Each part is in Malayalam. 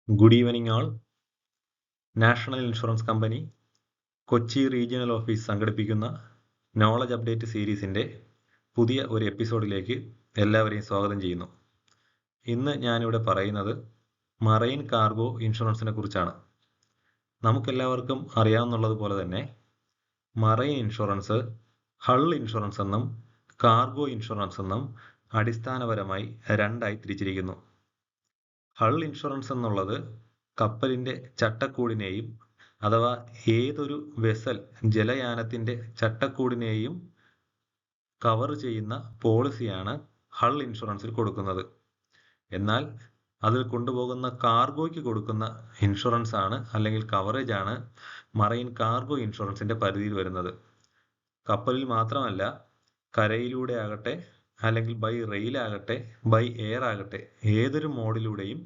Good evening all. National insurance company Kochi regional office സംഘടിപ്പിക്കുന്ന നോളജ് അപ്ഡേറ്റ് സീരീസിൻ്റെ പുതിയ ഒരു എപ്പിസോഡിലേക്ക് എല്ലാവരെയും സ്വാഗതം ചെയ്യുന്നു. ഇന്ന് ഞാനിവിടെ പറയുന്നത് മറൈൻ കാർഗോ ഇൻഷുറൻസിനെ കുറിച്ചാണ്. നമുക്കെല്ലാവർക്കും അറിയാവുന്നതുപോലെ തന്നെ മറൈൻ ഇൻഷുറൻസ് ഹൾ ഇൻഷുറൻസ് എന്നും കാർഗോ ഇൻഷുറൻസ് എന്നും അടിസ്ഥാനപരമായി രണ്ടായി തിരിച്ചിരിക്കുന്നു. ഹൾ ഇൻഷുറൻസ് എന്നുള്ളത് കപ്പലിൻ്റെ ചട്ടക്കൂടിനെയും അഥവാ ഏതൊരു വെസൽ ജലയാനത്തിൻ്റെ ചട്ടക്കൂടിനെയും കവർ ചെയ്യുന്ന പോളിസിയാണ് ഹൾ ഇൻഷുറൻസിൽ കൊടുക്കുന്നത്. എന്നാൽ അതിൽ കൊണ്ടുപോകുന്ന കാർഗോയ്ക്ക് കൊടുക്കുന്ന ഇൻഷുറൻസ് ആണ് അല്ലെങ്കിൽ കവറേജ് ആണ് മറൈൻ കാർഗോ ഇൻഷുറൻസിൻ്റെ പരിധിയിൽ വരുന്നത്. കപ്പലിൽ മാത്രമല്ല, കരയിലൂടെ ആകട്ടെ അല്ലെങ്കിൽ ബൈ റെയിൽ ആകട്ടെ ബൈ എയർ ആകട്ടെ, ഏതൊരു മോഡിലൂടെയും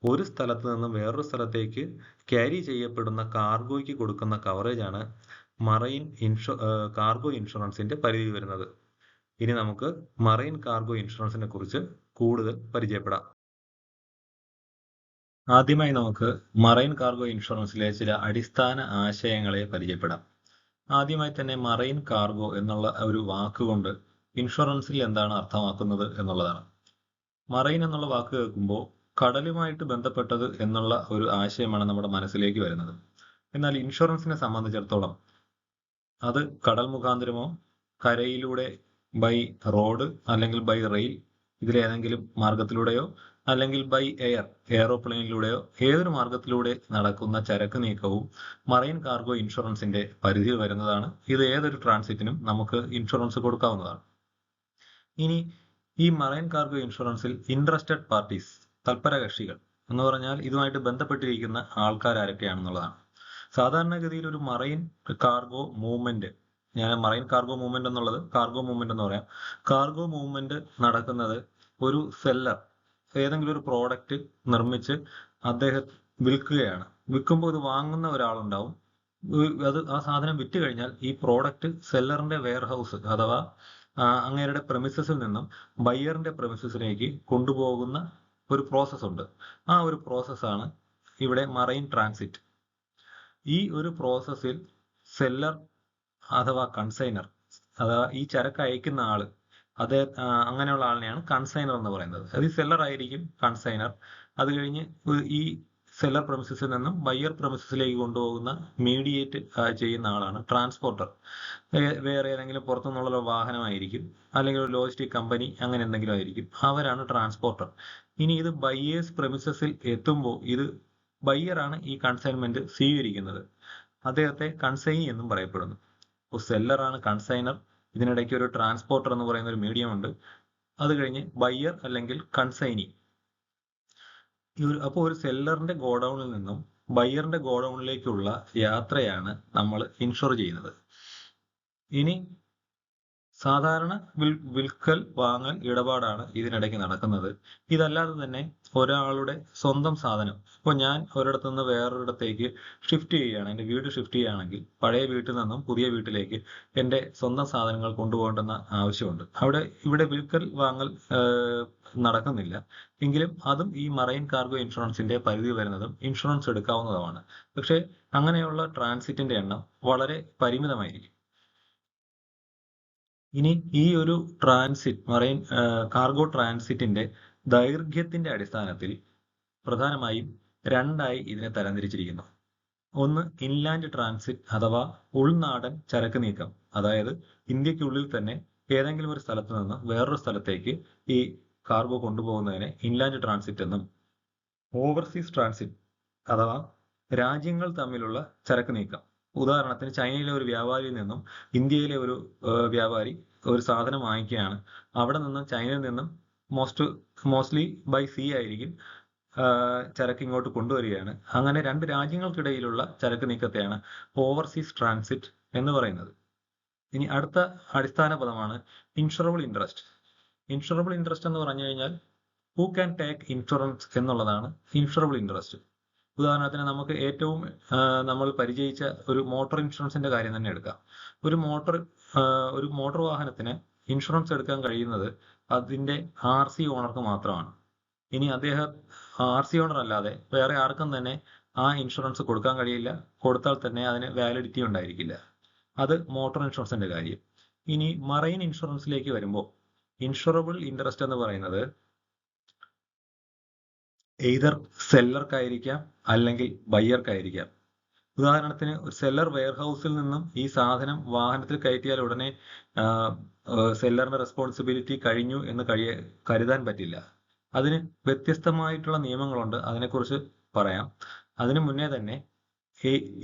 ഒരു സ്ഥലത്ത് നിന്നും വേറൊരു സ്ഥലത്തേക്ക് ക്യാരി ചെയ്യപ്പെടുന്ന കാർഗോയ്ക്ക് കൊടുക്കുന്ന കവറേജ് ആണ് മറൈൻ കാർഗോ ഇൻഷുറൻസിന്റെ പരിധി വരുന്നത്. ഇനി നമുക്ക് മറൈൻ കാർഗോ ഇൻഷുറൻസിനെ കുറിച്ച് കൂടുതൽ പരിചയപ്പെടാം. ആദ്യമായി നമുക്ക് മറൈൻ കാർഗോ ഇൻഷുറൻസിലെ ചില അടിസ്ഥാന ആശയങ്ങളെ പരിചയപ്പെടാം. ആദ്യമായി തന്നെ മറൈൻ കാർഗോ എന്നുള്ള ഒരു വാക്കുകൊണ്ട് ഇൻഷുറൻസിൽ എന്താണ് അർത്ഥമാക്കുന്നത് എന്നുള്ളതാണ്. മറൈൻ എന്നുള്ള വാക്ക് കേൾക്കുമ്പോൾ കടലുമായിട്ട് ബന്ധപ്പെട്ടത് എന്നുള്ള ഒരു ആശയമാണ് നമ്മുടെ മനസ്സിലേക്ക് വരുന്നത്. എന്നാൽ ഇൻഷുറൻസിനെ സംബന്ധിച്ചിടത്തോളം അത് കടൽ മുഖാന്തരമോ കരയിലൂടെ ബൈ റോഡ് അല്ലെങ്കിൽ ബൈ റെയിൽ ഇതിലേതെങ്കിലും മാർഗത്തിലൂടെയോ അല്ലെങ്കിൽ ബൈ എയറോപ്ലെയിനിലൂടെയോ ഏതൊരു മാർഗത്തിലൂടെ നടക്കുന്ന ചരക്ക് നീക്കവും മറൈൻ കാർഗോ ഇൻഷുറൻസിന്റെ പരിധിയിൽ വരുന്നതാണ്. ഇത് ഏതൊരു ട്രാൻസിറ്റിനും നമുക്ക് ഇൻഷുറൻസ് കൊടുക്കാവുന്നതാണ്. ഇനി ഈ മറൈൻ കാർഗോ ഇൻഷുറൻസിൽ ഇൻട്രസ്റ്റഡ് പാർട്ടീസ്, തൽപര കക്ഷികൾ എന്ന് പറഞ്ഞാൽ ഇതുമായിട്ട് ബന്ധപ്പെട്ടിരിക്കുന്ന ആൾക്കാർ ആരൊക്കെയാണെന്നുള്ളതാണ്. സാധാരണഗതിയിൽ ഒരു മറൈൻ കാർഗോ മൂവ്മെന്റ്, ഞാൻ മറൈൻ കാർഗോ മൂവ്മെന്റ് എന്നുള്ളത് കാർഗോ മൂവ്മെന്റ് എന്ന് പറയാം. കാർഗോ മൂവ്മെന്റ് നടക്കുന്നത് ഒരു സെല്ലർ ഏതെങ്കിലും ഒരു പ്രോഡക്റ്റ് നിർമ്മിച്ച് അദ്ദേഹം വിൽക്കുകയാണ്. വിൽക്കുമ്പോൾ ഇത് വാങ്ങുന്ന ഒരാളുണ്ടാവും. അത് ആ സാധനം വിറ്റ് കഴിഞ്ഞാൽ ഈ പ്രോഡക്റ്റ് സെല്ലറിന്റെ വെയർ ഹൗസ് അഥവാ അങ്ങേരുടെ പ്രമിസസിൽ നിന്നും ബയ്യറിന്റെ പ്രമിസസിലേക്ക് കൊണ്ടുപോകുന്ന ഒരു പ്രോസസ് ഉണ്ട്. ആ ഒരു പ്രോസസ്സാണ് ഇവിടെ മറൈൻ ട്രാൻസിറ്റ്. ഈ ഒരു പ്രോസസ്സിൽ സെല്ലർ അഥവാ കൺസൈനർ അഥവാ ഈ ചരക്ക് അയക്കുന്ന ആള്, അങ്ങനെയുള്ള ആളിനെയാണ് കൺസൈനർ എന്ന് പറയുന്നത്. അത് ഈ സെല്ലർ ആയിരിക്കും കൺസൈനർ. അത് കഴിഞ്ഞ് ഈ സെല്ലർ പ്രമിസസിൽ നിന്നും ബയ്യർ പ്രമിസസിലേക്ക് കൊണ്ടുപോകുന്ന മീഡിയേറ്റ് ചെയ്യുന്ന ആളാണ് ട്രാൻസ്പോർട്ടർ. വേറെ ഏതെങ്കിലും പുറത്തുനിന്നുള്ള വാഹനമായിരിക്കും അല്ലെങ്കിൽ ഒരു ലോജിസ്റ്റിക് കമ്പനി അങ്ങനെ എന്തെങ്കിലും ആയിരിക്കും. അവരാണ് ട്രാൻസ്പോർട്ടർ. ഇനി ഇത് ബയ്യേഴ്സ് പ്രമിസസിൽ എത്തുമ്പോൾ ഇത് ബയ്യറാണ് ഈ കൺസൈൻമെന്റ് സ്വീകരിക്കുന്നത്. അദ്ദേഹത്തെ കൺസൈനി എന്നും പറയപ്പെടുന്നു. അപ്പോൾ സെല്ലറാണ് കൺസൈനർ, ഇതിനിടയ്ക്ക് ഒരു ട്രാൻസ്പോർട്ടർ എന്ന് പറയുന്ന ഒരു മീഡിയം ഉണ്ട്. അത് കഴിഞ്ഞ് ബയ്യർ അല്ലെങ്കിൽ കൺസൈനി. അപ്പോൾ ഒരു സെല്ലറിന്റെ ഗോഡൌണിൽ നിന്നും ബയ്യറിന്റെ ഗോഡൌണിലേക്കുള്ള യാത്രയാണ് നമ്മൾ ഇൻഷുർ ചെയ്യുന്നത്. ഇനി സാധാരണ വിൽക്കൽ വാങ്ങൽ ഇടപാടാണ് ഇതിനിടയ്ക്ക് നടക്കുന്നത്. ഇതല്ലാതെ തന്നെ ഒരാളുടെ സ്വന്തം സാധനം, ഇപ്പോൾ ഞാൻ ഒരിടത്തു നിന്ന് വേറൊരിടത്തേക്ക് ഷിഫ്റ്റ് ചെയ്യുകയാണ്, എൻ്റെ വീട് ഷിഫ്റ്റ് ചെയ്യുകയാണെങ്കിൽ പഴയ വീട്ടിൽ നിന്നും പുതിയ വീട്ടിലേക്ക് എൻ്റെ സ്വന്തം സാധനങ്ങൾ കൊണ്ടുപോകേണ്ടുന്ന ആവശ്യമുണ്ട്. ഇവിടെ വിൽക്കൽ വാങ്ങൽ നടക്കുന്നില്ല. എങ്കിലും അതും ഈ മറൈൻ കാർഗോ ഇൻഷുറൻസിന്റെ പരിധി വരുന്നതും ഇൻഷുറൻസ് എടുക്കാവുന്നതുമാണ്. പക്ഷേ അങ്ങനെയുള്ള ട്രാൻസിറ്റിന്റെ എണ്ണം വളരെ പരിമിതമായിരിക്കും. ഇനി ഈ ഒരു ട്രാൻസിറ്റ് മറൈൻ കാർഗോ ട്രാൻസിറ്റിന്റെ ദൈർഘ്യത്തിന്റെ അടിസ്ഥാനത്തിൽ പ്രധാനമായും രണ്ടായി ഇതിനെ തരംതിരിച്ചിരിക്കുന്നു. ഒന്ന് ഇൻലാൻഡ് ട്രാൻസിറ്റ് അഥവാ ഉൾനാടൻ ചരക്ക് നീക്കം, അതായത് ഇന്ത്യക്കുള്ളിൽ തന്നെ ഏതെങ്കിലും ഒരു സ്ഥലത്ത് നിന്ന് വേറൊരു സ്ഥലത്തേക്ക് ഈ കാർഗോ കൊണ്ടുപോകുന്നതിനെ ഇൻലാൻഡ് ട്രാൻസിറ്റ് എന്നും, ഓവർസീസ് ട്രാൻസിറ്റ് അഥവാ രാജ്യങ്ങൾ തമ്മിലുള്ള ചരക്ക് നീക്കം, ഉദാഹരണത്തിന് ചൈനയിലെ ഒരു വ്യാപാരിയിൽ നിന്നും ഇന്ത്യയിലെ ഒരു വ്യാപാരി ഒരു സാധനം വാങ്ങിക്കുകയാണ്. അവിടെ നിന്നും ചൈനയിൽ നിന്നും മോസ്റ്റ്ലി ബൈ സീ ആയിരിക്കും ചരക്ക് ഇങ്ങോട്ട് കൊണ്ടുവരികയാണ്. അങ്ങനെ രണ്ട് രാജ്യങ്ങൾക്കിടയിലുള്ള ചരക്ക് നീക്കത്തെയാണ് ഓവർസീസ് ട്രാൻസിറ്റ് എന്ന് പറയുന്നത്. ഇനി അടുത്ത അടിസ്ഥാന പദമാണ് ഇൻഷുറബിൾ ഇൻട്രസ്റ്റ്. ഇൻഷുറബിൾ ഇൻട്രസ്റ്റ് എന്ന് പറഞ്ഞു കഴിഞ്ഞാൽ ഹൂ ക്യാൻ ടേക്ക് ഇൻഷുറൻസ് എന്നുള്ളതാണ് ഇൻഷുറബിൾ ഇൻട്രസ്റ്റ്. ഉദാഹരണത്തിന് നമുക്ക് ഏറ്റവും നമ്മൾ പരിചയിച്ച ഒരു മോട്ടോർ ഇൻഷുറൻസിന്റെ കാര്യം തന്നെ എടുക്കാം. ഒരു മോട്ടോർ വാഹനത്തിന് ഇൻഷുറൻസ് എടുക്കാൻ കഴിയുന്നത് അതിന്റെ RC ഓണർക്ക് മാത്രമാണ്. ഇനി അദ്ദേഹം RC ഓണർ അല്ലാതെ വേറെ ആർക്കും തന്നെ ആ ഇൻഷുറൻസ് കൊടുക്കാൻ കഴിയില്ല. കൊടുത്താൽ തന്നെ അതിന് വാലിഡിറ്റി ഉണ്ടായിരിക്കില്ല. അത് മോട്ടോർ ഇൻഷുറൻസിന്റെ കാര്യം. ഇനി മറൈൻ ഇൻഷുറൻസിലേക്ക് വരുമ്പോൾ ഇൻഷുറബിൾ ഇൻട്രസ്റ്റ് എന്ന് പറയുന്നത് എയ്തർ സെല്ലർക്കായിരിക്കാം അല്ലെങ്കിൽ ബയ്യർക്കായിരിക്കാം. ഉദാഹരണത്തിന് ഒരു സെല്ലർ വെയർഹൗസിൽ നിന്നും ഈ സാധനം വാഹനത്തിൽ കയറ്റിയാൽ ഉടനെ സെല്ലറിന്റെ റെസ്പോൺസിബിലിറ്റി കഴിഞ്ഞു എന്ന് കരുതാൻ പറ്റില്ല. അതിന് വ്യത്യസ്തമായിട്ടുള്ള നിയമങ്ങളുണ്ട്. അതിനെക്കുറിച്ച് പറയാം. അതിനു മുന്നേ തന്നെ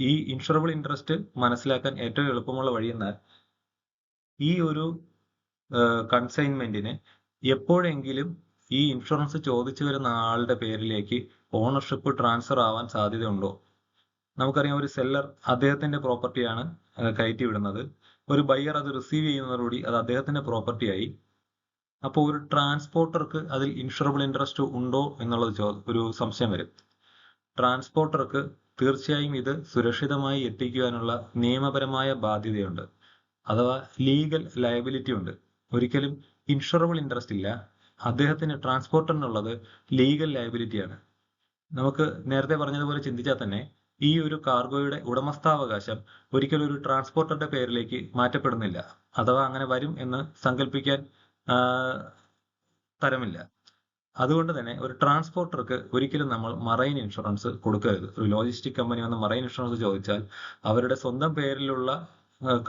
ഈ ഇൻഷുറബിൾ ഇൻട്രസ്റ്റ് മനസ്സിലാക്കാൻ ഏറ്റവും എളുപ്പമുള്ള വഴി എന്നാൽ ഈ ഒരു കൺസൈൻമെന്റിന് എപ്പോഴെങ്കിലും ഈ ഇൻഷുറൻസ് ചോദിച്ചു വരുന്ന ആളുടെ പേരിലേക്ക് ഓണർഷിപ്പ് ട്രാൻസ്ഫർ ആവാൻ സാധ്യതയുണ്ടോ? നമുക്കറിയാം, ഒരു സെല്ലർ അദ്ദേഹത്തിന്റെ പ്രോപ്പർട്ടിയാണ് കയറ്റി വിടുന്നത്. ഒരു ബയ്യർ അത് റിസീവ് ചെയ്യുന്നതോടുകൂടി അത് അദ്ദേഹത്തിന്റെ പ്രോപ്പർട്ടിയായി. അപ്പോൾ ഒരു ട്രാൻസ്പോർട്ടർക്ക് അതിൽ ഇൻഷുറബിൾ ഇൻട്രസ്റ്റ് ഉണ്ടോ എന്നുള്ളത് ഒരു സംശയം വരും. ട്രാൻസ്പോർട്ടർക്ക് തീർച്ചയായും ഇത് സുരക്ഷിതമായി എത്തിക്കുവാനുള്ള നിയമപരമായ ബാധ്യതയുണ്ട്, അഥവാ ലീഗൽ ലയബിലിറ്റി ഉണ്ട്. ഒരിക്കലും ഇൻഷുറബിൾ ഇൻട്രസ്റ്റ് ഇല്ല. അദ്ദേഹത്തിന് ട്രാൻസ്പോർട്ടറിനുള്ളത് ലീഗൽ ലയബിലിറ്റിയാണ്. നമുക്ക് നേരത്തെ പറഞ്ഞതുപോലെ ചിന്തിച്ചാൽ തന്നെ ഈ ഒരു കാർഗോയുടെ ഉടമസ്ഥാവകാശം ഒരിക്കലും ഒരു ട്രാൻസ്പോർട്ടറുടെ പേരിലേക്ക് മാറ്റപ്പെടുന്നില്ല, അഥവാ അങ്ങനെ വരും എന്ന് സങ്കല്പിക്കാൻ തരമില്ല. അതുകൊണ്ട് തന്നെ ഒരു ട്രാൻസ്പോർട്ടർക്ക് ഒരിക്കലും നമ്മൾ മറൈൻ ഇൻഷുറൻസ് കൊടുക്കരുത്. ഒരു ലോജിസ്റ്റിക് കമ്പനി വന്ന് മറൈൻ ഇൻഷുറൻസ് ചോദിച്ചാൽ അവരുടെ സ്വന്തം പേരിലുള്ള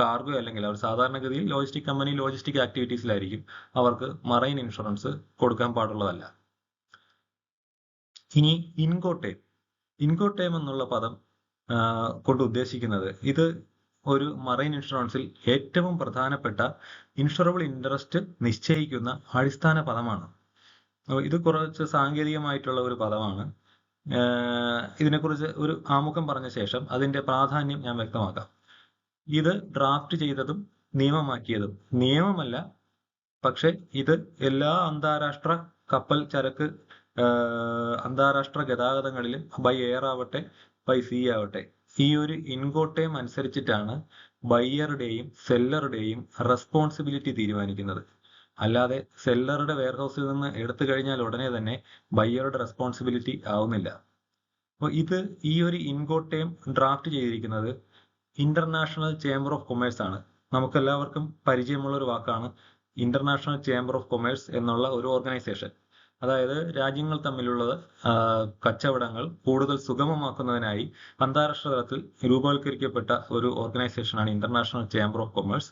കാർഗോ അല്ലെങ്കിൽ അവർ സാധാരണഗതിയിൽ ലോജിസ്റ്റിക് കമ്പനി ലോജിസ്റ്റിക് ആക്ടിവിറ്റീസിലായിരിക്കും, അവർക്ക് മറൈൻ ഇൻഷുറൻസ് കൊടുക്കാൻ പാടുള്ളതല്ല. ഇനി ഇൻകോട്ടേം എന്നുള്ള പദം കൊണ്ട് ഉദ്ദേശിക്കുന്നത് ഇത് ഒരു മറൈൻ ഇൻഷുറൻസിൽ ഏറ്റവും പ്രധാനപ്പെട്ട ഇൻഷുറബിൾ ഇൻട്രസ്റ്റ് നിശ്ചയിക്കുന്ന അടിസ്ഥാന പദമാണ്. ഇത് കുറച്ച് സാങ്കേതികമായിട്ടുള്ള ഒരു പദമാണ്. ഇതിനെക്കുറിച്ച് ഒരു ആമുഖം പറഞ്ഞ ശേഷം അതിന്റെ പ്രാധാന്യം ഞാൻ വ്യക്തമാക്കാം. ഇത് ഡ്രാഫ്റ്റ് ചെയ്തതും നിയമമാക്കിയതും നിയമമല്ല, പക്ഷെ ഇത് എല്ലാ അന്താരാഷ്ട്ര കപ്പൽ ചരക്ക് അന്താരാഷ്ട്ര ഗതാഗതങ്ങളിലും ബൈ എയർ ആവട്ടെ ബൈ സീ ആവട്ടെ ഈ ഒരു ഇൻകോട്ടേം അനുസരിച്ചിട്ടാണ് ബയ്യറുടെയും സെല്ലറുടെയും റെസ്പോൺസിബിലിറ്റി തീരുമാനിക്കുന്നത്. അല്ലാതെ സെല്ലറുടെ വെയർഹൗസിൽ നിന്ന് എടുത്തു കഴിഞ്ഞാൽ ഉടനെ തന്നെ ബയ്യറുടെ റെസ്പോൺസിബിലിറ്റി ആവുന്നില്ല. അപ്പോൾ ഈ ഒരു ഇൻകോട്ടേം ഡ്രാഫ്റ്റ് ചെയ്തിരിക്കുന്നത് ഇന്റർനാഷണൽ ചേംബർ ഓഫ് കൊമേഴ്സ് ആണ്. നമുക്കെല്ലാവർക്കും പരിചയമുള്ള ഒരു വാക്കാണ് ഇന്റർനാഷണൽ ചേംബർ ഓഫ് കൊമേഴ്സ് എന്നുള്ള ഒരു ഓർഗനൈസേഷൻ. അതായത് രാജ്യങ്ങൾ തമ്മിലുള്ള കച്ചവടങ്ങൾ കൂടുതൽ സുഗമമാക്കുന്നതിനായി അന്താരാഷ്ട്ര തലത്തിൽ രൂപവൽക്കരിക്കപ്പെട്ട ഒരു ഓർഗനൈസേഷനാണ് ഇന്റർനാഷണൽ ചേംബർ ഓഫ് കൊമേഴ്സ്.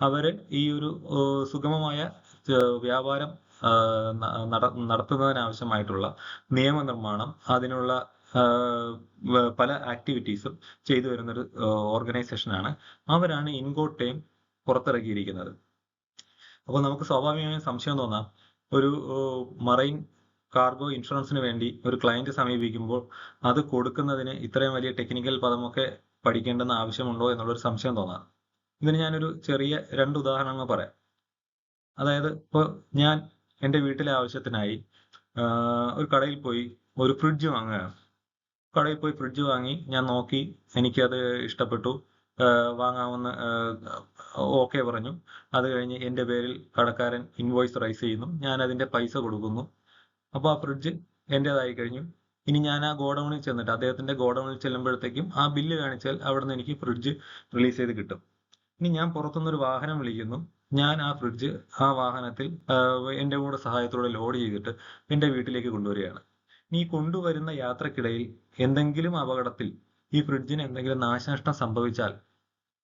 അവര് ഈ ഒരു സുഗമമായ വ്യാപാരം നടത്തുന്നതിനാവശ്യമായിട്ടുള്ള നിയമനിർമ്മാണം, അതിനുള്ള പല ആക്ടിവിറ്റീസും ചെയ്തു വരുന്നൊരു ഓർഗനൈസേഷനാണ്. അവരാണ് ഇൻകോട്ടേം പുറത്തിറക്കിയിരിക്കുന്നത്. അപ്പോൾ നമുക്ക് സ്വാഭാവികമായും സംശയം തോന്നാം, ഒരു മറൈൻ കാർഗോ ഇൻഷുറൻസിന് വേണ്ടി ഒരു ക്ലയന്റ് സമീപിക്കുമ്പോൾ അത് കൊടുക്കുന്നതിന് ഇത്രയും വലിയ ടെക്നിക്കൽ പദമൊക്കെ പഠിക്കേണ്ടെന്ന് ആവശ്യമുണ്ടോ എന്നുള്ളൊരു സംശയം തോന്നാം. ഇതിന് ഞാനൊരു ചെറിയ 2 ഉദാഹരണങ്ങൾ പറയാം. അതായത് ഇപ്പോൾ ഞാൻ എൻ്റെ വീട്ടിലെ ആവശ്യത്തിനായി ഒരു കടയിൽ പോയി ഒരു ഫ്രിഡ്ജ് വാങ്ങുകയാണ്. കടയിൽ പോയി ഫ്രിഡ്ജ് വാങ്ങി, ഞാൻ നോക്കി, എനിക്കത് ഇഷ്ടപ്പെട്ടു, വാങ്ങാമെന്ന് ഓക്കെ പറഞ്ഞു. അത് കഴിഞ്ഞ് എൻ്റെ പേരിൽ കടക്കാരൻ ഇൻവോയ്സ് റൈസ് ചെയ്യുന്നു, ഞാൻ അതിന്റെ പൈസ കൊടുക്കുന്നു. അപ്പോൾ ആ ഫ്രിഡ്ജ് എൻ്റെതായി കഴിഞ്ഞു. ഇനി ഞാൻ ആ ഗോഡൌണിൽ ചെന്നിട്ട് അദ്ദേഹത്തിന്റെ ഗോഡൌണിൽ ചെല്ലുമ്പോഴത്തേക്കും ആ ബില്ല് കാണിച്ചാൽ അവിടെ നിന്ന് എനിക്ക് ഫ്രിഡ്ജ് റിലീസ് ചെയ്ത് കിട്ടും. ഇനി ഞാൻ പുറത്തുനിന്നൊരു വാഹനം വിളിക്കുന്നു, ഞാൻ ആ ഫ്രിഡ്ജ് ആ വാഹനത്തിൽ എൻ്റെ കൂടെ സഹായത്തോടെ ലോഡ് ചെയ്തിട്ട് എൻ്റെ വീട്ടിലേക്ക് കൊണ്ടുവരികയാണ്. ഈ കൊണ്ടുവരുന്ന യാത്രക്കിടയിൽ എന്തെങ്കിലും അപകടത്തിൽ ഈ ഫ്രിഡ്ജിന് എന്തെങ്കിലും നാശനഷ്ടം സംഭവിച്ചാൽ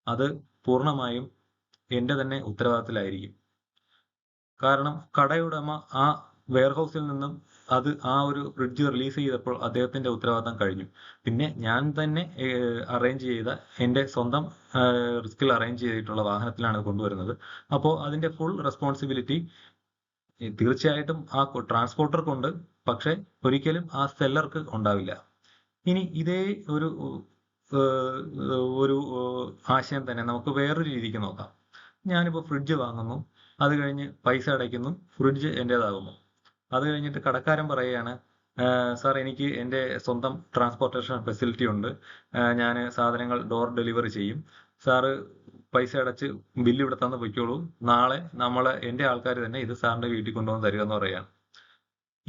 അത് പൂർണ്ണമായും എൻ്റെ തന്നെ ഉത്തരവാദിത്തത്തിലായിരിക്കും. കാരണം കടയുടമ ആ വെയർഹൗസിൽ നിന്നും ആ ഒരു ഫ്രിഡ്ജ് റിലീസ് ചെയ്തപ്പോൾ അദ്ദേഹത്തിന്റെ ഉത്തരവാദിത്തം കഴിഞ്ഞു. പിന്നെ ഞാൻ തന്നെ അറേഞ്ച് ചെയ്ത എൻ്റെ സ്വന്തം റിസ്കിൽ അറേഞ്ച് ചെയ്തിട്ടുള്ള വാഹനത്തിലാണ് കൊണ്ടുവരുന്നത്. അപ്പോൾ അതിന്റെ ഫുൾ റെസ്പോൺസിബിലിറ്റി തീർച്ചയായിട്ടും ആ ട്രാൻസ്പോർട്ടർക്കുണ്ട്, പക്ഷെ ഒരിക്കലും ആ സെല്ലർക്ക് ഉണ്ടാവില്ല. ഇനി ഇതേ ഒരു ആശയം തന്നെ നമുക്ക് വേറൊരു രീതിക്ക് നോക്കാം. ഞാനിപ്പോൾ ഫ്രിഡ്ജ് വാങ്ങുന്നു, അത് കഴിഞ്ഞ് പൈസ അടയ്ക്കുന്നു, ഫ്രിഡ്ജ് എൻ്റെതാകുന്നു. അത് കഴിഞ്ഞിട്ട് കടക്കാരൻ പറയുകയാണ്, സാർ എനിക്ക് എൻ്റെ സ്വന്തം ട്രാൻസ്പോർട്ടേഷൻ ഫെസിലിറ്റി ഉണ്ട്, ഞാൻ സാധനങ്ങൾ ഡോർ ഡെലിവറി ചെയ്യും, സാറ് പൈസ അടച്ച് ബില്ല് ഇവിടെ തന്ന് പൊയ്ക്കോളൂ, നാളെ എൻ്റെ ആൾക്കാർ തന്നെ ഇത് സാറിന്റെ വീട്ടിൽ കൊണ്ടുവന്ന് തരിക എന്ന് പറയുകയാണ്.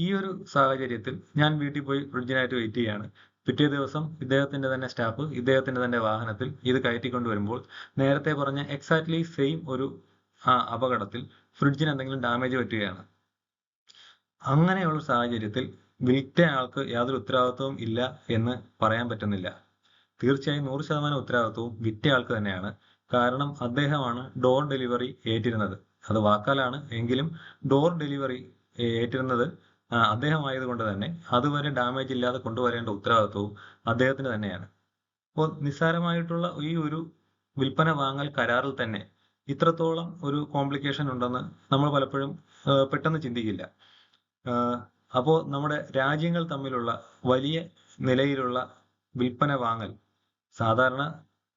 ഈ ഒരു സാഹചര്യത്തിൽ ഞാൻ വീട്ടിൽ പോയി ഫ്രിഡ്ജിനായിട്ട് വെയിറ്റ് ചെയ്യാണ്. പിറ്റേ ദിവസം ഇദ്ദേഹത്തിന്റെ തന്നെ സ്റ്റാഫ് ഇദ്ദേഹത്തിന്റെ തന്നെ വാഹനത്തിൽ ഇത് കയറ്റിക്കൊണ്ട് വരുമ്പോൾ നേരത്തെ പറഞ്ഞ എക്സാക്ട്ലി സെയിം ഒരു അപകടത്തിൽ ഫ്രിഡ്ജിന് എന്തെങ്കിലും ഡാമേജ് പറ്റുകയാണ്. അങ്ങനെയുള്ള സാഹചര്യത്തിൽ വിറ്റ ആൾക്ക് യാതൊരു ഉത്തരവാദിത്വവും ഇല്ല എന്ന് പറയാൻ പറ്റുന്നില്ല. തീർച്ചയായും 100% ഉത്തരവാദിത്വവും വിറ്റ ആൾക്ക് തന്നെയാണ്. കാരണം അദ്ദേഹമാണ് ഡോർ ഡെലിവറി ഏറ്റിരുന്നത്. അത് വാക്കാലാണ് എങ്കിലും ഡോർ ഡെലിവറി ഏറ്റിരുന്നത് അദ്ദേഹമായതുകൊണ്ട് തന്നെ അതുവരെ ഡാമേജ് ഇല്ലാതെ കൊണ്ടുവരേണ്ട ഉത്തരവാദിത്വവും അദ്ദേഹത്തിന് തന്നെയാണ്. അപ്പോൾ നിസ്സാരമായിട്ടുള്ള ഈ ഒരു വിൽപ്പന വാങ്ങൽ കരാറിൽ തന്നെ ഇത്രത്തോളം ഒരു കോംപ്ലിക്കേഷൻ ഉണ്ടെന്ന് നമ്മൾ പലപ്പോഴും പെട്ടെന്ന് ചിന്തിക്കില്ല. അപ്പോൾ നമ്മുടെ രാജ്യങ്ങൾ തമ്മിലുള്ള വലിയ നിലയിലുള്ള വിൽപ്പന വാങ്ങൽ സാധാരണ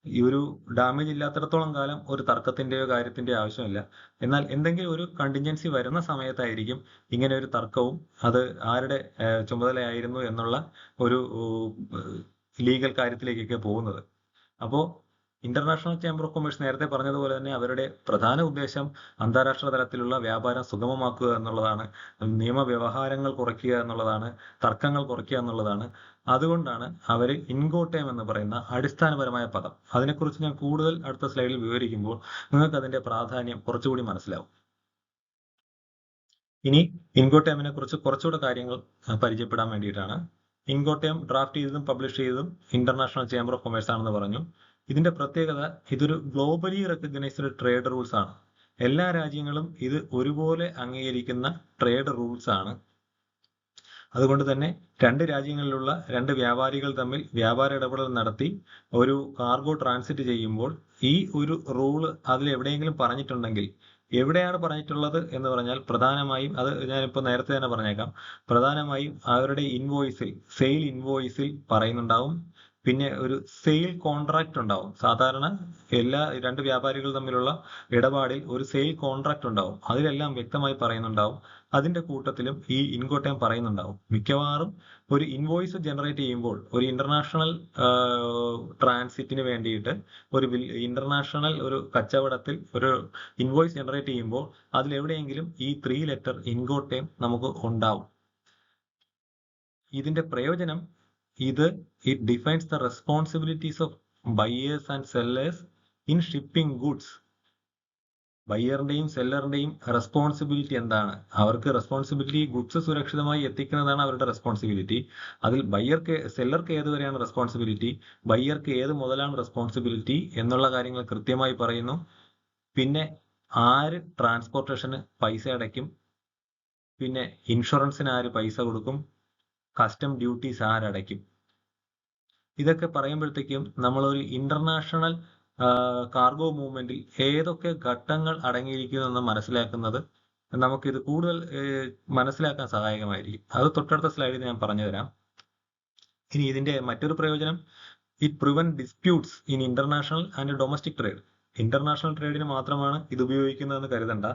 ഈ ഒരു ഡാമേജ് ഇല്ലാത്തിടത്തോളം കാലം ഒരു തർക്കത്തിന്റെയോ കാര്യത്തിന്റെയോ ആവശ്യമില്ല. എന്നാൽ എന്തെങ്കിലും ഒരു കണ്ടിൻജൻസി വരുന്ന സമയത്തായിരിക്കും ഇങ്ങനെ ഒരു തർക്കവും അത് ആരുടെ ചുമതലയായിരുന്നു എന്നുള്ള ഒരു ലീഗൽ കാര്യത്തിലേക്കൊക്കെ പോകുന്നത്. അപ്പോൾ ഇന്റർനാഷണൽ ചേംബർ ഓഫ് കൊമേഴ്സ് നേരത്തെ പറഞ്ഞതുപോലെ തന്നെ അവരുടെ പ്രധാന ഉദ്ദേശം അന്താരാഷ്ട്ര തലത്തിലുള്ള വ്യാപാരം സുഗമമാക്കുക എന്നുള്ളതാണ്, നിയമവ്യവഹാരങ്ങൾ കുറയ്ക്കുക എന്നുള്ളതാണ്, തർക്കങ്ങൾ കുറയ്ക്കുക എന്നുള്ളതാണ്. അതുകൊണ്ടാണ് അവർ ഇൻകോട്ടയം എന്ന് പറയുന്ന അടിസ്ഥാനപരമായ പദം, അതിനെക്കുറിച്ച് ഞാൻ കൂടുതൽ അടുത്ത സ്ലൈഡിൽ വിവരിക്കുമ്പോൾ നിങ്ങൾക്ക് അതിന്റെ പ്രാധാന്യം കുറച്ചുകൂടി മനസ്സിലാവും. ഇനി ഇൻകോട്ടയമിനെ കുറിച്ച് കുറച്ചുകൂടെ കാര്യങ്ങൾ പരിചയപ്പെടാൻ വേണ്ടിയിട്ടാണ്. ഇൻകോട്ടയം ഡ്രാഫ്റ്റ് ചെയ്തതും പബ്ലിഷ് ചെയ്തതും ഇന്റർനാഷണൽ ചേംബർ ഓഫ് കൊമേഴ്സ് ആണെന്ന് പറഞ്ഞു. ഇതിന്റെ പ്രത്യേകത ഇതൊരു ഗ്ലോബലി റെക്കഗ്നൈസ്ഡ് ട്രേഡ് റൂൾസ് ആണ്. എല്ലാ രാജ്യങ്ങളും ഇത് ഒരുപോലെ അംഗീകരിക്കുന്ന ട്രേഡ് റൂൾസ് ആണ്. അതുകൊണ്ട് തന്നെ രണ്ട് രാജ്യങ്ങളിലുള്ള രണ്ട് വ്യാപാരികൾ തമ്മിൽ വ്യാപാര ഇടപെടൽ നടത്തി ഒരു കാർഗോ ട്രാൻസിറ്റ് ചെയ്യുമ്പോൾ ഈ ഒരു റൂള് അതിൽ എവിടെയെങ്കിലും പറഞ്ഞിട്ടുണ്ടെങ്കിൽ, എവിടെയാണ് പറഞ്ഞിട്ടുള്ളത് എന്ന് പറഞ്ഞാൽ പ്രധാനമായും അത് ഞാനിപ്പോൾ നേരത്തെ തന്നെ പറഞ്ഞേക്കാം, പ്രധാനമായും അവരുടെ ഇൻവോയ്സിൽ, സെയിൽ ഇൻവോയ്സിൽ പറയുന്നുണ്ടാവും. പിന്നെ ഒരു സെയിൽ കോൺട്രാക്ട് ഉണ്ടാവും. സാധാരണ എല്ലാ രണ്ട് വ്യാപാരികൾ തമ്മിലുള്ള ഇടപാടിൽ ഒരു സെയിൽ കോൺട്രാക്ട് ഉണ്ടാവും. അതിലെല്ലാം വ്യക്തമായി പറയുന്നുണ്ടാവും. അതിന്റെ കൂട്ടത്തിലും ഈ ഇൻകോട്ടയം പറയുന്നുണ്ടാവും. മിക്കവാറും ഒരു ഇൻവോയ്സ് ജനറേറ്റ് ചെയ്യുമ്പോൾ ഒരു ഇന്റർനാഷണൽ ട്രാൻസിറ്റിന് വേണ്ടിയിട്ട് ഒരു ഇന്റർനാഷണൽ ഒരു കച്ചവടത്തിൽ ഒരു ഇൻവോയ്സ് ജനറേറ്റ് ചെയ്യുമ്പോൾ അതിലെവിടെയെങ്കിലും ഈ 3 ലെറ്റർ ഇൻകോട്ടയം നമുക്ക് ഉണ്ടാവും. ഇതിന്റെ പ്രയോജനം it defines the responsibilities of buyers and sellers in shipping goods. ബയ്യറിന്റെയും സെല്ലറിന്റെയും റെസ്പോൺസിബിലിറ്റി എന്താണ്? അവർക്ക് റെസ്പോൺസിബിലിറ്റി ഗുഡ്സ് സുരക്ഷിതമായി എത്തിക്കുന്നതാണ് അവരുടെ റെസ്പോൺസിബിലിറ്റി. അതിൽ സെല്ലർക്ക് ഏതുവരെയാണ് റെസ്പോൺസിബിലിറ്റി, ബയ്യർക്ക് ഏത് മുതലാണ് റെസ്പോൺസിബിലിറ്റി എന്നുള്ള കാര്യങ്ങൾ കൃത്യമായി പറയുന്നു. പിന്നെ ആര് ട്രാൻസ്പോർട്ടേഷന് പൈസ അടയ്ക്കും, പിന്നെ ഇൻഷുറൻസിന് ആര് പൈസ കൊടുക്കും, കസ്റ്റം ഡ്യൂട്ടീസ് ആരടയ്ക്കും. ഇതൊക്കെ പറയുമ്പോഴത്തേക്കും നമ്മളൊരു ഇന്റർനാഷണൽ കാർഗോ മൂവ്മെന്റിൽ ഏതൊക്കെ ഘട്ടങ്ങൾ അടങ്ങിയിരിക്കുമെന്ന് മനസ്സിലാക്കുന്നത് നമുക്കിത് കൂടുതൽ മനസ്സിലാക്കാൻ സഹായകമായിരിക്കും. അത് തൊട്ടടുത്ത സ്ലൈഡിൽ ഞാൻ പറഞ്ഞു തരാം. ഇനി ഇതിന്റെ മറ്റൊരു പ്രയോജനം, it prevent disputes in international and domestic trade. International ട്രേഡിന് മാത്രമാണ് ഇത് ഉപയോഗിക്കുന്നതെന്ന് കരുതണ്ട.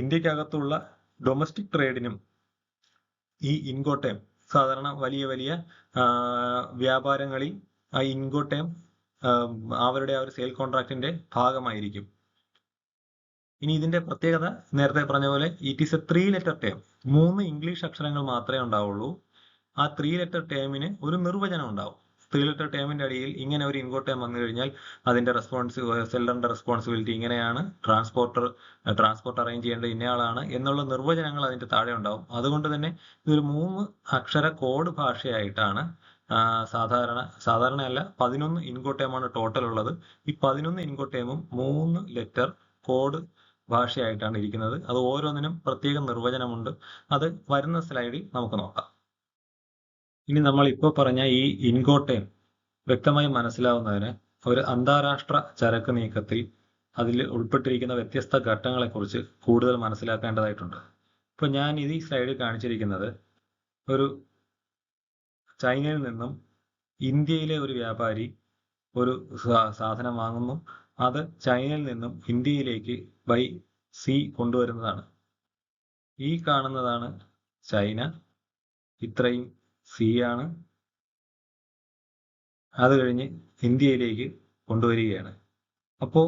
ഇന്ത്യക്കകത്തുള്ള ഡൊമസ്റ്റിക് ട്രേഡിനും ഈ ഇൻകോട്ടയം സാധാരണ വലിയ വലിയ വ്യാപാരങ്ങളിൽ ആ ഇൻകോട്ടയം അവരുടെ ആ ഒരു സെയിൽ കോൺട്രാക്ടിന്റെ ഭാഗമായിരിക്കും. ഇനി ഇതിന്റെ പ്രത്യേകത നേരത്തെ പറഞ്ഞ പോലെ it is A 3 letter term. 3 English അക്ഷരങ്ങൾ മാത്രമേ ഉണ്ടാവുള്ളൂ. ആ 3 ലെറ്റർ ടേമിന് ഒരു നിർവചനം ഉണ്ടാവും. 3 ലെറ്റർ ടേമിന്റെ അടിയിൽ ഇങ്ങനെ ഒരു ഇൻകോട്ടയം വന്നു കഴിഞ്ഞാൽ അതിന്റെ സെല്ലറിന്റെ റെസ്പോൺസിബിലിറ്റി ഇങ്ങനെയാണ്, ട്രാൻസ്പോർട്ട് അറേഞ്ച് ചെയ്യേണ്ട ഇന്നയാളാണ് എന്നുള്ള നിർവചനങ്ങൾ അതിന്റെ താഴെ ഉണ്ടാവും. അതുകൊണ്ട് തന്നെ ഇതൊരു 3 അക്ഷര കോഡ് ഭാഷയായിട്ടാണ് സാധാരണയല്ല 11 ഇൻകോട്ടയമാണ് ടോട്ടൽ ഉള്ളത്. ഈ 11 ഇൻകോട്ടയമും 3 ലെറ്റർ കോഡ് ഭാഷയായിട്ടാണ് ഇരിക്കുന്നത്. അത് ഓരോന്നിനും പ്രത്യേക നിർവചനമുണ്ട്. അത് വരുന്ന സ്ലൈഡിൽ നമുക്ക് നോക്കാം. ഇനി നമ്മൾ ഇപ്പോൾ പറഞ്ഞ ഈ ഇൻകോട്ടയം വ്യക്തമായി മനസ്സിലാവുന്നതിന് ഒരു അന്താരാഷ്ട്ര ചരക്ക് നീക്കത്തിൽ അതിൽ ഉൾപ്പെട്ടിരിക്കുന്ന വ്യത്യസ്ത ഘട്ടങ്ങളെക്കുറിച്ച് കൂടുതൽ മനസ്സിലാക്കേണ്ടതായിട്ടുണ്ട്. ഇപ്പൊ ഞാൻ ഇത് ഈ സ്ലൈഡിൽ കാണിച്ചിരിക്കുന്നത് ഒരു ചൈനയിൽ നിന്നും ഇന്ത്യയിലെ ഒരു വ്യാപാരി ഒരു സാധനം വാങ്ങുന്നു. അത് ചൈനയിൽ നിന്നും ഇന്ത്യയിലേക്ക് ബൈ സീ കൊണ്ടുവരുന്നതാണ്. ഈ കാണുന്നതാണ് ചൈന, ഇത്രയും സീ ആണ്. അത് കഴിഞ്ഞ് ഇന്ത്യയിലേക്ക് കൊണ്ടുവരികയാണ്. അപ്പോൾ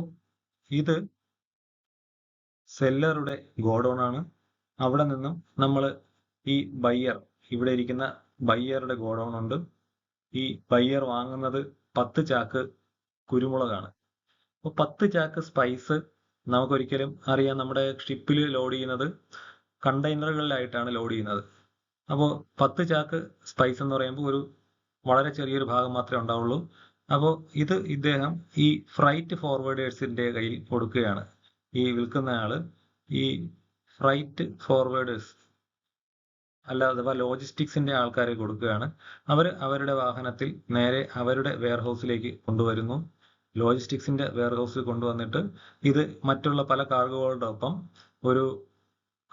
ഇത് സെല്ലറുടെ ഗോഡൗൺ ആണ്. അവിടെ നിന്നും നമ്മൾ ഈ ബയ്യർ, ഇവിടെ ഇരിക്കുന്ന ബയ്യറുടെ ഗോഡൗൺ ഉണ്ട്. ഈ ബയ്യർ വാങ്ങുന്നത് 10 ചാക്ക് കുരുമുളകാണ്. അപ്പോൾ 10 ചാക്ക് സ്പൈസ് നമുക്കൊരിക്കലും അറിയാം, നമ്മുടെ ഷിപ്പിൽ ലോഡ് ചെയ്യുന്നത് കണ്ടെയ്നറുകളിലായിട്ടാണ് ലോഡ് ചെയ്യുന്നത്. അപ്പോൾ 10 ചാക്ക് സ്പൈസ് എന്ന് പറയുമ്പോൾ ഒരു വളരെ ചെറിയൊരു ഭാഗം മാത്രമേ ഉണ്ടാവുള്ളൂ. അപ്പോൾ ഇത് ഇദ്ദേഹം ഈ ഫ്രൈറ്റ് ഫോർവേഡേഴ്സിന്റെ കയ്യിൽ കൊടുക്കുകയാണ്. ഈ വിൽക്കുന്നയാള് ഈ ഫ്രൈറ്റ് ഫോർവേഡേഴ്സ് അഥവാ ലോജിസ്റ്റിക്സിന്റെ ആൾക്കാരെ കൊടുക്കുകയാണ്. അവരുടെ വാഹനത്തിൽ നേരെ അവരുടെ വെയർഹൗസിലേക്ക് കൊണ്ടുവരുന്നു. ലോജിസ്റ്റിക്സിന്റെ വെയർഹൗസിൽ കൊണ്ടുവന്നിട്ട് ഇത് മറ്റുള്ള പല കാർഗോകളുടെ ഒപ്പം ഒരു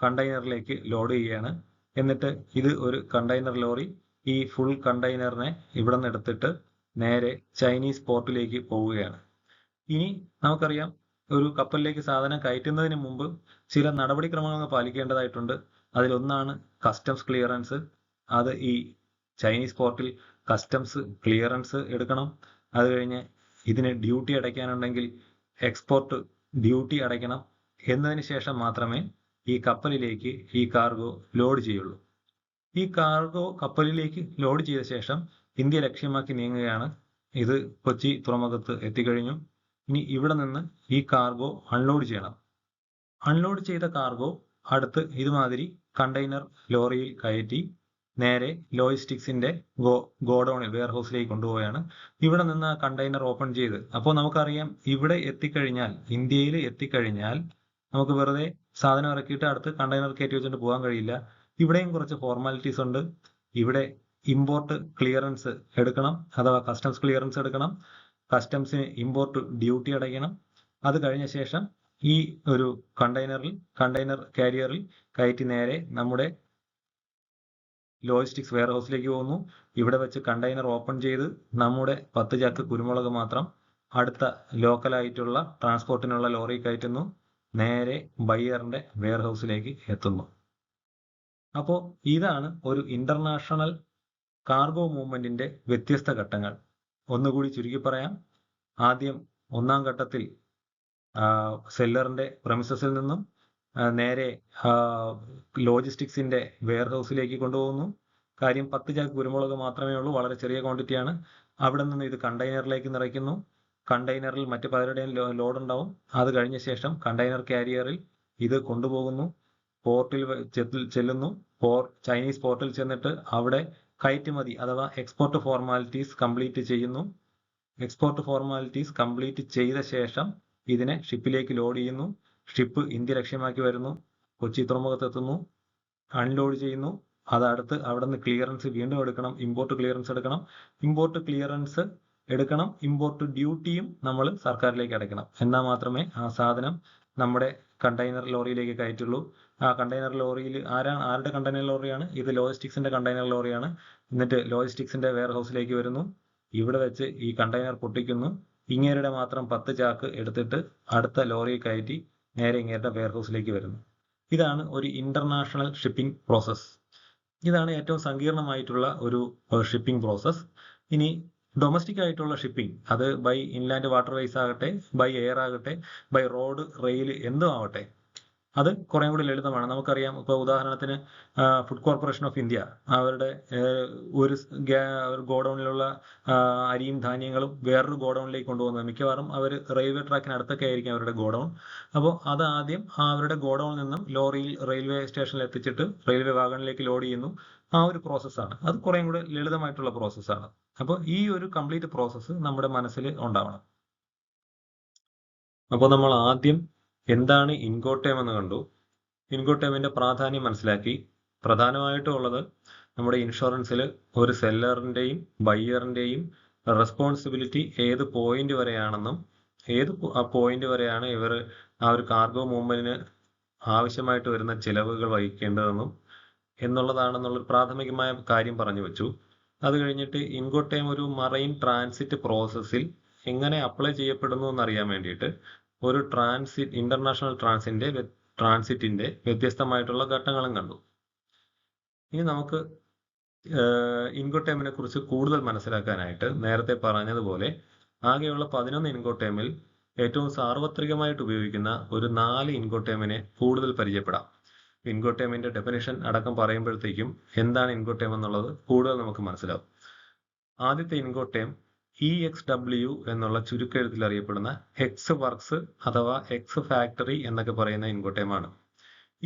കണ്ടെയ്നറിലേക്ക് ലോഡ് ചെയ്യുകയാണ്. എന്നിട്ട് ഇത് ഒരു കണ്ടെയ്നർ ലോറി ഈ ഫുൾ കണ്ടെയ്നറിനെ ഇവിടെ നിന്ന് എടുത്തിട്ട് നേരെ ചൈനീസ് പോർട്ടിലേക്ക് പോവുകയാണ്. ഇനി നമുക്കറിയാം, ഒരു കപ്പലിലേക്ക് സാധനം കയറ്റുന്നതിന് മുമ്പ് ചില നടപടിക്രമങ്ങൾ പാലിക്കേണ്ടതായിട്ടുണ്ട്. അതിലൊന്നാണ് കസ്റ്റംസ് ക്ലിയറൻസ്. അത് ഈ ചൈനീസ് പോർട്ടിൽ കസ്റ്റംസ് ക്ലിയറൻസ് എടുക്കണം. അത് കഴിഞ്ഞ് ഇതിന് ഡ്യൂട്ടി അടയ്ക്കാനുണ്ടെങ്കിൽ എക്സ്പോർട്ട് ഡ്യൂട്ടി അടയ്ക്കണം. എന്നതിന് ശേഷം മാത്രമേ ഈ കപ്പലിലേക്ക് ഈ കാർഗോ ലോഡ് ചെയ്യുള്ളൂ. ഈ കാർഗോ കപ്പലിലേക്ക് ലോഡ് ചെയ്ത ശേഷം ഇന്ത്യ ലക്ഷ്യമാക്കി നീങ്ങുകയാണ്. ഇത് കൊച്ചി തുറമുഖത്ത് എത്തിക്കഴിഞ്ഞു. ഇനി ഇവിടെ നിന്ന് ഈ കാർഗോ അൺലോഡ് ചെയ്യണം. അൺലോഡ് ചെയ്ത കാർഗോ അടുത്ത് ഇതുമാതിരി കണ്ടെയ്നർ ലോറിയിൽ കയറ്റി നേരെ ലോജിസ്റ്റിക്സിന്റെ ഗോഡൌണിൽ വെയർഹൗസിലേക്ക് കൊണ്ടുപോവുകയാണ്. ഇവിടെ നിന്ന് ആ കണ്ടെയ്നർ ഓപ്പൺ ചെയ്ത്, അപ്പോൾ നമുക്കറിയാം ഇവിടെ എത്തിക്കഴിഞ്ഞാൽ, ഇന്ത്യയിൽ എത്തിക്കഴിഞ്ഞാൽ നമുക്ക് വെറുതെ സാധനം ഇറക്കിയിട്ട് അടുത്ത് കണ്ടെയ്നർ കയറ്റി വെച്ചിട്ട് പോകാൻ കഴിയില്ല. ഇവിടെയും കുറച്ച് ഫോർമാലിറ്റീസ് ഉണ്ട്. ഇവിടെ ഇമ്പോർട്ട് ക്ലിയറൻസ് എടുക്കണം, അഥവാ കസ്റ്റംസ് ക്ലിയറൻസ് എടുക്കണം. കസ്റ്റംസിന് ഇമ്പോർട്ട് ഡ്യൂട്ടി അടയ്ക്കണം. അത് കഴിഞ്ഞ ശേഷം ഈ ഒരു കണ്ടെയ്നർ കാരിയറിൽ കയറ്റി നേരെ നമ്മുടെ ലോജിസ്റ്റിക്സ് വെയർഹൗസിലേക്ക് പോകുന്നു. ഇവിടെ വെച്ച് കണ്ടെയ്നർ ഓപ്പൺ ചെയ്ത് നമ്മുടെ 10 ചാക്ക് കുരുമുളക് മാത്രം അടുത്ത ലോക്കലായിട്ടുള്ള ട്രാൻസ്പോർട്ടിനുള്ള ലോറി കയറ്റുന്നു. നേരെ ബയ്യറിന്റെ വെയർഹൗസിലേക്ക് എത്തുന്നു. അപ്പോൾ ഇതാണ് ഒരു ഇന്റർനാഷണൽ കാർഗോ മൂവ്മെന്റിന്റെ വ്യത്യസ്ത ഘട്ടങ്ങൾ. ഒന്നുകൂടി ചുരുക്കി പറയാം. ആദ്യം ഒന്നാം ഘട്ടത്തിൽ സെല്ലറിന്റെ പ്രമിസസിൽ നിന്നും നേരെ ലോജിസ്റ്റിക്സിന്റെ വെയർഹൗസിലേക്ക് കൊണ്ടുപോകുന്നു. കാര്യം 10 ചാക്ക് കുരുമുളക് മാത്രമേ ഉള്ളൂ, വളരെ ചെറിയ ക്വാണ്ടിറ്റിയാണ്. അവിടെ നിന്ന് ഇത് കണ്ടെയ്നറിലേക്ക് നിറയ്ക്കുന്നു. കണ്ടെയ്നറിൽ മറ്റു പലരുടെയും ലോഡ് ഉണ്ടാവും. അത് കഴിഞ്ഞ ശേഷം കണ്ടെയ്നർ കാരിയറിൽ ഇത് കൊണ്ടുപോകുന്നു. പോർട്ടിൽ ചെല്ലുന്നു. ചൈനീസ് പോർട്ടിൽ ചെന്നിട്ട് അവിടെ കയറ്റുമതി അഥവാ എക്സ്പോർട്ട് ഫോർമാലിറ്റീസ് കംപ്ലീറ്റ് ചെയ്യുന്നു. എക്സ്പോർട്ട് ഫോർമാലിറ്റീസ് കംപ്ലീറ്റ് ചെയ്ത ശേഷം ഇതിനെ ഷിപ്പിലേക്ക് ലോഡ് ചെയ്യുന്നു. ഷിപ്പ് ഇന്ത്യ ലക്ഷ്യമാക്കി വരുന്നു. കൊച്ചി തുറമുഖത്തെത്തുന്നു. അൺലോഡ് ചെയ്യുന്നു. അതടുത്ത് അവിടെ നിന്ന് ക്ലിയറൻസ് വീണ്ടും എടുക്കണം. ഇമ്പോർട്ട് ക്ലിയറൻസ് എടുക്കണം. ഇമ്പോർട്ട് ഡ്യൂട്ടിയും നമ്മൾ സർക്കാരിലേക്ക് അടയ്ക്കണം. എന്നാൽ മാത്രമേ ആ സാധനം നമ്മുടെ കണ്ടെയ്നർ ലോറിയിലേക്ക് കയറ്റുള്ളൂ. ആ കണ്ടെയ്നർ ലോറിയിൽ ആരുടെ കണ്ടെയ്നർ ലോറിയാണ് ഇത്? ലോജിസ്റ്റിക്സിന്റെ കണ്ടെയ്നർ ലോറിയാണ്. എന്നിട്ട് ലോജിസ്റ്റിക്സിന്റെ വെയർഹൗസിലേക്ക് വരുന്നു. ഇവിടെ വെച്ച് ഈ കണ്ടെയ്നർ പൊട്ടിക്കുന്നു. ഇങ്ങേരുടെ മാത്രം 10 ചാക്ക് എടുത്തിട്ട് അടുത്ത ലോറിയിൽ കയറ്റി നേരെ ഇങ്ങേരുടെ വെയർഹൗസിലേക്ക് വരുന്നു. ഇതാണ് ഒരു ഇന്റർനാഷണൽ ഷിപ്പിംഗ് പ്രോസസ്. ഇതാണ് ഏറ്റവും സങ്കീർണമായിട്ടുള്ള ഒരു ഷിപ്പിംഗ് പ്രോസസ്. ഇനി ഡൊമസ്റ്റിക് ആയിട്ടുള്ള ഷിപ്പിംഗ്, അത് ബൈ ഇൻലാൻഡ് വാട്ടർവേസ് ആകട്ടെ, ബൈ എയർ ആകട്ടെ, ബൈ റോഡ്, റെയിൽ, എന്തും ആവട്ടെ, അത് കുറേ കൂടി ലളിതമാണ്. നമുക്കറിയാം, ഇപ്പോൾ ഉദാഹരണത്തിന് ഫുഡ് കോർപ്പറേഷൻ ഓഫ് ഇന്ത്യ അവരുടെ ഒരു ഗോഡൌണിലുള്ള അരിയും ധാന്യങ്ങളും വേറൊരു ഗോഡൌണിലേക്ക് കൊണ്ടുപോകുന്നത് മിക്കവാറും അവർ റെയിൽവേ ട്രാക്കിനടുത്തൊക്കെ ആയിരിക്കും അവരുടെ ഗോഡൌൺ. അപ്പോൾ അത് ആദ്യം അവരുടെ ഗോഡൌണിൽ നിന്നും ലോറിയിൽ റെയിൽവേ സ്റ്റേഷനിൽ എത്തിച്ചിട്ട് റെയിൽവേ വാഗണിലേക്ക് ലോഡ് ചെയ്യുന്നു. ആ ഒരു പ്രോസസ്സാണ്. അത് കുറേ കൂടെ ലളിതമായിട്ടുള്ള പ്രോസസ്സാണ്. അപ്പോൾ ഈ ഒരു കംപ്ലീറ്റ് പ്രോസസ്സ് നമ്മുടെ മനസ്സിൽ ഉണ്ടാവണം. അപ്പോൾ നമ്മൾ ആദ്യം എന്താണ് ഇൻകോട്ടയം എന്ന് കണ്ടു. ഇൻകോട്ടയമിന്റെ പ്രാധാന്യം മനസ്സിലാക്കി. പ്രധാനമായിട്ടും ഉള്ളത് നമ്മുടെ ഇൻഷുറൻസിൽ ഒരു സെല്ലറിന്റെയും ബയ്യറിന്റെയും റെസ്പോൺസിബിലിറ്റി ഏത് പോയിന്റ് വരെയാണെന്നും ഏത് പോയിന്റ് വരെയാണ് ഇവർ ആ ഒരു കാർഗോ മൂവ്മെന്റിന് ആവശ്യമായിട്ട് വരുന്ന ചിലവുകൾ വഹിക്കേണ്ടതെന്നും എന്നുള്ളതാണെന്നുള്ളൊരു പ്രാഥമികമായ കാര്യം പറഞ്ഞു വെച്ചു. അത് കഴിഞ്ഞിട്ട് ഇൻകോട്ടയം ഒരു മറൈൻ ട്രാൻസിറ്റ് പ്രോസസ്സിൽ എങ്ങനെ അപ്ലൈ ചെയ്യപ്പെടുന്നു എന്നറിയാൻ വേണ്ടിയിട്ട് ഒരു ഇന്റർനാഷണൽ ട്രാൻസിറ്റിന്റെ വ്യത്യസ്തമായിട്ടുള്ള ഘട്ടങ്ങളും കണ്ടു. ഇനി നമുക്ക് ഇൻകോട്ടയമിനെ കുറിച്ച് കൂടുതൽ മനസ്സിലാക്കാനായിട്ട് നേരത്തെ പറഞ്ഞതുപോലെ ആകെയുള്ള 11 ഇൻകോട്ടയമിൽ ഏറ്റവും സാർവത്രികമായിട്ട് ഉപയോഗിക്കുന്ന ഒരു 4 ഇൻകോട്ടയമിനെ കൂടുതൽ പരിചയപ്പെടാം. ഇൻകോട്ടേമിന്റെ ഡെഫിനേഷൻ അടക്കം പറയുമ്പോഴത്തേക്കും എന്താണ് ഇൻകോട്ടേം എന്നുള്ളത് കൂടുതൽ നമുക്ക് മനസ്സിലാവും. ആദ്യത്തെ ഇൻകോട്ടേം EXW എന്നുള്ള ചുരുക്കെഴുത്തിൽ അറിയപ്പെടുന്ന എക്സ് വർക്സ് അഥവാ എക്സ് ഫാക്ടറി എന്നൊക്കെ പറയുന്ന ഇൻകോട്ടേമാണ്.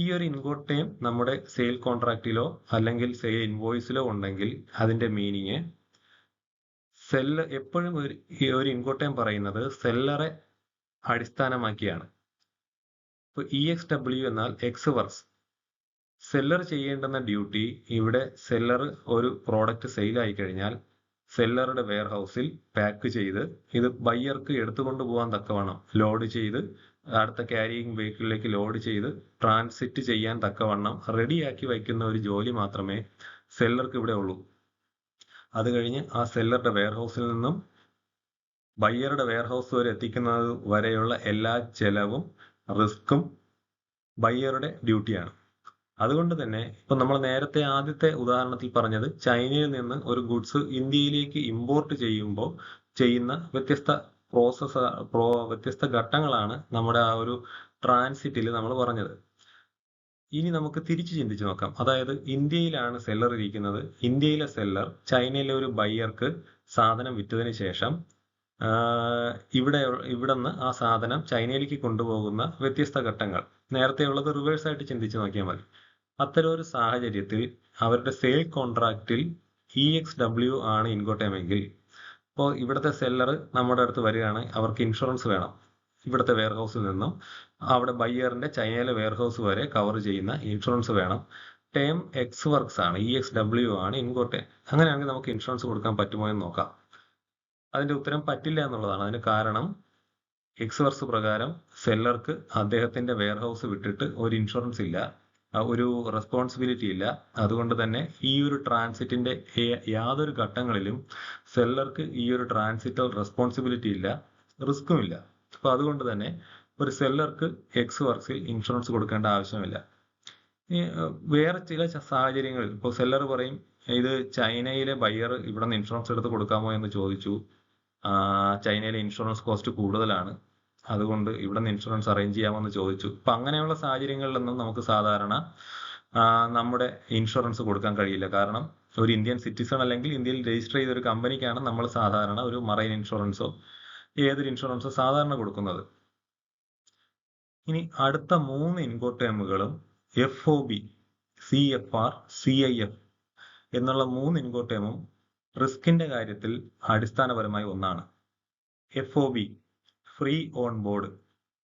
ഈ ഒരു ഇൻകോട്ടേം നമ്മുടെ സെയിൽ കോൺട്രാക്റ്റിലോ അല്ലെങ്കിൽ സെയിൽ ഇൻവോയ്സിലോ ഉണ്ടെങ്കിൽ അതിന്റെ മീനിങ് എപ്പോഴും ഈ ഒരു ഇൻകോട്ടേം പറയുന്നത് സെല്ലറെ അടിസ്ഥാനമാക്കിയാണ്. ഇപ്പൊ EXW എന്നാൽ എക്സ് വർക്സ്. സെല്ലർ ചെയ്യേണ്ടുന്ന ഡ്യൂട്ടി, ഇവിടെ സെല്ലർ ഒരു പ്രോഡക്റ്റ് സെയിൽ ആയി കഴിഞ്ഞാൽ സെല്ലറുടെ വെയർ ഹൗസിൽ പാക്ക് ചെയ്ത് ഇത് ബയ്യർക്ക് എടുത്തുകൊണ്ട് പോകാൻ തക്കവണ്ണം ലോഡ് ചെയ്ത് അടുത്ത ക്യാരിയിങ് വെഹിക്കിളിലേക്ക് ലോഡ് ചെയ്ത് ട്രാൻസിറ്റ് ചെയ്യാൻ തക്കവണ്ണം റെഡിയാക്കി വയ്ക്കുന്ന ഒരു ജോലി മാത്രമേ സെല്ലർക്ക് ഇവിടെ ഉള്ളൂ. അത് കഴിഞ്ഞ് ആ സെല്ലറുടെ വെയർ ഹൗസിൽ നിന്നും ബയ്യറുടെ വെയർ ഹൗസ് വരെ എത്തിക്കുന്നത് വരെയുള്ള എല്ലാ ചെലവും റിസ്ക്കും ബയ്യറുടെ ഡ്യൂട്ടിയാണ്. അതുകൊണ്ട് തന്നെ ഇപ്പൊ നമ്മൾ നേരത്തെ ആദ്യത്തെ ഉദാഹരണത്തിൽ പറഞ്ഞത് ചൈനയിൽ നിന്ന് ഒരു ഗുഡ്സ് ഇന്ത്യയിലേക്ക് ഇമ്പോർട്ട് ചെയ്യുമ്പോൾ ചെയ്യുന്ന വ്യത്യസ്ത ഘട്ടങ്ങളാണ് നമ്മുടെ ആ ഒരു ട്രാൻസിറ്റിൽ നമ്മൾ പറഞ്ഞത്. ഇനി നമുക്ക് തിരിച്ചു ചിന്തിച്ചു നോക്കാം. അതായത് ഇന്ത്യയിലാണ് സെല്ലർ ഇരിക്കുന്നത്. ഇന്ത്യയിലെ സെല്ലർ ചൈനയിലെ ഒരു ബയ്യർക്ക് സാധനം വിറ്റതിന് ശേഷം ഇവിടുന്ന് ആ സാധനം ചൈനയിലേക്ക് കൊണ്ടുപോകുന്ന വ്യത്യസ്ത ഘട്ടങ്ങൾ, നേരത്തെ ഉള്ളത് റിവേഴ്സ് ആയിട്ട് ചിന്തിച്ചു നോക്കിയാൽ മതി. അത്തരം ഒരു സാഹചര്യത്തിൽ അവരുടെ സെയിൽ കോൺട്രാക്റ്റിൽ EXW ആണ് ഇൻകോട്ടേമെങ്കിൽ, ഇപ്പോൾ ഇവിടുത്തെ സെല്ലർ നമ്മുടെ അടുത്ത് വരികയാണ്, അവർക്ക് ഇൻഷുറൻസ് വേണം. ഇവിടുത്തെ വെയർ ഹൗസിൽ നിന്നും അവിടെ ബയ്യറിന്റെ ചൈനയിലെ വെയർ ഹൗസ് വരെ കവർ ചെയ്യുന്ന ഇൻഷുറൻസ് വേണം. ടേം എക്സ് വർക്സ് ആണ്, EXW ആണ് ഇൻകോട്ടേം. അങ്ങനെയാണെങ്കിൽ നമുക്ക് ഇൻഷുറൻസ് കൊടുക്കാൻ പറ്റുമോ എന്ന് നോക്കാം. അതിന്റെ ഉത്തരം പറ്റില്ല എന്നുള്ളതാണ്. അതിന് കാരണം എക്സ് വർക്സ് പ്രകാരം സെല്ലർക്ക് അദ്ദേഹത്തിന്റെ വെയർ ഹൗസ് വിട്ടിട്ട് ഒരു ഇൻഷുറൻസ് ഇല്ല, ഒരു റെസ്പോൺസിബിലിറ്റി ഇല്ല. അതുകൊണ്ട് തന്നെ ഈ ഒരു ട്രാൻസിറ്റിന്റെ യാതൊരു ഘട്ടങ്ങളിലും സെല്ലർക്ക് ഈ ഒരു ട്രാൻസിറ്റൽ റെസ്പോൺസിബിലിറ്റി ഇല്ല, റിസ്ക്കും ഇല്ല. അപ്പൊ അതുകൊണ്ട് തന്നെ ഒരു സെല്ലർക്ക് എക്സ് വർക്സിൽ ഇൻഷുറൻസ് കൊടുക്കേണ്ട ആവശ്യമില്ല. വേറെ ചില സാഹചര്യങ്ങളിൽ ഇപ്പോൾ സെല്ലർ പറയും, ഇത് ചൈനയിലെ ബയ്യർ ഇവിടെ നിന്ന് ഇൻഷുറൻസ് എടുത്ത് കൊടുക്കാമോ എന്ന് ചോദിച്ചു, ചൈനയിലെ ഇൻഷുറൻസ് കോസ്റ്റ് കൂടുതലാണ്, അതുകൊണ്ട് ഇവിടെ നിന്ന് ഇൻഷുറൻസ് അറേഞ്ച് ചെയ്യാമെന്ന് ചോദിച്ചു. അപ്പൊ അങ്ങനെയുള്ള സാഹചര്യങ്ങളിലൊന്നും നമുക്ക് സാധാരണ നമ്മുടെ ഇൻഷുറൻസ് കൊടുക്കാൻ കഴിയില്ല. കാരണം ഒരു ഇന്ത്യൻ സിറ്റിസൺ അല്ലെങ്കിൽ ഇന്ത്യയിൽ രജിസ്റ്റർ ചെയ്ത ഒരു കമ്പനിക്കാണ് നമ്മൾ സാധാരണ ഒരു മറൈൻ ഇൻഷുറൻസോ ഏതൊരു ഇൻഷുറൻസോ സാധാരണ കൊടുക്കുന്നത്. ഇനി അടുത്ത 3 ഇൻകോട്ടേമുകളും FOB, CFR, CIF എന്നുള്ള 3 ഇൻകോട്ടേമും റിസ്കിന്റെ കാര്യത്തിൽ അടിസ്ഥാനപരമായി ഒന്നാണ്. FOB ഫ്രീ ഓൺ ബോർഡ്,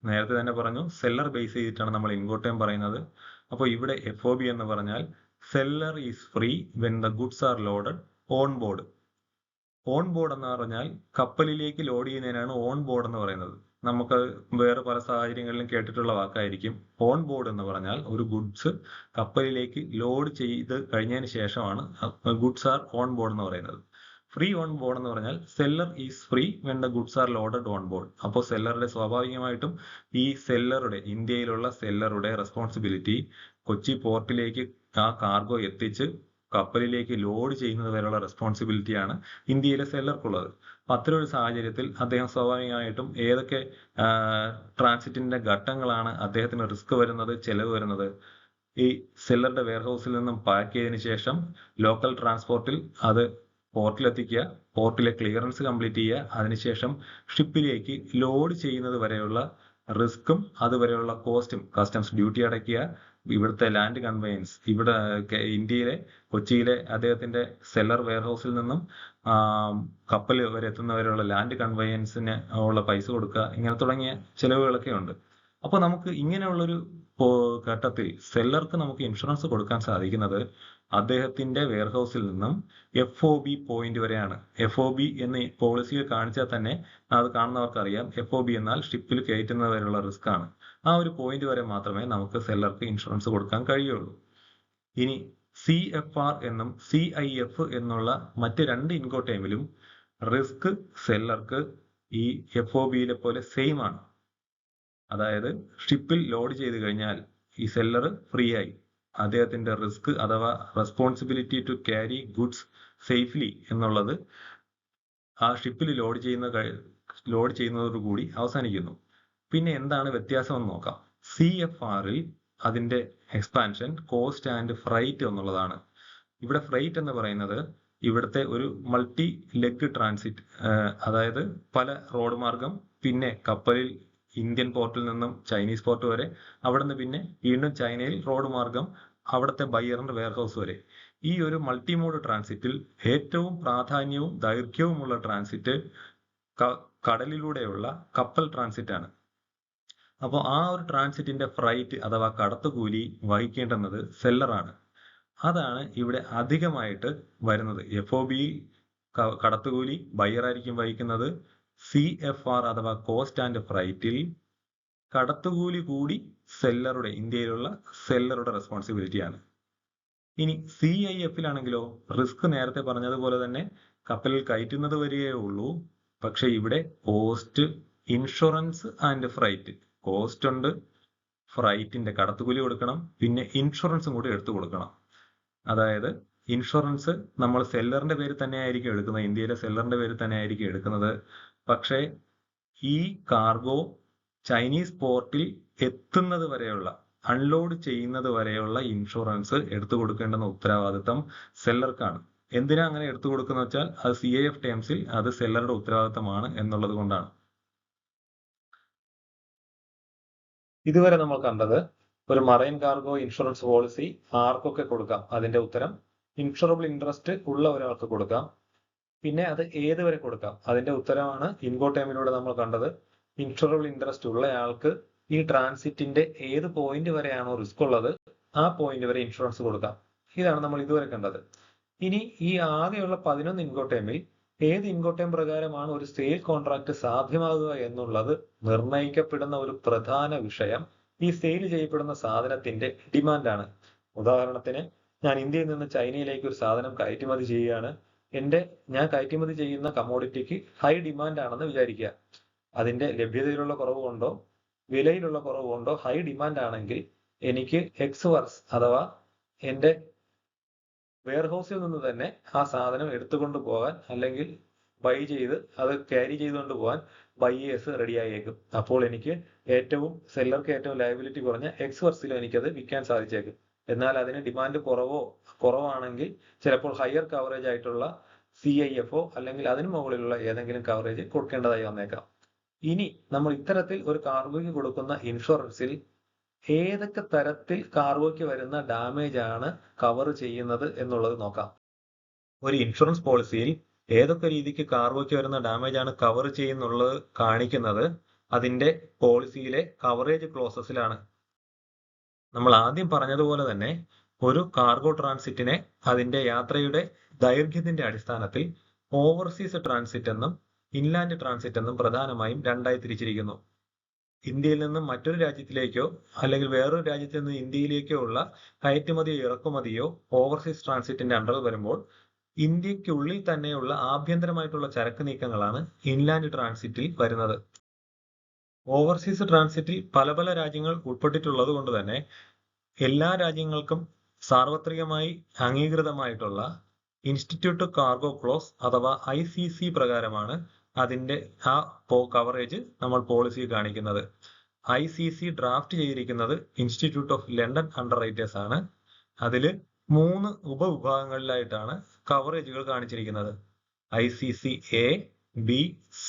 നേരത്തെ തന്നെ പറഞ്ഞു സെല്ലർ ബേസ് ചെയ്തിട്ടാണ് നമ്മൾ ഇൻകോട്ടേം പറയുന്നത്. അപ്പോൾ ഇവിടെ FOB എന്ന് പറഞ്ഞാൽ seller is free when the goods R loaded on board. On board എന്ന് പറഞ്ഞാൽ കപ്പലിലേക്ക് ലോഡ് ചെയ്യുന്നതിനാണ് ഓൺ ബോർഡ് എന്ന് പറയുന്നത്. നമുക്ക് വേറെ പല സാഹചര്യങ്ങളിലും കേട്ടിട്ടുള്ള വാക്കായിരിക്കും. ഓൺ ബോർഡ് എന്ന് പറഞ്ഞാൽ ഒരു ഗുഡ്സ് കപ്പലിലേക്ക് ലോഡ് ചെയ്ത് കഴിഞ്ഞതിന് ശേഷമാണ് ഗുഡ്സ് ആർ ഓൺ ബോർഡ് എന്ന് പറയുന്നത്. ഫ്രീ ഓൺ ബോർഡ് എന്ന് പറഞ്ഞാൽ seller is free when the goods R loaded on board. അപ്പോൾ സെല്ലറുടെ സ്വാഭാവികമായിട്ടും ഈ സെല്ലറുടെ, ഇന്ത്യയിലുള്ള സെല്ലറുടെ റെസ്പോൺസിബിലിറ്റി കൊച്ചി പോർട്ടിലേക്ക് ആ കാർഗോ എത്തിച്ച് കപ്പലിലേക്ക് ലോഡ് ചെയ്യുന്നത് വരെയുള്ള റെസ്പോൺസിബിലിറ്റിയാണ് ഇന്ത്യയിലെ സെല്ലർക്കുള്ളത്. അപ്പൊ അത്തരം ഒരു സാഹചര്യത്തിൽ അദ്ദേഹം സ്വാഭാവികമായിട്ടും ഏതൊക്കെ ട്രാൻസിറ്റിന്റെ ഘട്ടങ്ങളാണ് അദ്ദേഹത്തിന് റിസ്ക് വരുന്നത്, ചെലവ് വരുന്നത്, ഈ സെല്ലറുടെ വെയർ ഹൗസിൽ നിന്നും പാക്ക് ചെയ്തതിനു ശേഷം ലോക്കൽ ട്രാൻസ്പോർട്ടിൽ അത് പോർട്ടിലെത്തിക്കുക, പോർട്ടിലെ ക്ലിയറൻസ് കംപ്ലീറ്റ് ചെയ്യുക, അതിനുശേഷം ഷിപ്പിലേക്ക് ലോഡ് ചെയ്യുന്നത് വരെയുള്ള റിസ്ക്കും അതുവരെയുള്ള കോസ്റ്റും, കസ്റ്റംസ് ഡ്യൂട്ടി അടയ്ക്കുക, ഇവിടുത്തെ ലാൻഡ് കൺവെയൻസ്, ഇവിടെ ഇന്ത്യയിലെ കൊച്ചിയിലെ അദ്ദേഹത്തിന്റെ സെല്ലർ വെയർ ഹൗസിൽ നിന്നും കപ്പൽ വരെ എത്തുന്നവരെയുള്ള ലാൻഡ് കൺവെയൻസിന് ഉള്ള പൈസ കൊടുക്കുക, ഇങ്ങനെ തുടങ്ങിയ ചെലവുകളൊക്കെ ഉണ്ട്. അപ്പൊ നമുക്ക് ഇങ്ങനെയുള്ളൊരു ഘട്ടത്തിൽ സെല്ലർക്ക് നമുക്ക് ഇൻഷുറൻസ് കൊടുക്കാൻ സാധിക്കുന്നത് അദ്ദേഹത്തിന്റെ വെയർ ഹൗസിൽ നിന്നും FOB പോയിന്റ് വരെയാണ്. FOB എന്ന് പോളിസിയിൽ കാണിച്ചാൽ തന്നെ അത് കാണുന്നവർക്ക് അറിയാം. FOB എന്നാൽ ഷിപ്പിൽ കയറ്റുന്നത് വരെയുള്ള റിസ്ക് ആണ്. ആ ഒരു പോയിന്റ് വരെ മാത്രമേ നമുക്ക് സെല്ലർക്ക് ഇൻഷുറൻസ് കൊടുക്കാൻ കഴിയുള്ളൂ. ഇനി CFR എന്നും CIF എന്നുള്ള മറ്റ് 2 ഇൻകോട്ടേമിലും റിസ്ക് സെല്ലർക്ക് ഈ FOBയിലെ പോലെ സെയിം ആണ്. അതായത് ഷിപ്പിൽ ലോഡ് ചെയ്ത് കഴിഞ്ഞാൽ ഈ സെല്ലർ ഫ്രീ ആയി, അദ്ദേഹത്തിന്റെ റിസ്ക് അഥവാ responsibility to carry goods safely എന്നുള്ളത് ആ ഷിപ്പിൽ ലോഡ് ചെയ്യുന്നതോടുകൂടി അവസാനിക്കുന്നു. പിന്നെ എന്താണ് വ്യത്യാസം എന്ന് നോക്കാം. CFRൽ അതിന്റെ എക്സ്പാൻഷൻ കോസ്റ്റ് ആൻഡ് ഫ്രൈറ്റ് എന്നുള്ളതാണ്. ഇവിടെ ഫ്രൈറ്റ് എന്ന് പറയുന്നത് ഇവിടുത്തെ ഒരു മൾട്ടി ലെഗ് ട്രാൻസിറ്റ്, അതായത് പല റോഡ് മാർഗം, പിന്നെ കപ്പലിൽ ഇന്ത്യൻ പോർട്ടിൽ നിന്നും ചൈനീസ് പോർട്ട് വരെ, അവിടെ നിന്ന് പിന്നെ വീണ്ടും ചൈനയിൽ റോഡ് മാർഗം അവിടുത്തെ ബയ്യറിന്റെ വെയർഹൗസ് വരെ. ഈ ഒരു മൾട്ടിമോഡ് ട്രാൻസിറ്റിൽ ഏറ്റവും പ്രാധാന്യവും ദൈർഘ്യവുമുള്ള ട്രാൻസിറ്റ് കടലിലൂടെയുള്ള കപ്പൽ ട്രാൻസിറ്റ് ആണ്. അപ്പോൾ ആ ഒരു ട്രാൻസിറ്റിന്റെ ഫ്രൈറ്റ് അഥവാ കടത്തുകൂലി വഹിക്കേണ്ടുന്നത് സെല്ലറാണ്. അതാണ് ഇവിടെ അധികമായിട്ട് വരുന്നത്. FOBയിൽ കടത്തുകൂലി ബയ്യറായിരിക്കും വഹിക്കുന്നത്. CFR അഥവാ കോസ്റ്റ് ആൻഡ് ഫ്രൈറ്റിൽ കടത്തുകൂലി കൂടി സെല്ലറുടെ, ഇന്ത്യയിലുള്ള സെല്ലറുടെ റെസ്പോൺസിബിലിറ്റിയാണ്. ഇനി CIFലാണെങ്കിലോ റിസ്ക് നേരത്തെ പറഞ്ഞതുപോലെ തന്നെ കപ്പലിൽ കയറ്റുന്നത് വരികയേ ഉള്ളൂ. പക്ഷെ ഇവിടെ cost, insurance and freight, cost ഉണ്ട്, ഫ്രൈറ്റിന്റെ കടത്തുകൂലി കൊടുക്കണം, പിന്നെ ഇൻഷുറൻസും കൂടി എടുത്തു കൊടുക്കണം. അതായത് ഇൻഷുറൻസ് നമ്മൾ സെല്ലറിന്റെ പേരിൽ തന്നെ ആയിരിക്കും എടുക്കുന്നത്, ഇന്ത്യയിലെ സെല്ലറിന്റെ പേരിൽ തന്നെ ആയിരിക്കും എടുക്കുന്നത്. പക്ഷേ ഈ കാർഗോ ചൈനീസ് പോർട്ടിൽ എത്തുന്നത് വരെയുള്ള, അൺലോഡ് ചെയ്യുന്നത് വരെയുള്ള ഇൻഷുറൻസ് എടുത്തു കൊടുക്കേണ്ടുന്ന ഉത്തരവാദിത്തം സെല്ലർക്കാണ്. എന്തിനാ അങ്ങനെ എടുത്തു കൊടുക്കുന്ന വെച്ചാൽ അത് CIF ടേംസിൽ അത് സെല്ലറുടെ ഉത്തരവാദിത്തമാണ് എന്നുള്ളത് കൊണ്ടാണ്. ഇതുവരെ നമ്മൾ കണ്ടത് ഒരു മറൈൻ കാർഗോ ഇൻഷുറൻസ് പോളിസി ആർക്കൊക്കെ കൊടുക്കാം, അതിന്റെ ഉത്തരം ഇൻഷുറബിൾ ഇൻട്രസ്റ്റ് ഉള്ള ഒരാൾക്ക് കൊടുക്കാം. പിന്നെ അത് ഏത് വരെ കൊടുക്കാം, അതിന്റെ ഉത്തരമാണ് ഇൻകോടേമിലൂടെ നമ്മൾ കണ്ടത്. ഇൻഷുറബിൾ ഇൻട്രസ്റ്റ് ഉള്ളയാൾക്ക് ഈ ട്രാൻസിറ്റിന്റെ ഏത് പോയിന്റ് വരെയാണോ റിസ്ക് ഉള്ളത് ആ പോയിന്റ് വരെ ഇൻഷുറൻസ് കൊടുക്കാം. ഇതാണ് നമ്മൾ ഇതുവരെ കണ്ടത്. ഇനി ഈ ആകെയുള്ള 11 ഇൻകോടേമിൽ ഏത് ഇൻകോടേം പ്രകാരമാണ് ഒരു സെയിൽ കോൺട്രാക്ട് സാധ്യമാകുക എന്നുള്ളത് നിർണയിക്കപ്പെടുന്ന ഒരു പ്രധാന വിഷയം ഈ സെയിൽ ചെയ്യപ്പെടുന്ന സാധനത്തിന്റെ ഡിമാൻഡാണ്. ഉദാഹരണത്തിന്, ഞാൻ ഇന്ത്യയിൽ നിന്ന് ചൈനയിലേക്ക് ഒരു സാധനം കയറ്റുമതി ചെയ്യുകയാണ്. ഞാൻ കയറ്റുമതി ചെയ്യുന്ന കമോഡിറ്റിക്ക് ഹൈ ഡിമാൻഡ് ആണെന്ന് വിചാരിക്കുക. അതിന്റെ ലഭ്യതയിലുള്ള കുറവ് കൊണ്ടോ വിലയിലുള്ള കുറവ് കൊണ്ടോ ഹൈ ഡിമാൻഡ് ആണെങ്കിൽ എനിക്ക് എക്സ്വർസ് അഥവാ എന്റെ വെയർഹൗസിൽ നിന്ന് തന്നെ ആ സാധനം എടുത്തുകൊണ്ട് പോകാൻ, അല്ലെങ്കിൽ ബൈ ചെയ്ത് അത് ക്യാരി ചെയ്തുകൊണ്ട് പോകാൻ ബൈയേഴ്സ് റെഡി ആയേക്കും. അപ്പോൾ എനിക്ക് സെല്ലർക്ക് ഏറ്റവും ലയബിലിറ്റി കുറഞ്ഞ എക്സ്വർസിലും എനിക്കത് വിൽക്കാൻ സാധിച്ചേക്കും. എന്നാൽ അതിന് ഡിമാൻഡ് കുറവാണെങ്കിൽ ചിലപ്പോൾ ഹയർ കവറേജ് ആയിട്ടുള്ള CIFO അല്ലെങ്കിൽ അതിന് മുകളിലുള്ള ഏതെങ്കിലും കവറേജ് കൊടുക്കേണ്ടതായി വന്നേക്കാം. ഇനി നമ്മൾ ഇത്തരത്തിൽ ഒരു കാർഗോയ്ക്ക് കൊടുക്കുന്ന ഇൻഷുറൻസിൽ ഏതൊക്കെ തരത്തിൽ കാർഗോയ്ക്ക് വരുന്ന ഡാമേജ് ആണ് കവർ ചെയ്യുന്നത് എന്നുള്ളത് നോക്കാം. ഒരു ഇൻഷുറൻസ് പോളിസിയിൽ ഏതൊക്കെ രീതിക്ക് കാർഗോയ്ക്ക് വരുന്ന ഡാമേജ് ആണ് കവർ ചെയ്യുന്നുള്ളത് കാണിക്കുന്നത് അതിന്റെ പോളിസിയിലെ കവറേജ് ക്ലോസസിലാണ്. നമ്മൾ ആദ്യം പറഞ്ഞതുപോലെ തന്നെ ഒരു കാർഗോ ട്രാൻസിറ്റിനെ അതിന്റെ യാത്രയുടെ ദൈർഘ്യത്തിന്റെ അടിസ്ഥാനത്തിൽ ഓവർസീസ് ട്രാൻസിറ്റ് എന്നും ഇൻലാൻഡ് ട്രാൻസിറ്റ് എന്നും പ്രധാനമായും രണ്ടായി തിരിച്ചിരിക്കുന്നു. ഇന്ത്യയിൽ നിന്നും മറ്റൊരു രാജ്യത്തിലേക്കോ അല്ലെങ്കിൽ വേറൊരു രാജ്യത്ത് നിന്ന് ഇന്ത്യയിലേക്കോ ഉള്ള കയറ്റുമതിയോ ഇറക്കുമതിയോ ഓവർസീസ് ട്രാൻസിറ്റിന്റെ അണ്ടറിൽ വരുമ്പോൾ ഇന്ത്യക്കുള്ളിൽ തന്നെയുള്ള ആഭ്യന്തരമായിട്ടുള്ള ചരക്ക് നീക്കങ്ങളാണ് ഇൻലാൻഡ് ട്രാൻസിറ്റിൽ വരുന്നത്. ഓവർസീസ് ട്രാൻസിറ്റിൽ പല പല രാജ്യങ്ങൾ ഉൾപ്പെട്ടിട്ടുള്ളത് കൊണ്ട് തന്നെ എല്ലാ രാജ്യങ്ങൾക്കും സാർവത്രികമായി അംഗീകൃതമായിട്ടുള്ള ഇൻസ്റ്റിറ്റ്യൂട്ട് കാർഗോ ക്ലോസ് അഥവാ ICC പ്രകാരമാണ് അതിന്റെ ആ കവറേജ് നമ്മൾ പോളിസി കാണിക്കുന്നത്. ICC ഡ്രാഫ്റ്റ് ചെയ്തിരിക്കുന്നത് institute of London under writers ആണ്. അതിൽ 3 ഉപവിഭാഗങ്ങളിലായിട്ടാണ് കവറേജുകൾ കാണിച്ചിരിക്കുന്നത്. ICC A, B, C.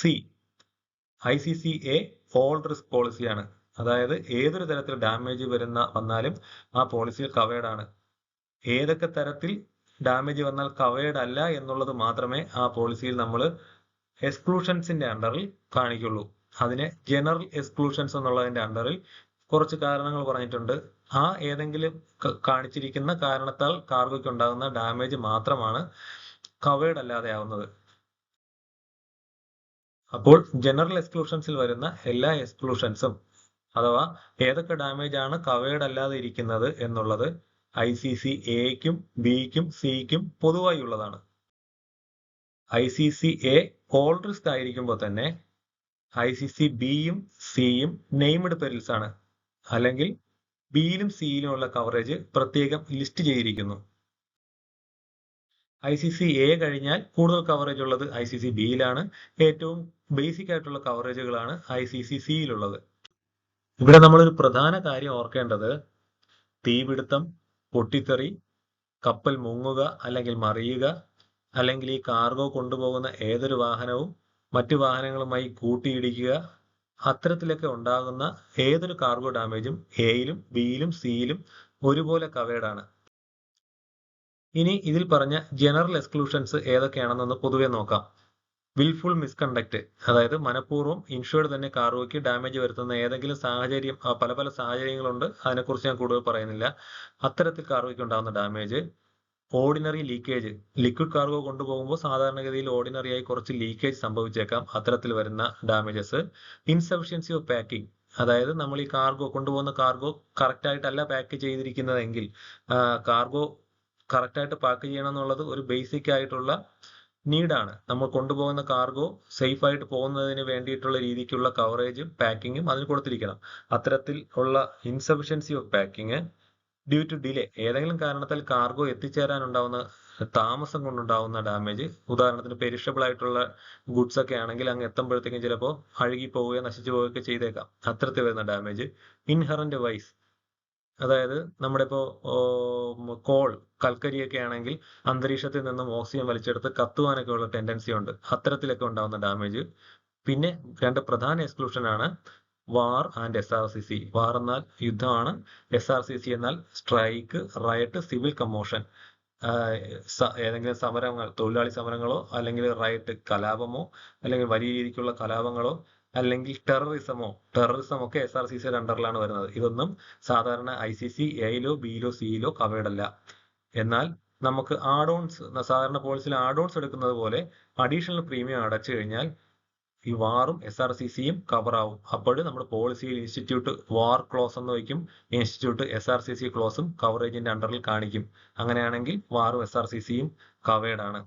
ICC A all risk പോളിസിയാണ്. അതായത് ഏതൊരു തരത്തിൽ ഡാമേജ് വന്നാലും ആ പോളിസിയിൽ കവേർഡ് ആണ്. ഏതൊക്കെ തരത്തിൽ ഡാമേജ് വന്നാൽ കവേർഡ് അല്ല എന്നുള്ളത് മാത്രമേ ആ പോളിസിയിൽ നമ്മൾ എക്സ്ക്ലൂഷൻസിന്റെ അണ്ടറിൽ കാണിക്കുള്ളൂ. അതിനെ ജനറൽ എക്സ്ക്ലൂഷൻസ് എന്നുള്ളതിന്റെ അണ്ടറിൽ കുറച്ച് കാരണങ്ങൾ പറഞ്ഞിട്ടുണ്ട്. ആ ഏതെങ്കിലും കാണിച്ചിരിക്കുന്ന കാരണത്താൽ കാർഗോയ്ക്ക് ഉണ്ടാകുന്ന ഡാമേജ് മാത്രമാണ് കവേർഡ് അല്ലാതെ ആവുന്നത്. അപ്പോൾ ജനറൽ എക്സ്ക്ലൂഷൻസിൽ വരുന്ന എല്ലാ എക്സ്ക്ലൂഷൻസും അഥവാ ഏതൊക്കെ ഡാമേജ് ആണ് കവേർഡ് അല്ലാതെ ഇരിക്കുന്നത് എന്നുള്ളത് ICC Aയ്ക്കും Bയ്ക്കും Cയ്ക്കും പൊതുവായി ഉള്ളതാണ്. ICC A ഓൾ റിസ്ക് ആയിരിക്കുമ്പോൾ തന്നെ ICC Bയും Cയും നെയ്മഡ് പെരിൽസ് ആണ്, അല്ലെങ്കിൽ Bയിലും Cയിലും ഉള്ള കവറേജ് പ്രത്യേകം ലിസ്റ്റ് ചെയ്തിരിക്കുന്നു. ICC A കഴിഞ്ഞാൽ കൂടുതൽ കവറേജ് ഉള്ളത് ICC Bയിലാണ്. ഏറ്റവും ബേസിക് ആയിട്ടുള്ള കവറേജുകളാണ് ICC Cയിലുള്ളത്. ഇവിടെ നമ്മളൊരു പ്രധാന കാര്യം ഓർക്കേണ്ടത്, തീപിടുത്തം, പൊട്ടിത്തെറി, കപ്പൽ മുങ്ങുക അല്ലെങ്കിൽ മറിയുക, അല്ലെങ്കിൽ ഈ കാർഗോ കൊണ്ടുപോകുന്ന ഏതൊരു വാഹനവും മറ്റു വാഹനങ്ങളുമായി കൂട്ടിയിടിക്കുക, അത്തരത്തിലൊക്കെ ഉണ്ടാകുന്ന ഏതൊരു കാർഗോ ഡാമേജും എയിലും ബിയിലും സിയിലും ഒരുപോലെ കവേർഡ് ആണ്. ഇനി ഇതിൽ പറഞ്ഞ ജനറൽ എക്സ്ക്ലൂഷൻസ് ഏതൊക്കെയാണെന്നൊന്ന് പൊതുവെ നോക്കാം. വിൽഫുൾ മിസ്കണ്ടക്ട്, അതായത് മനഃപൂർവ്വം ഇൻഷുർഡ് തന്നെ കാർഗോയ്ക്ക് ഡാമേജ് വരുത്തുന്ന ഏതെങ്കിലും സാഹചര്യം, പല പല സാഹചര്യങ്ങളുണ്ട്, അതിനെക്കുറിച്ച് ഞാൻ കൂടുതൽ പറയുന്നില്ല. അത്തരത്തിൽ കാർഗോയ്ക്ക് ഉണ്ടാകുന്ന damage. Ordinary leakage, liquid cargo കൊണ്ടുപോകുമ്പോൾ സാധാരണഗതിയിൽ ഓർഡിനറി ആയി കുറച്ച് ലീക്കേജ് സംഭവിച്ചേക്കാം, അത്തരത്തിൽ വരുന്ന ഡാമേജസ്. ഇൻസഫിഷ്യൻസി ഓഫ് പാക്കിംഗ്, അതായത് നമ്മൾ ഈ കാർഗോ കൊണ്ടുപോകുന്ന കാർഗോ കറക്റ്റ് ആയിട്ടല്ല പാക്ക് ചെയ്തിരിക്കുന്നതെങ്കിൽ, കാർഗോ കറക്റ്റ് ആയിട്ട് പാക്ക് ചെയ്യണം എന്നുള്ളത് ഒരു ബേസിക് ആയിട്ടുള്ള നീഡാണ്. നമ്മൾ കൊണ്ടുപോകുന്ന കാർഗോ സേഫ് ആയിട്ട് പോകുന്നതിന് വേണ്ടിയിട്ടുള്ള രീതിക്കുള്ള കവറേജും പാക്കിങ്ങും അതിന് കൊടുത്തിരിക്കണം. അത്തരത്തിൽ ഉള്ള insufficiency of packing due to delay, ഏതെങ്കിലും കാരണത്താൽ കാർഗോ എത്തിച്ചേരാനുണ്ടാവുന്ന താമസം കൊണ്ടുണ്ടാവുന്ന ഡാമേജ്. ഉദാഹരണത്തിന് പെരിഷബിൾ ആയിട്ടുള്ള ഗുഡ്സ് ഒക്കെ ആണെങ്കിൽ അങ്ങ് എത്തുമ്പോഴത്തേക്കും ചിലപ്പോൾ അഴുകി പോവുകയോ നശിച്ചു പോവുകയൊക്കെ ചെയ്തേക്കാം, അത്തരത്തിൽ വരുന്ന ഡാമേജ്. ഇൻഹറന്റ് വൈസ്, അതായത് നമ്മുടെ ഇപ്പോൾ കോൾ, കൽക്കരിയൊക്കെ ആണെങ്കിൽ അന്തരീക്ഷത്തിൽ നിന്നും ഓക്സിജൻ വലിച്ചെടുത്ത് കത്തുവാനൊക്കെ ഉള്ള ടെൻഡൻസി ഉണ്ട്, അത്തരത്തിലൊക്കെ ഉണ്ടാവുന്ന ഡാമേജ്. പിന്നെ രണ്ട് പ്രധാന എക്സ്ക്ലൂഷൻ ആണ് വാർ ആൻഡ് SRCC. വാർ എന്നാൽ യുദ്ധമാണ്, SRCC എന്നാൽ സ്ട്രൈക്ക്, റയറ്റ്, സിവിൽ കമ്മോഷൻ. ഏതെങ്കിലും സമരങ്ങൾ, തൊഴിലാളി സമരങ്ങളോ അല്ലെങ്കിൽ റയറ്റ് കലാപമോ അല്ലെങ്കിൽ വലിയ രീതിക്കുള്ള കലാപങ്ങളോ അല്ലെങ്കിൽ ടെററിസം ഒക്കെ SRCCയുടെ അണ്ടറിലാണ് വരുന്നത്. ഇതൊന്നും സാധാരണ ICC എയിലോ ബിയിലോ സിയിലോ കവേർഡ് അല്ല. എന്നാൽ നമുക്ക് ആഡോൺസ്, സാധാരണ പോളിസിയിൽ ആഡോൺസ് എടുക്കുന്നത് പോലെ അഡീഷണൽ പ്രീമിയം അടച്ചു കഴിഞ്ഞാൽ ഈ വാറും SRCCയും കവർ ആവും. അപ്പോഴും നമ്മുടെ പോളിസിയിൽ ഇൻസ്റ്റിറ്റ്യൂട്ട് വാർ ക്ലോസ് എന്ന് വയ്ക്കും, ഇൻസ്റ്റിറ്റ്യൂട്ട് SRCC ക്ലോസും കവറേജിന്റെ അണ്ടറിൽ കാണിക്കും. അങ്ങനെയാണെങ്കിൽ വാറും SRCCയും കവേർഡ് ആണ്.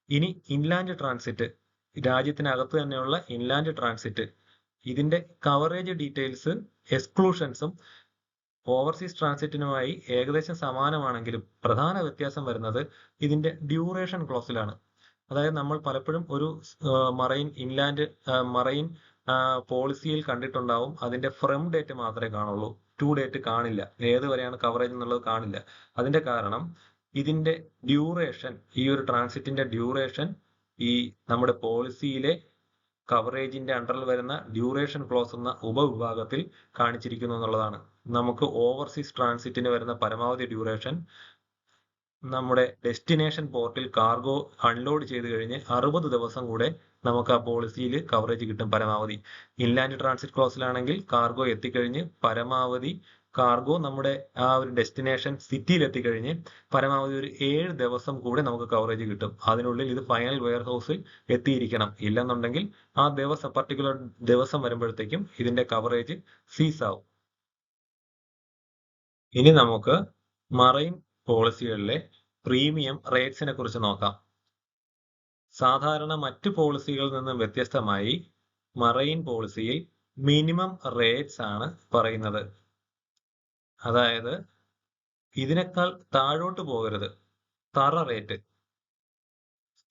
ഇനി ഇൻലാൻഡ് ട്രാൻസിറ്റ്, രാജ്യത്തിനകത്ത് തന്നെയുള്ള ഇൻലാൻഡ് ട്രാൻസിറ്റ്, ഇതിന്റെ കവറേജ് ഡീറ്റെയിൽസ്, എക്സ്ക്ലൂഷൻസും ഓവർസീസ് ട്രാൻസിറ്റിനുമായി ഏകദേശം സമാനമാണെങ്കിലും പ്രധാന വ്യത്യാസം വരുന്നത് ഇതിന്റെ ഡ്യൂറേഷൻ ക്ലോസിലാണ്. അതായത് നമ്മൾ പലപ്പോഴും ഒരു മറൈൻ പോളിസിയിൽ കണ്ടിട്ടുണ്ടാവും, അതിന്റെ ഫ്രം ഡേറ്റ് മാത്രമേ കാണുള്ളൂ, ടു ഡേറ്റ് കാണില്ല, ഏത് വരെയാണ് കവറേജ് എന്നുള്ളത് കാണില്ല. അതിന്റെ കാരണം ഇതിന്റെ ഡ്യൂറേഷൻ, ഈ ഒരു ട്രാൻസിറ്റിന്റെ ഡ്യൂറേഷൻ ഈ നമ്മുടെ പോളിസിയിലെ കവറേജിന്റെ അണ്ടറിൽ വരുന്ന ഡ്യൂറേഷൻ ക്ലോസ് എന്ന ഉപവിഭാഗത്തിൽ കാണിച്ചിരിക്കുന്നു എന്നുള്ളതാണ്. നമുക്ക് ഓവർസീസ് ട്രാൻസിറ്റിന് വരുന്ന പരമാവധി ഡ്യൂറേഷൻ നമ്മുടെ ഡെസ്റ്റിനേഷൻ പോർട്ടിൽ കാർഗോ അൺലോഡ് ചെയ്ത് കഴിഞ്ഞ് 60 ദിവസം കൂടെ നമുക്ക് ആ പോളിസിയിൽ കവറേജ് കിട്ടും പരമാവധി. ഇൻലാൻഡ് ട്രാൻസിറ്റ് ക്ലോസിലാണെങ്കിൽ കാർഗോ എത്തിക്കഴിഞ്ഞ് പരമാവധി കാർഗോ നമ്മുടെ ആ ഒരു ഡെസ്റ്റിനേഷൻ സിറ്റിയിൽ എത്തിക്കഴിഞ്ഞ് പരമാവധി ഒരു 7 ദിവസം കൂടെ നമുക്ക് കവറേജ് കിട്ടും. അതിനുള്ളിൽ ഇത് ഫൈനൽ വെയർ ഹൗസിൽ എത്തിയിരിക്കണം. ഇല്ലെന്നുണ്ടെങ്കിൽ ആ പർട്ടിക്കുലർ ദിവസം വരുമ്പോഴത്തേക്കും ഇതിന്റെ കവറേജ് സീസ് ആവും. ഇനി നമുക്ക് മറൈൻ പോളിസികളിലെ പ്രീമിയം റേറ്റ്സിനെ കുറിച്ച് നോക്കാം. സാധാരണ മറ്റു പോളിസികളിൽ നിന്നും വ്യത്യസ്തമായി മറൈൻ പോളിസിയിൽ മിനിമം റേറ്റ്സ് ആണ് പറയുന്നത്. അതായത് ഇതിനേക്കാൾ താഴോട്ട് പോകരുത്, തറ റേറ്റ്.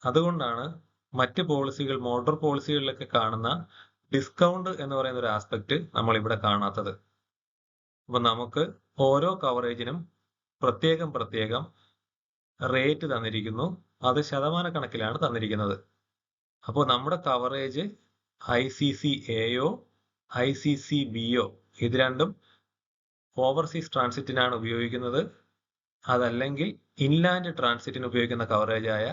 അതുകൊണ്ടാണ് മറ്റ് പോളിസികൾ, മോട്ടോർ പോളിസികളിലൊക്കെ കാണുന്ന ഡിസ്കൗണ്ട് എന്ന് പറയുന്ന ഒരു ആസ്പെക്ട് നമ്മൾ ഇവിടെ കാണാത്തത്. അപ്പൊ നമുക്ക് ഓരോ കവറേജിനും പ്രത്യേകം റേറ്റ് തന്നിരിക്കുന്നു, അത് ശതമാനക്കണക്കിലാണ് തന്നിരിക്കുന്നത്. അപ്പോൾ നമ്മുടെ കവറേജ് ICC എയോ ICC ബിയോ ഇത് രണ്ടും ഓവർസീസ് ട്രാൻസിറ്റിനാണ് ഉപയോഗിക്കുന്നത്. അതല്ലെങ്കിൽ ഇൻലാൻഡ് ട്രാൻസിറ്റിന് ഉപയോഗിക്കുന്ന കവറേജായ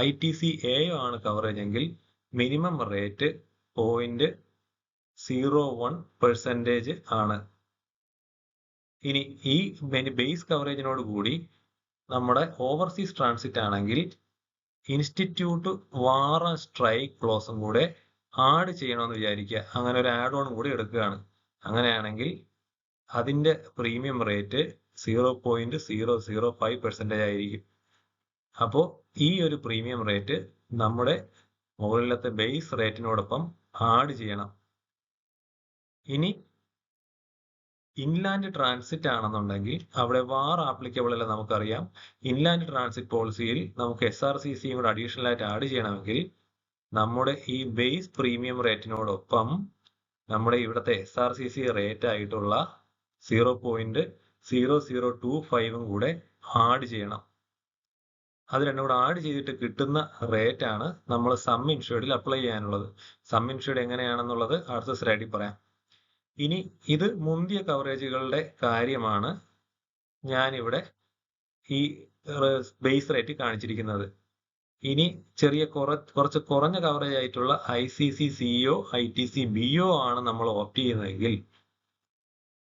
ITC എയോ ആണ് കവറേജ് എങ്കിൽ മിനിമം റേറ്റ് 0.01% ആണ്. ഇനി ഈ ബേസ് കവറേജിനോട് കൂടി നമ്മുടെ ഓവർസീസ് ട്രാൻസിറ്റ് ആണെങ്കിൽ ഇൻസ്റ്റിറ്റ്യൂട്ട് വാർ ആൻഡ് സ്ട്രൈക്ക് ക്ലോസും കൂടെ ആഡ് ചെയ്യണമെന്ന് വിചാരിക്കുക. അങ്ങനെ ഒരു ആഡ് ഓൺ കൂടി എടുക്കുകയാണ്. അങ്ങനെയാണെങ്കിൽ അതിന്റെ പ്രീമിയം റേറ്റ് 0.005% ആയിരിക്കും. അപ്പോൾ ഈ ഒരു പ്രീമിയം റേറ്റ് നമ്മുടെ മുകളിലത്തെ ബേസ് റേറ്റിനോടൊപ്പം ആഡ് ചെയ്യണം. ഇനി ഇൻലാൻഡ് ട്രാൻസിറ്റ് ആണെന്നുണ്ടെങ്കിൽ അവിടെ വാർ ആപ്ലിക്കബിൾ അല്ല, നമുക്കറിയാം. ഇൻലാൻഡ് ട്രാൻസിറ്റ് പോളിസിയിൽ നമുക്ക് SRCCയും കൂടെ അഡീഷണൽ ആയിട്ട് ആഡ് ചെയ്യണമെങ്കിൽ നമ്മുടെ ഈ ബേസ് പ്രീമിയം റേറ്റിനോടൊപ്പം നമ്മുടെ ഇവിടുത്തെ SRCC റേറ്റ് ആയിട്ടുള്ള 0.0025 കൂടെ ആഡ് ചെയ്യണം. അത് രണ്ടും കൂടെ ആഡ് ചെയ്തിട്ട് കിട്ടുന്ന റേറ്റ് ആണ് നമ്മൾ സം ഇൻഷുർഡിൽ അപ്ലൈ ചെയ്യാനുള്ളത്. സം ഇൻഷുർഡ് എങ്ങനെയാണെന്നുള്ളത് അടുത്ത സ്ലൈഡിൽ പറയാം. ഇനി ഇത് മുന്തിയ കവറേജുകളുടെ കാര്യമാണ് ഞാനിവിടെ ഈ ബേസ് റേറ്റ് കാണിച്ചിരിക്കുന്നത്. ഇനി കുറച്ച് കുറഞ്ഞ കവറേജ് ആയിട്ടുള്ള ICC-CO, ITC-BO ആണ് നമ്മൾ ഓപ്റ്റ് ചെയ്യുന്നതെങ്കിൽ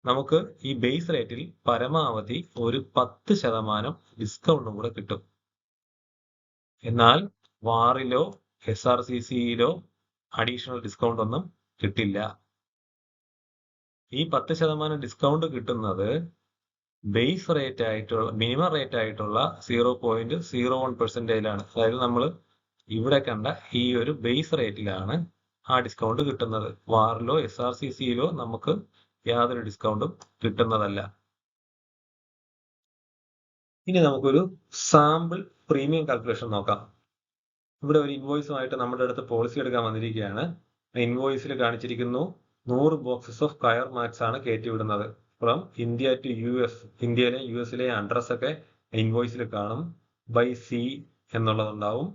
നമുക്ക് ഈ ബേസ് റേറ്റിൽ പരമാവധി ഒരു 10% ഡിസ്കൗണ്ടും കൂടെ കിട്ടും. എന്നാൽ വാറിലോ SRCC-യിലോ അഡീഷണൽ ഡിസ്കൗണ്ട് ഒന്നും കിട്ടില്ല. ഈ 10% ഡിസ്കൗണ്ട് കിട്ടുന്നത് ബേസ് റേറ്റ് ആയിട്ടുള്ള മിനിമം റേറ്റ് ആയിട്ടുള്ള 0.01% അതായത് നമ്മൾ ഇവിടെ കണ്ട ഈ ഒരു ബേസ് റേറ്റിലാണ് ആ ഡിസ്കൗണ്ട് കിട്ടുന്നത്. വാറിലോ SRCC-യിലോ നമുക്ക് യാതൊരു ഡിസ്കൗണ്ടും കിട്ടുന്നതല്ല. ഇനി നമുക്കൊരു സാമ്പിൾ പ്രീമിയം കാൽക്കുലേഷൻ നോക്കാം. ഇവിടെ ഒരു ഇൻവോയ്സുമായിട്ട് നമ്മുടെ അടുത്ത് പോളിസി എടുക്കാൻ വന്നിരിക്കുകയാണ്. ഇൻവോയ്സിൽ കാണിച്ചിരിക്കുന്നു 100 ബോക്സസ് ഓഫ് കയർ മാറ്റ്സ് ആണ് കയറ്റിവിടുന്നത് ഫ്രം ഇന്ത്യ ടു US. ഇന്ത്യയിലെ US-ലെ അഡ്രസ് ഒക്കെ ഇൻവോയ്സിൽ കാണും. ബൈ സി എന്നുള്ളതുണ്ടാവും.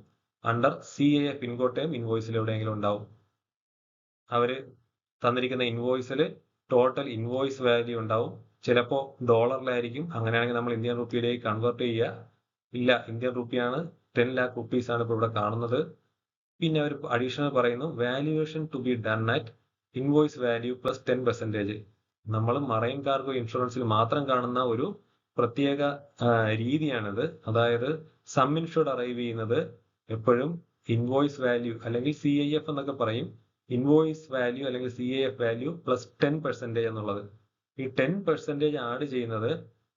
അണ്ടർ CAA പിൻകോട്ടയും ഇൻവോയ്സിൽ എവിടെയെങ്കിലും ഉണ്ടാവും. അവര് തന്നിരിക്കുന്ന ഇൻവോയ്സിൽ ടോട്ടൽ ഇൻവോയ്സ് വാല്യൂ ഉണ്ടാവും. ചിലപ്പോൾ ഡോളറിലായിരിക്കും. അങ്ങനെയാണെങ്കിൽ നമ്മൾ ഇന്ത്യൻ റുപ്പിയിലേക്ക് കൺവേർട്ട് ചെയ്യുക. ഇല്ല, ഇന്ത്യൻ റുപ്പിയാണ്. 10 lakh rupees ആണ് ഇപ്പോൾ ഇവിടെ കാണുന്നത്. പിന്നെ അവർ അഡീഷണൽ പറയുന്നു valuation to be done at invoice value plus 10%. നമ്മൾ മറൈൻ കാർഗോ ഇൻഷുറൻസിൽ മാത്രം കാണുന്ന ഒരു പ്രത്യേക രീതിയാണിത്. അതായത് സം ഇൻഷുർഡ് അറൈവ് ചെയ്യുന്നത് എപ്പോഴും ഇൻവോയ്സ് വാല്യൂ അല്ലെങ്കിൽ CIF എന്നൊക്കെ പറയും. ഇൻവോയ്സ് വാല്യൂ അല്ലെങ്കിൽ CIF വാല്യൂ പ്ലസ് 10% എന്നുള്ളത്. ഈ 10% ആഡ് ചെയ്യുന്നത്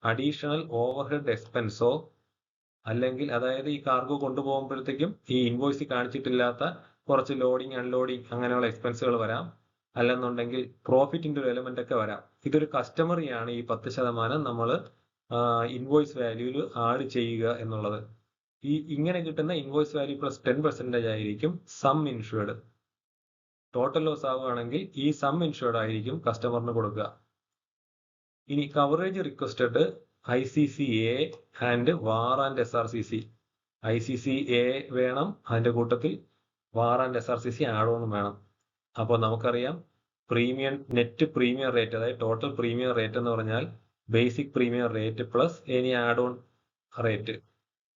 അഡീഷണൽ ഓവർഹെഡ് എക്സ്പെൻസോ അല്ലെങ്കിൽ അതായത് ഈ കാർഗോ കൊണ്ടുപോകുമ്പോഴത്തേക്കും ഈ ഇൻവോയ്സിൽ കാണിച്ചിട്ടില്ലാത്ത കുറച്ച് ലോഡിങ് അൺലോഡിങ് അങ്ങനെയുള്ള എക്സ്പെൻസുകൾ വരാം. അല്ലെന്നുണ്ടെങ്കിൽ പ്രോഫിറ്റിന്റെ ഒരു എലമെന്റ് ഒക്കെ വരാം. ഇതൊരു കസ്റ്റമറിയാണ് ഈ 10% നമ്മൾ ഇൻവോയ്സ് വാല്യൂവിൽ ആഡ് ചെയ്യുക എന്നുള്ളത്. ഇങ്ങനെ കിട്ടുന്ന ഇൻവോയ്സ് വാല്യൂ പ്ലസ് 10% ആയിരിക്കും സം ഇൻഷുർഡ്. ടോട്ടൽ ലോസ് ആവുകയാണെങ്കിൽ ഈ സം ഇൻഷുർഡ് ആയിരിക്കും കസ്റ്റമറിന് കൊടുക്കുക. ഇനി coverage requested ICC-A and war and SRCC. ICC-A വേണം, അതിന്റെ കൂട്ടത്തിൽ വാർ ആൻഡ് SRCC ആഡ് ഓണും വേണം. അപ്പോൾ നമുക്കറിയാം നെറ്റ് പ്രീമിയം റേറ്റ്, അതായത് ടോട്ടൽ പ്രീമിയം റേറ്റ് എന്ന് പറഞ്ഞാൽ basic premium rate plus any add on rate.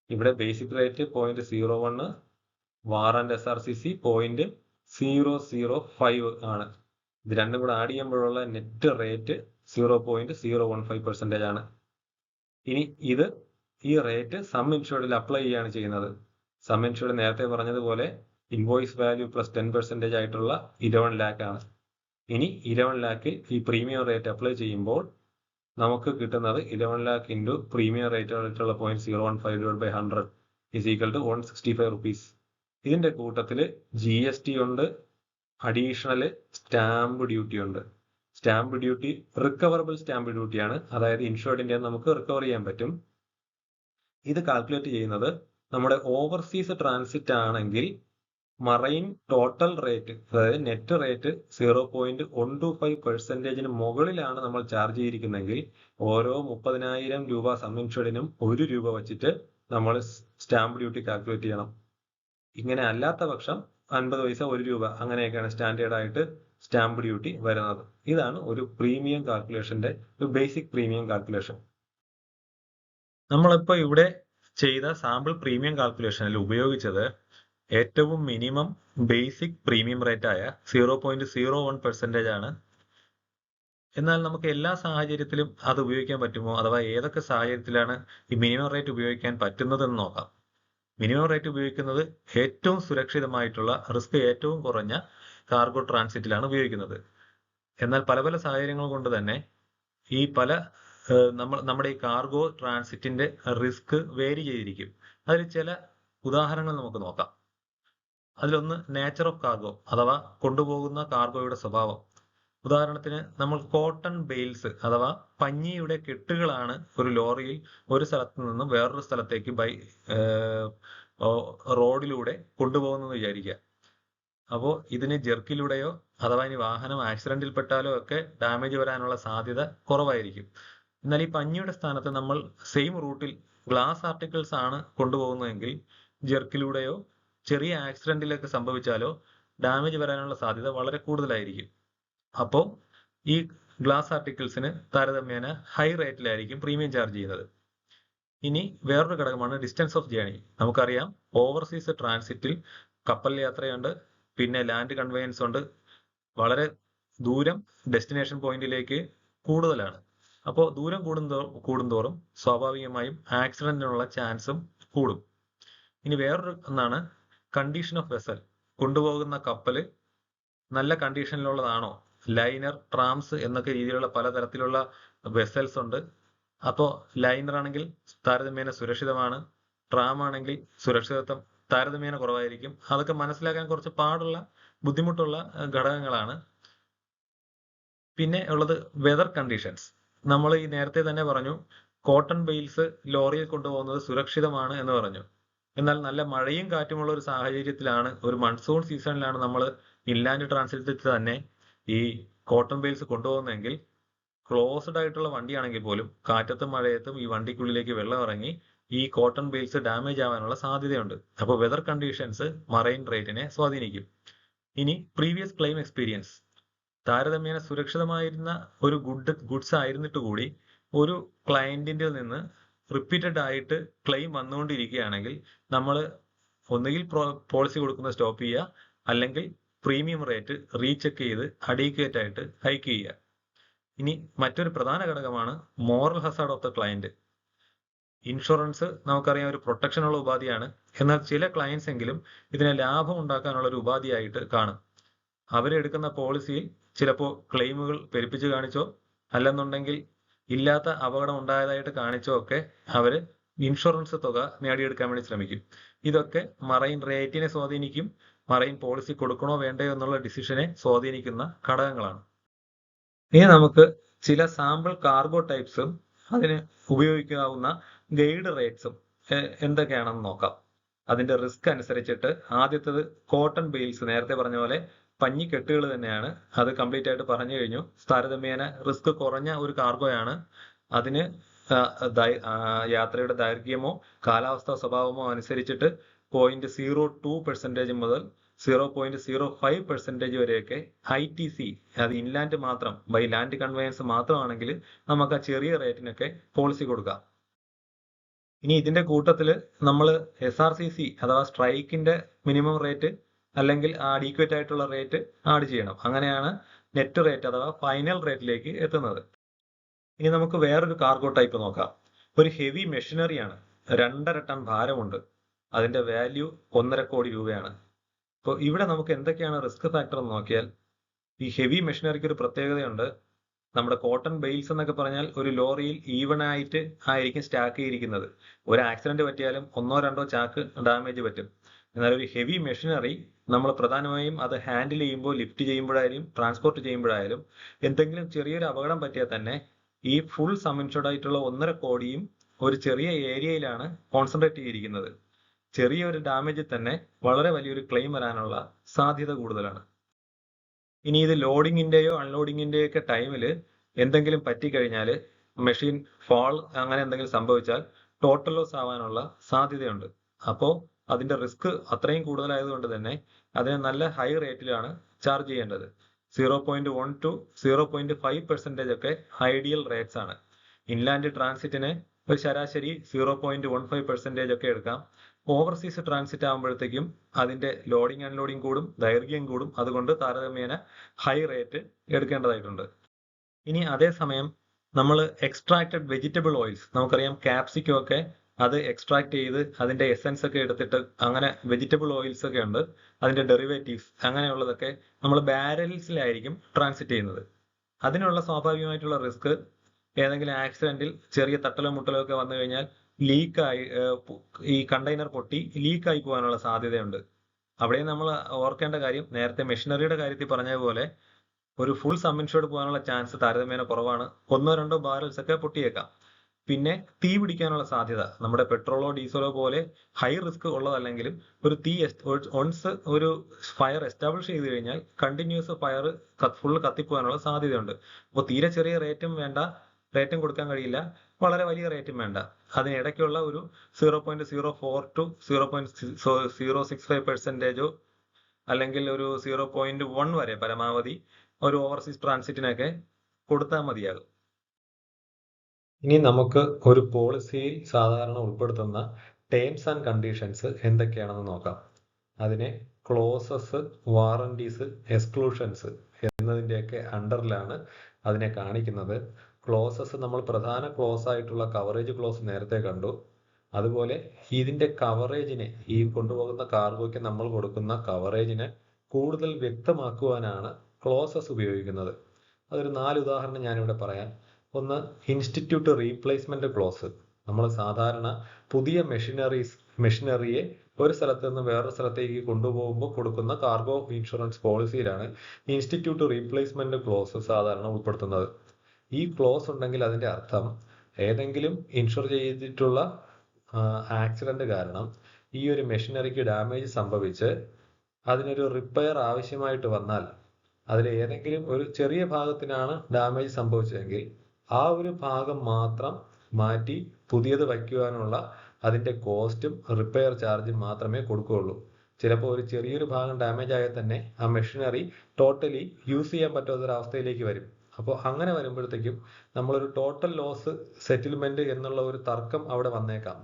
ഇവിടെ basic rate 0.01, war and SRCC 0.005 ആണ്. ഇത് രണ്ടും കൂടെ ആഡ് ചെയ്യുമ്പോഴുള്ള നെറ്റ് റേറ്റ് 0.015% ആണ്. ഇനി ഈ റേറ്റ് സം ഇൻഷുർഡിൽ അപ്ലൈ ചെയ്യാണ് ചെയ്യുന്നത്. സം ഇൻഷുർഡ് നേരത്തെ പറഞ്ഞതുപോലെ ഇൻവോയ്സ് വാല്യൂ പ്ലസ് 10% ആയിട്ടുള്ള 11 lakh ആണ്. ഇനി 11 lakhൽ ഈ പ്രീമിയം റേറ്റ് അപ്ലൈ ചെയ്യുമ്പോൾ നമുക്ക് കിട്ടുന്നത് 11 lakh ഇൻറ്റു പ്രീമിയം റേറ്റ് ആയിട്ടുള്ള 0.015/100 ഈസ് ഈക്വൽ ടു 165 rupees. ഇതിന്റെ കൂട്ടത്തിൽ GST ഉണ്ട്, അഡീഷണൽ സ്റ്റാമ്പ് ഡ്യൂട്ടി ഉണ്ട്. സ്റ്റാമ്പ് ഡ്യൂട്ടി റിക്കവറബിൾ സ്റ്റാമ്പ് ഡ്യൂട്ടിയാണ്, അതായത് ഇൻഷുർഡിന്റെ നമുക്ക് റിക്കവർ ചെയ്യാൻ പറ്റും. ഇത് കാൽക്കുലേറ്റ് ചെയ്യുന്നത് നമ്മുടെ ഓവർസീസ് ട്രാൻസിറ്റ് ആണെങ്കിൽ മറൈൻ ടോട്ടൽ റേറ്റ്, അതായത് നെറ്റ് റേറ്റ് 0.125% മുകളിലാണ് നമ്മൾ ചാർജ് ചെയ്തിരിക്കുന്നെങ്കിൽ ഓരോ 30,000 രൂപ സം ഇൻഷുർഡിനും 1 രൂപ വെച്ചിട്ട് നമ്മൾ സ്റ്റാമ്പ് ഡ്യൂട്ടി കാൽക്കുലേറ്റ് ചെയ്യണം. ഇങ്ങനെ അല്ലാത്ത പക്ഷം 50 പൈസ 1 രൂപ അങ്ങനെയൊക്കെയാണ് സ്റ്റാൻഡേർഡ് ആയിട്ട് സ്റ്റാമ്പ് ഡ്യൂട്ടി വരുന്നത്. ഇതാണ് ഒരു പ്രീമിയം കാൽക്കുലേഷന്റെ ഒരു ബേസിക് പ്രീമിയം കാൽക്കുലേഷൻ. നമ്മളിപ്പോൾ ഇവിടെ ചെയ്ത സാമ്പിൾ പ്രീമിയം കാൽക്കുലേഷനിൽ ഉപയോഗിച്ചത് ഏറ്റവും മിനിമം ബേസിക് പ്രീമിയം റേറ്റ് ആയ 0.01% ആണ്. എന്നാൽ നമുക്ക് എല്ലാ സാഹചര്യത്തിലും അത് ഉപയോഗിക്കാൻ പറ്റുമോ, അഥവാ ഏതൊക്കെ സാഹചര്യത്തിലാണ് ഈ മിനിമം റേറ്റ് ഉപയോഗിക്കാൻ പറ്റുന്നതെന്ന് നോക്കാം. മിനിമം റേറ്റ് ഉപയോഗിക്കുന്നത് ഏറ്റവും സുരക്ഷിതമായിട്ടുള്ള റിസ്ക് ഏറ്റവും കുറഞ്ഞ കാർഗോ ട്രാൻസിറ്റിലാണ് ഉപയോഗിക്കുന്നത്. എന്നാൽ പല പല സാഹചര്യങ്ങൾ കൊണ്ട് തന്നെ ഈ നമ്മുടെ ഈ കാർഗോ ട്രാൻസിറ്റിന്റെ റിസ്ക് വേരി ചെയ്തിരിക്കും. അതിൽ ചില ഉദാഹരണങ്ങൾ നമുക്ക് നോക്കാം. അതിലൊന്ന് നേച്ചർ ഓഫ് കാർഗോ, അഥവാ കൊണ്ടുപോകുന്ന കാർഗോയുടെ സ്വഭാവം. ഉദാഹരണത്തിന് നമ്മൾ കോട്ടൺ ബെയിൽസ് അഥവാ പഞ്ഞിയുടെ കെട്ടുകളാണ് ഒരു ലോറിയിൽ ഒരു സ്ഥലത്ത് നിന്നും വേറൊരു സ്ഥലത്തേക്ക് റോഡിലൂടെ കൊണ്ടുപോകുന്നത് വിചാരിക്കുക. അപ്പോൾ ഇതിന് ജെർക്കിലൂടെയോ അഥവാ ഇനി വാഹനം ആക്സിഡന്റിൽ പെട്ടാലോ ഒക്കെ ഡാമേജ് വരാനുള്ള സാധ്യത കുറവായിരിക്കും. എന്നാൽ ഈ പഞ്ഞിയുടെ സ്ഥാനത്ത് നമ്മൾ സെയിം റൂട്ടിൽ ഗ്ലാസ് ആർട്ടിക്കിൾസ് ആണ് കൊണ്ടുപോകുന്നതെങ്കിൽ ജെർക്കിലൂടെയോ ചെറിയ ആക്സിഡന്റിലൊക്കെ സംഭവിച്ചാലോ ഡാമേജ് വരാനുള്ള സാധ്യത വളരെ കൂടുതലായിരിക്കും. അപ്പോൾ ഈ ഗ്ലാസ് ആർട്ടിക്കിൾസിന് താരതമ്യേന ഹൈ റേറ്റിലായിരിക്കും പ്രീമിയം ചാർജ് ചെയ്യുന്നത്. ഇനി വേറൊരു ഘടകമാണ് ഡിസ്റ്റൻസ് ഓഫ് ജേണി. നമുക്കറിയാം ഓവർസീസ് ട്രാൻസിറ്റിൽ കപ്പൽ യാത്രയുണ്ട്, പിന്നെ ലാൻഡ് കൺവെയൻസ് ഉണ്ട്. വളരെ ദൂരം ഡെസ്റ്റിനേഷൻ പോയിന്റിലേക്ക് കൂടുതലാണ്. അപ്പോൾ ദൂരം കൂടുന്തോറും സ്വാഭാവികമായും ആക്സിഡന്റിനുള്ള ചാൻസും കൂടും. ഇനി വേറൊരു ഒന്നാണ് കണ്ടീഷൻ ഓഫ് വെസൽ. കൊണ്ടുപോകുന്ന കപ്പല് നല്ല കണ്ടീഷനിലുള്ളതാണോ? ലൈനർ, ട്രാംസ് എന്നൊക്കെ രീതിയിലുള്ള പലതരത്തിലുള്ള വെസൽസ് ഉണ്ട്. അപ്പോൾ ലൈനർ ആണെങ്കിൽ താരതമ്യേന സുരക്ഷിതമാണ്, ട്രാം ആണെങ്കിൽ സുരക്ഷിതത്വം താരതമ്യേന കുറവായിരിക്കും. അതൊക്കെ മനസ്സിലാക്കാൻ കുറച്ച് ബുദ്ധിമുട്ടുള്ള ഘടകങ്ങളാണ്. പിന്നെ ഉള്ളത് വെതർ കണ്ടീഷൻസ്. നമ്മൾ ഈ നേരത്തെ തന്നെ പറഞ്ഞു കോട്ടൺ ബെയിൽസ് ലോറിയിൽ കൊണ്ടുപോകുന്നത് സുരക്ഷിതമാണ് എന്ന് പറഞ്ഞു. എന്നാൽ നല്ല മഴയും കാറ്റുമുള്ള ഒരു സാഹചര്യത്തിലാണ്, ഒരു മൺസൂൺ സീസണിലാണ് നമ്മൾ ഇൻലാൻഡ് ട്രാൻസിറ്റിൽ തന്നെ ഈ കോട്ടൺ ബെയിൽസ് കൊണ്ടുപോകുന്നതെങ്കിൽ ക്ലോസ്ഡ് ആയിട്ടുള്ള വണ്ടിയാണെങ്കിൽ പോലും കാറ്റത്തും മഴയത്തും ഈ വണ്ടിക്കുള്ളിലേക്ക് വെള്ളം ഇറങ്ങി ഈ കോട്ടൺ ബെയിൽസ് ഡാമേജ് ആവാനുള്ള സാധ്യതയുണ്ട്. അപ്പോൾ വെതർ കണ്ടീഷൻസ് മറൈൻ റേറ്റിനെ സ്വാധീനിക്കും. ഇനി പ്രീവിയസ് ക്ലെയിം എക്സ്പീരിയൻസ്. താരതമ്യേന സുരക്ഷിതമായിരുന്ന ഒരു ഗുഡ്സ് ആയിരുന്നിട്ട് കൂടി ഒരു ക്ലയന്റിന്റെ നിന്ന് റിപ്പീറ്റഡ് ആയിട്ട് ക്ലെയിം വന്നുകൊണ്ടിരിക്കുകയാണെങ്കിൽ നമ്മൾ ഒന്നുകിൽ പോളിസി കൊടുക്കുന്നത് സ്റ്റോപ്പ് ചെയ്യുക, അല്ലെങ്കിൽ പ്രീമിയം റേറ്റ് റീചെക്ക് ചെയ്ത് അഡീക്വേറ്റ് ആയിട്ട് ഹൈക്ക് ചെയ്യുക. ഇനി മറ്റൊരു പ്രധാന ഘടകമാണ് moral Hazard of the client. Insurance നമുക്കറിയാം ഒരു പ്രൊട്ടക്ഷനുള്ള ഉപാധിയാണ്. എന്നാൽ ചില ക്ലയൻസ് എങ്കിലും ഇതിനെ ലാഭം ഉണ്ടാക്കാനുള്ള ഒരു ഉപാധിയായിട്ട് കാണും. അവരെടുക്കുന്ന പോളിസിയിൽ ചിലപ്പോൾ ക്ലെയിമുകൾ പെരുപ്പിച്ച് കാണിച്ചോ അല്ലെന്നുണ്ടെങ്കിൽ ഇല്ലാത്ത അപകടം ഉണ്ടായതായിട്ട് കാണിച്ചോ ഒക്കെ അവര് ഇൻഷുറൻസ് തുക നേടിയെടുക്കാൻ വേണ്ടി ശ്രമിക്കും. ഇതൊക്കെ മറൈൻ റേറ്റിനെ സ്വാധീനിക്കും, മറൈൻ പോളിസി കൊടുക്കണോ വേണ്ടയോ എന്നുള്ള ഡിസിഷനെ സ്വാധീനിക്കുന്ന ഘടകങ്ങളാണ്. ഇനി നമുക്ക് ചില സാമ്പിൾ കാർഗോ ടൈപ്സും അതിന് ഉപയോഗിക്കാവുന്ന ഗൈഡ് റേറ്റ്സും എന്തൊക്കെയാണെന്ന് നോക്കാം. അതിന്റെ റിസ്ക് അനുസരിച്ചിട്ട് ആദ്യത്തേത് കോട്ടൺ ബെയിൽസ്. നേരത്തെ പറഞ്ഞ പോലെ പഞ്ഞിക്കെട്ടുകൾ തന്നെയാണ്. അത് കംപ്ലീറ്റ് ആയിട്ട് പറഞ്ഞു കഴിഞ്ഞു. താരതമ്യേന റിസ്ക് കുറഞ്ഞ ഒരു കാർഗോയാണ്. അതിന് യാത്രയുടെ ദൈർഘ്യമോ കാലാവസ്ഥാ സ്വഭാവമോ അനുസരിച്ചിട്ട് 0.02% മുതൽ 0.05% വരെയൊക്കെ ITC, അത് ഇൻലാൻഡ് മാത്രം, ബൈ ലാൻഡ് കൺവെയൻസ് മാത്രമാണെങ്കിൽ നമുക്ക് ആ ചെറിയ റേറ്റിനൊക്കെ പോളിസി കൊടുക്കാം. ഇനി ഇതിന്റെ കൂട്ടത്തിൽ നമ്മൾ SRCC അഥവാ സ്ട്രൈക്കിന്റെ മിനിമം റേറ്റ് അല്ലെങ്കിൽ അഡീക്വേറ്റ് ആയിട്ടുള്ള റേറ്റ് ആഡ് ചെയ്യണം. അങ്ങനെയാണ് നെറ്റ് റേറ്റ് അഥവാ ഫൈനൽ റേറ്റിലേക്ക് എത്തുന്നത്. ഇനി നമുക്ക് വേറൊരു കാർഗോ ടൈപ്പ് നോക്കാം. ഒരു ഹെവി മെഷീനറിയാണ്, 2.5 ടൺ ഭാരമുണ്ട്. അതിന്റെ വാല്യൂ 1.5 കോടി രൂപയാണ്. അപ്പോൾ ഇവിടെ നമുക്ക് എന്തൊക്കെയാണ് റിസ്ക് ഫാക്ടർ എന്ന് നോക്കിയാൽ, ഈ ഹെവി മെഷീനറിക്ക് ഒരു പ്രത്യേകതയുണ്ട്. നമ്മുടെ കോട്ടൺ ബെയിൽസ് എന്നൊക്കെ പറഞ്ഞാൽ ഒരു ലോറിയിൽ ഈവൺ ആയിട്ട് ആയിരിക്കും സ്റ്റാക്ക് ചെയ്തിരിക്കുന്നത്. ഒരു ആക്സിഡന്റ് പറ്റിയാലും 1-2 ചാക്ക് ഡാമേജ് പറ്റും. എന്നാൽ ഒരു ഹെവി മെഷീനറി നമ്മൾ പ്രധാനമായും അത് ഹാൻഡിൽ ചെയ്യുമ്പോൾ, ലിഫ്റ്റ് ചെയ്യുമ്പോഴായാലും ട്രാൻസ്പോർട്ട് ചെയ്യുമ്പോഴായാലും എന്തെങ്കിലും ചെറിയൊരു അപകടം പറ്റിയാൽ തന്നെ ഈ ഫുൾ സം ഇൻഷുർഡ് ആയിട്ടുള്ള 1.5 കോടിയും ഒരു ചെറിയ ഏരിയയിലാണ് കോൺസെൻട്രേറ്റ് ചെയ്തിരിക്കുന്നത്. ചെറിയൊരു ഡാമേജിൽ തന്നെ വളരെ വലിയൊരു ക്ലെയിം വരാനുള്ള സാധ്യത കൂടുതലാണ്. ഇനി ഇത് ലോഡിങ്ങിന്റെയോ അൺലോഡിങ്ങിന്റെയോ ഒക്കെ ടൈമിൽ എന്തെങ്കിലും പറ്റിക്കഴിഞ്ഞാൽ, മെഷീൻ ഫാൾ അങ്ങനെ എന്തെങ്കിലും സംഭവിച്ചാൽ ടോട്ടൽ ലോസ് ആവാനുള്ള സാധ്യതയുണ്ട്. അപ്പോൾ അതിന്റെ റിസ്ക് അത്രയും കൂടുതലായതുകൊണ്ട് തന്നെ അതിന് നല്ല ഹൈ റേറ്റിലാണ് ചാർജ് ചെയ്യേണ്ടത്. 0.1 to 0.5% ഒക്കെ ഐഡിയൽ റേറ്റ്സ് ആണ്. ഇൻലാൻഡ് ട്രാൻസിറ്റിന് ഒരു ശരാശരി 0.15% ഒക്കെ എടുക്കാം. ഓവർസീസ് ട്രാൻസിറ്റ് ആകുമ്പോഴത്തേക്കും അതിന്റെ ലോഡിങ് അൺലോഡിങ് കൂടും, ദൈർഘ്യം കൂടും. അതുകൊണ്ട് താരതമ്യേന ഹൈ റേറ്റ് എടുക്കേണ്ടതായിട്ടുണ്ട്. ഇനി അതേസമയം നമ്മൾ എക്സ്ട്രാക്റ്റഡ് വെജിറ്റബിൾ ഓയിൽസ്, നമുക്കറിയാം ക്യാപ്സിക്കം ഒക്കെ അത് എക്സ്ട്രാക്ട് ചെയ്ത് അതിന്റെ എസൻസ് ഒക്കെ എടുത്തിട്ട് അങ്ങനെ വെജിറ്റബിൾ ഓയിൽസ് ഒക്കെ ഉണ്ട്, അതിന്റെ ഡെറിവേറ്റീവ്സ് അങ്ങനെയുള്ളതൊക്കെ നമ്മൾ ബാരൽസിലായിരിക്കും ട്രാൻസിറ്റ് ചെയ്യുന്നത്. അതിനുള്ള സ്വാഭാവികമായിട്ടുള്ള റിസ്ക് ഏതെങ്കിലും ആക്സിഡന്റിൽ ചെറിയ തട്ടലോ മുട്ടലോ ഒക്കെ വന്നു കഴിഞ്ഞാൽ ലീക്കായി ഈ കണ്ടെയ്നർ പൊട്ടി ലീക്കായി പോകാനുള്ള സാധ്യതയുണ്ട്. അവിടെ നമ്മൾ ഓർക്കേണ്ട കാര്യം, നേരത്തെ മെഷീനറിയുടെ കാര്യത്തിൽ പറഞ്ഞതുപോലെ ഒരു ഫുൾ സം ഇൻഷുർഡ് പോകാനുള്ള ചാൻസ് താരതമ്യേന കുറവാണ്. 1-2 ബാരൽസ് ഒക്കെ പൊട്ടിയേക്കാം. പിന്നെ തീ പിടിക്കാനുള്ള സാധ്യത നമ്മുടെ പെട്രോളോ ഡീസലോ പോലെ ഹൈ റിസ്ക് ഉള്ളതല്ലെങ്കിലും ഒരു ഒൺസ് ഒരു ഫയർ എസ്റ്റാബ്ലിഷ് ചെയ്ത് കഴിഞ്ഞാൽ കണ്ടിന്യൂസ് ഫയർ ഫുൾ കത്തിപ്പോകാനുള്ള സാധ്യതയുണ്ട്. അപ്പോൾ തീരെ ചെറിയ റേറ്റും വേണ്ട, റേറ്റും കൊടുക്കാൻ കഴിയില്ല, വളരെ വലിയ റേറ്റും വേണ്ട. അതിനിടയ്ക്കുള്ള ഒരു 0.04 ടു 0.065% അല്ലെങ്കിൽ ഒരു 0.1 വരെ പരമാവധി ഒരു ഓവർസീസ് ട്രാൻസിറ്റിനൊക്കെ കൊടുത്താൽ മതിയാകും. ഇനി നമുക്ക് ഒരു പോളിസിയിൽ സാധാരണ ഉൾപ്പെടുത്തുന്ന ടേംസ് ആൻഡ് കണ്ടീഷൻസ് എന്തൊക്കെയാണെന്ന് നോക്കാം. അതിനെ ക്ലോസസ്, വാറണ്ടീസ്, എക്സ്ക്ലൂഷൻസ് എന്നതിൻ്റെയൊക്കെ അണ്ടറിലാണ് അതിനെ കാണിക്കുന്നത്. ക്ലോസസ് നമ്മൾ പ്രധാന ക്ലോസ് ആയിട്ടുള്ള കവറേജ് ക്ലോസ് നേരത്തെ കണ്ടു. അതുപോലെ ഇതിൻ്റെ കവറേജിനെ, ഈ കൊണ്ടുപോകുന്ന കാർഗോയ്ക്ക് നമ്മൾ കൊടുക്കുന്ന കവറേജിനെ കൂടുതൽ വ്യക്തമാക്കുവാനാണ് ക്ലോസസ് ഉപയോഗിക്കുന്നത്. അതൊരു 4 ഉദാഹരണം ഞാനിവിടെ പറയാം. ഒന്ന്, ഇൻസ്റ്റിറ്റ്യൂട്ട് റീപ്ലേസ്മെന്റ് ക്ലോസ്. നമ്മൾ സാധാരണ പുതിയ മെഷീനറിയെ ഒരു സ്ഥലത്ത് നിന്ന് വേറൊരു സ്ഥലത്തേക്ക് കൊണ്ടുപോകുമ്പോൾ കൊടുക്കുന്ന കാർഗോ ഇൻഷുറൻസ് പോളിസിയിലാണ് ഇൻസ്റ്റിറ്റ്യൂട്ട് റീപ്ലേസ്മെന്റ് ക്ലോസ് സാധാരണ ഉൾപ്പെടുത്തുന്നത്. ഈ ക്ലോസ് ഉണ്ടെങ്കിൽ അതിൻ്റെ അർത്ഥം ഏതെങ്കിലും ഇൻഷുർ ചെയ്തിട്ടുള്ള ആക്സിഡന്റ് കാരണം ഈ ഒരു മെഷീനറിക്ക് ഡാമേജ് സംഭവിച്ച് അതിനൊരു റിപ്പയർ ആവശ്യമായിട്ട് വന്നാൽ, അതിൽ ഏതെങ്കിലും ഒരു ചെറിയ ഭാഗത്തിനാണ് ഡാമേജ് സംഭവിച്ചതെങ്കിൽ ആ ഒരു ഭാഗം മാത്രം മാറ്റി പുതിയത് വയ്ക്കുവാനുള്ള അതിൻ്റെ കോസ്റ്റും റിപ്പയർ ചാർജും മാത്രമേ കൊടുക്കുകയുള്ളൂ. ചിലപ്പോൾ ഒരു ചെറിയൊരു ഭാഗം ഡാമേജ് ആയാൽ തന്നെ ആ മെഷീനറി ടോട്ടലി യൂസ് ചെയ്യാൻ പറ്റാത്തൊരവസ്ഥയിലേക്ക് വരും. അപ്പോൾ അങ്ങനെ വരുമ്പോഴത്തേക്കും നമ്മളൊരു ടോട്ടൽ ലോസ് സെറ്റിൽമെന്റ് എന്നുള്ള ഒരു തർക്കം അവിടെ വന്നേക്കാം.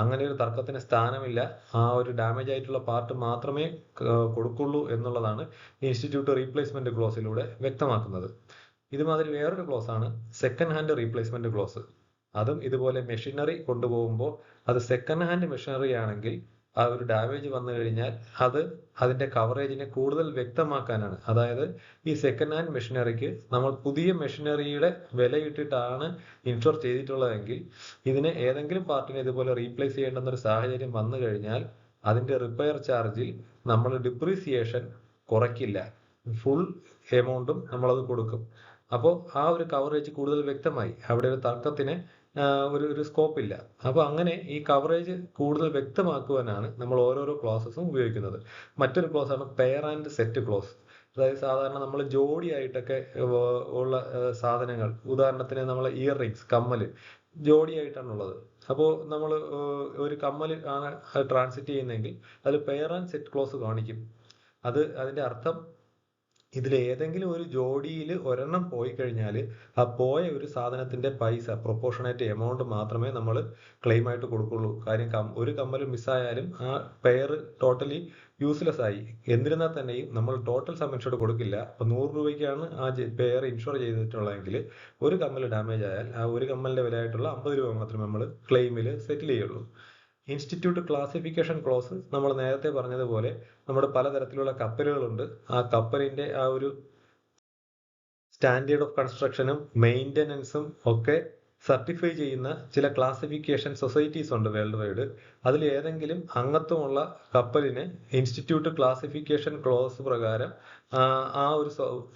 അങ്ങനെ ഒരു തർക്കത്തിന് സ്ഥാനമില്ല, ആ ഒരു ഡാമേജ് ആയിട്ടുള്ള പാർട്ട് മാത്രമേ കൊടുക്കുള്ളൂ എന്നുള്ളതാണ് ഇൻസ്റ്റിറ്റ്യൂട്ട് റീപ്ലേസ്മെന്റ് ക്ലോസിലൂടെ വ്യക്തമാക്കുന്നത്. ഇതുമാതിരി വേറൊരു ക്ലോസ് ആണ് സെക്കൻഡ് ഹാൻഡ് റീപ്ലേസ്മെന്റ് ക്ലോസ്. അതും ഇതുപോലെ മെഷീനറി കൊണ്ടുപോകുമ്പോൾ അത് സെക്കൻഡ് ഹാൻഡ് മെഷീനറി ആണെങ്കിൽ ആ ഒരു ഡാമേജ് വന്നു കഴിഞ്ഞാൽ അതിന്റെ കവറേജിനെ കൂടുതൽ വ്യക്തമാക്കാനാണ്. അതായത് ഈ സെക്കൻഡ് ഹാൻഡ് മെഷീനറിക്ക് നമ്മൾ പുതിയ മെഷീനറിയുടെ വിലയിട്ടിട്ടാണ് ഇൻഷുർ ചെയ്തിട്ടുള്ളതെങ്കിൽ ഇതിനെ ഏതെങ്കിലും പാർട്ടിനെ ഇതുപോലെ റീപ്ലേസ് ചെയ്യേണ്ടുന്ന ഒരു സാഹചര്യം വന്നു കഴിഞ്ഞാൽ അതിന്റെ റിപ്പയർ ചാർജിൽ നമ്മൾ ഡിപ്രീസിയേഷൻ കുറയ്ക്കില്ല, ഫുൾ എമൗണ്ടും നമ്മളത് കൊടുക്കും. അപ്പോൾ ആ ഒരു കവറേജ് കൂടുതൽ വ്യക്തമായി, അവിടെ ഒരു തർക്കത്തിന് ഒരു സ്കോപ്പ് ഇല്ല. അപ്പോൾ അങ്ങനെ ഈ കവറേജ് കൂടുതൽ വ്യക്തമാക്കുവാനാണ് നമ്മൾ ഓരോരോ ക്ലോസസും ഉപയോഗിക്കുന്നത്. മറ്റൊരു ക്ലോസ് ആണ് പെയർ ആൻഡ് സെറ്റ് ക്ലോസ്. അതായത് സാധാരണ നമ്മൾ ജോഡിയായിട്ടൊക്കെ ഉള്ള സാധനങ്ങൾ, ഉദാഹരണത്തിന് നമ്മൾ ഇയർ റിങ്സ്, കമ്മല് ജോഡിയായിട്ടാണുള്ളത്. അപ്പോൾ നമ്മൾ ഒരു കമ്മൽ ആണ് ട്രാൻസിറ്റ് ചെയ്യുന്നതെങ്കിൽ അത് പെയർ ആൻഡ് സെറ്റ് ക്ലോസ് കാണിക്കും. അതിന്റെ അർത്ഥം ഇതിൽ ഏതെങ്കിലും ഒരു ജോഡിയിൽ ഒരെണ്ണം പോയി കഴിഞ്ഞാൽ ആ പോയ ഒരു സാധനത്തിന്റെ പൈസ പ്രൊപ്പോർഷണേറ്റ് എമൗണ്ട് മാത്രമേ നമ്മൾ ക്ലെയിം ആയിട്ട് കൊടുക്കുള്ളൂ. കാര്യം ഒരു കമ്മൽ മിസ്സായാലും ആ പെയർ ടോട്ടലി യൂസ്ലെസ് ആയി. എന്നിരുന്നാൽ തന്നെയും നമ്മൾ ടോട്ടൽ സം ഇൻഷുർഡ് കൊടുക്കില്ല. അപ്പോൾ 100 രൂപയ്ക്കാണ് ആ പെയർ ഇൻഷുർ ചെയ്തിട്ടുള്ളതെങ്കിൽ ഒരു കമ്മൽ ഡാമേജ് ആയാൽ ആ ഒരു കമ്മലിന്റെ വിലയായിട്ടുള്ള 50 രൂപ മാത്രമേ നമ്മൾ ക്ലെയിമിൽ സെറ്റിൽ ചെയ്യുള്ളൂ. ഇൻസ്റ്റിറ്റ്യൂട്ട് ക്ലാസിഫിക്കേഷൻ ക്ലോസ് നമ്മൾ നേരത്തെ പറഞ്ഞതുപോലെ നമ്മുടെ പലതരത്തിലുള്ള കപ്പലുകളുണ്ട്. ആ കപ്പലിന്റെ ആ ഒരു സ്റ്റാൻഡേർഡ് ഓഫ് കൺസ്ട്രക്ഷനും മെയിൻ്റനൻസും ഒക്കെ സർട്ടിഫൈ ചെയ്യുന്ന ചില ക്ലാസിഫിക്കേഷൻ സൊസൈറ്റീസ് ഉണ്ട് വേൾഡ് വൈഡ്. അതിൽ ഏതെങ്കിലും അംഗത്വമുള്ള കപ്പലിന് ഇൻസ്റ്റിറ്റ്യൂട്ട് ക്ലാസിഫിക്കേഷൻ ക്ലോസ് പ്രകാരം ആ ഒരു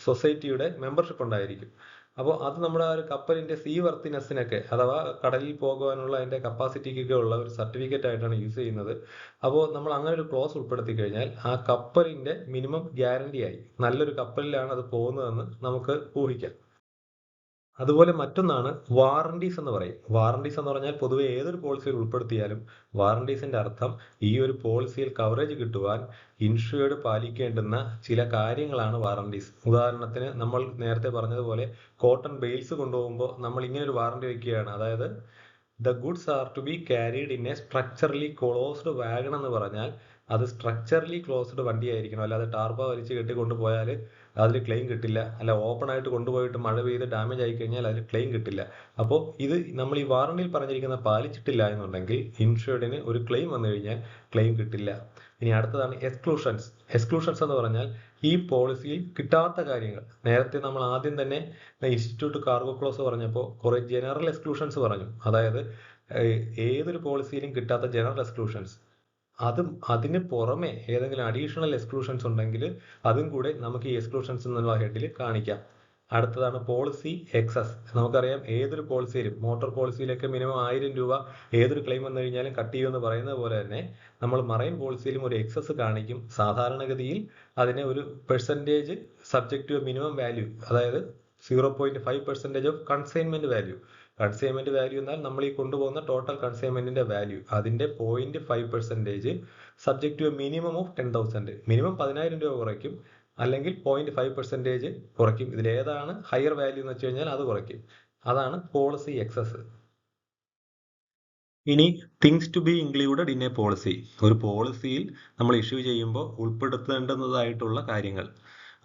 സൊസൈറ്റിയുടെ മെമ്പർഷിപ്പ് ഉണ്ടായിരിക്കും. അപ്പോൾ അത് നമ്മുടെ ആ ഒരു കപ്പലിന്റെ സീ വർത്തിനെസ്സിനൊക്കെ, അഥവാ കടലിൽ പോകുവാനുള്ള അതിന്റെ കപ്പാസിറ്റിക്കൊക്കെ ഉള്ള ഒരു സർട്ടിഫിക്കറ്റ് ആയിട്ടാണ് യൂസ് ചെയ്യുന്നത്. അപ്പോൾ നമ്മൾ അങ്ങനെ ഒരു ക്ലോസ് ഉൾപ്പെടുത്തി കഴിഞ്ഞാൽ ആ കപ്പലിന്റെ മിനിമം ഗ്യാരണ്ടി ആയി, നല്ലൊരു കപ്പലിലാണ് അത് പോകുന്നതെന്ന് നമുക്ക് ഊഹിക്കാം. അതുപോലെ മറ്റൊന്നാണ് വാറണ്ടീസ് എന്ന് പറയും. വാറണ്ടീസ് എന്ന് പറഞ്ഞാൽ പൊതുവെ ഏതൊരു പോളിസിയിൽ ഉൾപ്പെടുത്തിയാലും വാറണ്ടീസിന്റെ അർത്ഥം ഈ ഒരു പോളിസിയിൽ കവറേജ് കിട്ടുവാൻ ഇൻഷുർഡ് പാലിക്കേണ്ടുന്ന ചില കാര്യങ്ങളാണ് വാറണ്ടീസ്. ഉദാഹരണത്തിന് നമ്മൾ നേരത്തെ പറഞ്ഞതുപോലെ കോട്ടൺ ബെയിൽസ് കൊണ്ടുപോകുമ്പോൾ നമ്മൾ ഇങ്ങനെ ഒരു വാറണ്ടി വയ്ക്കുകയാണ്. അതായത് the goods are to be carried in a structurally closed wagon എന്ന് പറഞ്ഞാൽ അത് സ്ട്രക്ചറലി ക്ലോസ്ഡ് വണ്ടിയായിരിക്കണം. അല്ലാതെ ടാർപ്പ വലിച്ച് കെട്ടിക്കൊണ്ടുപോയാൽ അതിൽ ക്ലെയിം കിട്ടില്ല. അല്ല ഓപ്പൺ ആയിട്ട് കൊണ്ടുപോയിട്ട് മഴ പെയ്ത് ഡാമേജ് ആയി കഴിഞ്ഞാൽ അതിൽ ക്ലെയിം കിട്ടില്ല. അപ്പോൾ ഇത് നമ്മൾ ഈ വാറണ്ടിയിൽ പറഞ്ഞിരിക്കുന്ന പാലിച്ചിട്ടില്ല എന്നുണ്ടെങ്കിൽ ഇൻഷുർഡിന് ഒരു ക്ലെയിം വന്നു കഴിഞ്ഞാൽ ക്ലെയിം കിട്ടില്ല. ഇനി അടുത്തതാണ് എക്സ്ക്ലൂഷൻസ്. എക്സ്ക്ലൂഷൻസ് എന്ന് പറഞ്ഞാൽ ഈ പോളിസിയിൽ കിട്ടാത്ത കാര്യങ്ങൾ. നേരത്തെ നമ്മൾ ആദ്യം തന്നെ ഇൻസ്റ്റിറ്റ്യൂട്ട് കാർഗോ ക്ലോസ് പറഞ്ഞപ്പോൾ കുറെ ജനറൽ എക്സ്ക്ലൂഷൻസ് പറഞ്ഞു. അതായത് ഏതൊരു പോളിസിയിലും കിട്ടാത്ത ജനറൽ എക്സ്ക്ലൂഷൻസ്, അതിന് പുറമെ ഏതെങ്കിലും അഡീഷണൽ എക്സ്ക്ലൂഷൻസ് ഉണ്ടെങ്കിൽ അതും കൂടെ നമുക്ക് ഈ എക്സ്ക്ലൂഷൻസ് എന്നുള്ള ഹെഡിൽ കാണിക്കാം. അടുത്തതാണ് പോളിസി എക്സസ്. നമുക്കറിയാം ഏതൊരു പോളിസിയിലും, മോട്ടോർ പോളിസിയിലൊക്കെ മിനിമം 1000 രൂപ ഏതൊരു ക്ലെയിം വന്നു കഴിഞ്ഞാലും കട്ട് ചെയ്യുമെന്ന് പറയുന്നത് പോലെ തന്നെ നമ്മൾ മറൈൻ പോളിസിയിലും ഒരു എക്സസ് കാണിക്കും. സാധാരണഗതിയിൽ അതിനെ ഒരു percentage subject to minimum value, അതായത് 0.5% of consignment value. Consignment value എന്നാൽ നമ്മൾ ഈ കൊണ്ടുപോകുന്ന ടോട്ടൽ കൺസൈൻമെന്റിന്റെ വാല്യൂ, അതിന്റെ 0.5% subject to a minimum of 10,000. Minimum 10,000 രൂപ കുറയ്ക്കും, അല്ലെങ്കിൽ 0.5% കുറയ്ക്കും. ഇതിലേതാണ് ഹയർ വാല്യൂ എന്ന് വെച്ച് കഴിഞ്ഞാൽ അത് കുറയ്ക്കും. അതാണ് പോളിസി എക്സസ്. ഇനി things to be included in a policy. ഒരു പോളിസിയിൽ നമ്മൾ ഇഷ്യൂ ചെയ്യുമ്പോൾ ഉൾപ്പെടുത്തേണ്ടുന്നതായിട്ടുള്ള കാര്യങ്ങൾ,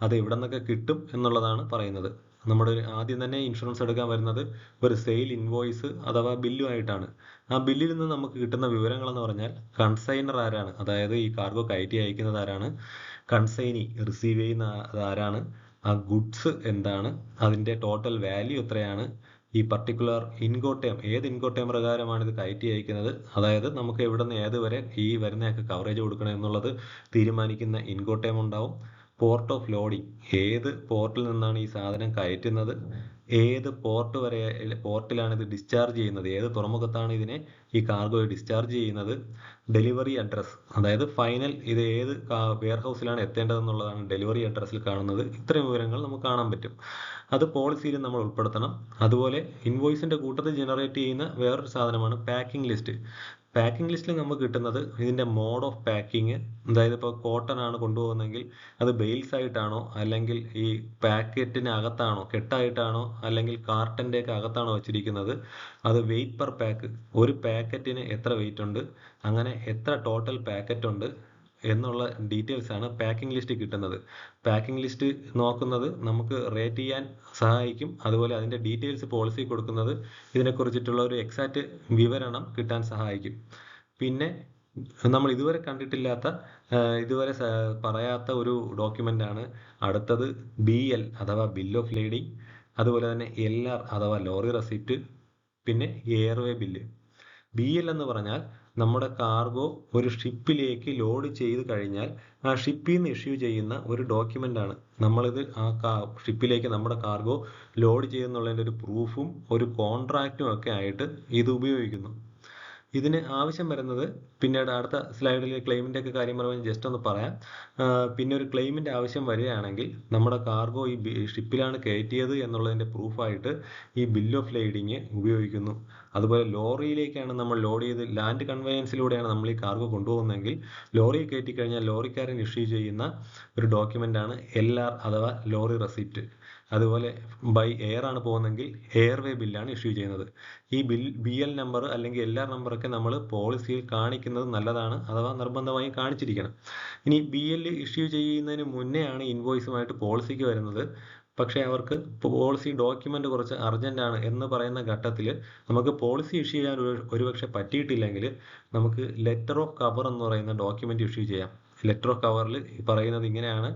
അത് എവിടെ നിന്നൊക്കെ കിട്ടും എന്നുള്ളതാണ് പറയുന്നത്. നമ്മുടെ ആദ്യം തന്നെ ഇൻഷുറൻസ് എടുക്കാൻ വരുന്നത് ഒരു സെയിൽ ഇൻവോയ്സ് അഥവാ ബില്ലുമായിട്ടാണ്. ആ ബില്ലിൽ നിന്ന് നമുക്ക് കിട്ടുന്ന വിവരങ്ങൾ എന്ന് പറഞ്ഞാൽ കൺസൈനർ ആരാണ്, അതായത് ഈ കാർഗോ കയറ്റി അയക്കുന്നത് ആരാണ്, കൺസൈനി റിസീവ് ചെയ്യുന്ന ആരാണ്, ആ ഗുഡ്സ് എന്താണ്, അതിൻ്റെ ടോട്ടൽ വാല്യൂ എത്രയാണ്, ഈ പർട്ടിക്കുലർ ഇൻകോട്ടേം ഏത് ഇൻകോട്ടേം പ്രകാരമാണ് ഇത് കയറ്റി അയക്കുന്നത്, അതായത് നമുക്ക് എവിടെ നിന്ന് ഏത് വരെ ഈ വരുന്നതൊക്കെ കവറേജ് കൊടുക്കണം എന്നുള്ളത് തീരുമാനിക്കുന്ന ഇൻകോട്ടേം ഉണ്ടാവും. പോർട്ട് ഓഫ് ലോഡിംഗ്, ഏത് പോർട്ടിൽ നിന്നാണ് ഈ സാധനം കയറ്റുന്നത്, ഏത് പോർട്ട് വരെ പോർട്ടിലാണ് ഇത് ഡിസ്ചാർജ് ചെയ്യുന്നത്, ഏത് തുറമുഖത്താണ് ഇതിനെ ഈ കാർഗോയെ ഡിസ്ചാർജ് ചെയ്യുന്നത്, ഡെലിവറി അഡ്രസ്, അതായത് ഫൈനൽ ഇത് ഏത് വെയർ ഹൗസിലാണ് എത്തേണ്ടതെന്നുള്ളതാണ് ഡെലിവറി അഡ്രസ്സിൽ കാണുന്നത്. ഇത്രയും വിവരങ്ങൾ നമുക്ക് കാണാൻ പറ്റും. അത് പോളിസിയിൽ നമ്മൾ ഉൾപ്പെടുത്തണം. അതുപോലെ ഇൻവോയ്സിന്റെ കൂട്ടത്തിൽ ജനറേറ്റ് ചെയ്യുന്ന വേറൊരു സാധനമാണ് പാക്കിംഗ് ലിസ്റ്റ്. പാക്കിംഗ് ലിസ്റ്റിൽ നമുക്ക് കിട്ടുന്നത് ഇതിന്റെ മോഡ് ഓഫ് പാക്കിങ്, അതായത് ഇപ്പോൾ കോട്ടൺ ആണ് കൊണ്ടുപോകുന്നതെങ്കിൽ അത് ബെയിൽസ് ആയിട്ടാണോ, അല്ലെങ്കിൽ ഈ പാക്കറ്റിന് അകത്താണോ, കെട്ടായിട്ടാണോ, അല്ലെങ്കിൽ കാർട്ടൻ്റെ ഒക്കെ അകത്താണോ വെച്ചിരിക്കുന്നത്, അത് വെയിറ്റ് പെർ പാക്ക്, ഒരു പാക്കറ്റിന് എത്ര വെയിറ്റ് ഉണ്ട്, അങ്ങനെ എത്ര ടോട്ടൽ പാക്കറ്റ് ഉണ്ട് എന്നുള്ള ഡീറ്റെയിൽസ് ആണ് പാക്കിംഗ് ലിസ്റ്റ് കിട്ടുന്നത്. പാക്കിംഗ് ലിസ്റ്റ് നോക്കുന്നത് നമുക്ക് റേറ്റ് ചെയ്യാൻ സഹായിക്കും. അതുപോലെ അതിൻ്റെ ഡീറ്റെയിൽസ് പോളിസി കൊടുക്കുന്നത് ഇതിനെക്കുറിച്ചിട്ടുള്ള ഒരു എക്സാക്റ്റ് വിവരണം കിട്ടാൻ സഹായിക്കും. പിന്നെ നമ്മൾ ഇതുവരെ കണ്ടിട്ടില്ലാത്ത, ഇതുവരെ പറയാത്ത ഒരു ഡോക്യുമെന്റ് ആണ് അടുത്തത് BL അഥവാ ബിൽ ഓഫ് ലേഡിംഗ്. അതുപോലെ തന്നെ LR അഥവാ ലോറി റെസിപ്റ്റ്, പിന്നെ എയർവേ ബില്ല്. BL എന്ന് പറഞ്ഞാൽ നമ്മുടെ കാർഗോ ഒരു ഷിപ്പിലേക്ക് ലോഡ് ചെയ്ത് കഴിഞ്ഞാൽ ആ ഷിപ്പിൽ നിന്ന് ഇഷ്യൂ ചെയ്യുന്ന ഒരു ഡോക്യുമെന്റ് ആണ്. നമ്മളിത് ആ ഷിപ്പിലേക്ക് നമ്മുടെ കാർഗോ ലോഡ് ചെയ്യുന്നുള്ളതിൻ്റെ ഒരു പ്രൂഫും ഒരു കോൺട്രാക്റ്റും ഒക്കെ ആയിട്ട് ഇത് ഉപയോഗിക്കുന്നു. ഇതിന് ആവശ്യം വരുന്നത്, പിന്നീട് അടുത്ത സ്ലൈഡിൽ ക്ലെയിമിൻ്റെ ഒക്കെ കാര്യം പറയുമ്പോൾ ജസ്റ്റ് ഒന്ന് പറയാം. പിന്നെ ഒരു ക്ലെയിമിൻ്റെ ആവശ്യം വരികയാണെങ്കിൽ നമ്മുടെ കാർഗോ ഈ ഷിപ്പിലാണ് കയറ്റിയത് എന്നുള്ളതിൻ്റെ പ്രൂഫായിട്ട് ഈ ബിൽ ഓഫ് ലേഡിങ് ഉപയോഗിക്കുന്നു. അതുപോലെ ലോറിയിലേക്കാണ് നമ്മൾ ലോഡ് ചെയ്ത് ലാൻഡ് കൺവെയൻസിലൂടെയാണ് നമ്മൾ ഈ കാർഗോ കൊണ്ടുപോകുന്നതെങ്കിൽ ലോറിയിൽ കയറ്റി കഴിഞ്ഞാൽ ലോറിക്കാരൻ ഇഷ്യൂ ചെയ്യുന്ന ഒരു ഡോക്യുമെൻ്റ് ആണ് LR അഥവാ ലോറി റെസിപ്റ്റ്. അതുപോലെ ബൈ എയർ ആണ് പോകുന്നതെങ്കിൽ എയർവേ ബില്ലാണ് ഇഷ്യൂ ചെയ്യുന്നത്. ഈ BL നമ്പർ അല്ലെങ്കിൽ LR നമ്പറൊക്കെ നമ്മൾ പോളിസിയിൽ കാണിക്കുന്നത് നല്ലതാണ്, അഥവാ നിർബന്ധമായും കാണിച്ചിരിക്കണം. ഇനി BL ഇഷ്യൂ ചെയ്യുന്നതിന് മുന്നേ ആണ് ഇൻവോയ്സുമായിട്ട് പോളിസിക്ക് വരുന്നത്. പക്ഷേ അവർക്ക് പോളിസി ഡോക്യുമെന്റ് കുറച്ച് അർജന്റ് ആണ് എന്ന് പറയുന്ന ഘട്ടത്തിൽ നമുക്ക് പോളിസി ഇഷ്യൂ ചെയ്യാൻ ഒരുപക്ഷെ പറ്റിയിട്ടില്ലെങ്കിൽ നമുക്ക് ലെറ്റർ ഓഫ് കവർ എന്ന് പറയുന്ന ഡോക്യുമെന്റ് ഇഷ്യൂ ചെയ്യാം. ലെറ്റർ ഓഫ് കവറിൽ പറയുന്നത് ഇങ്ങനെയാണ്: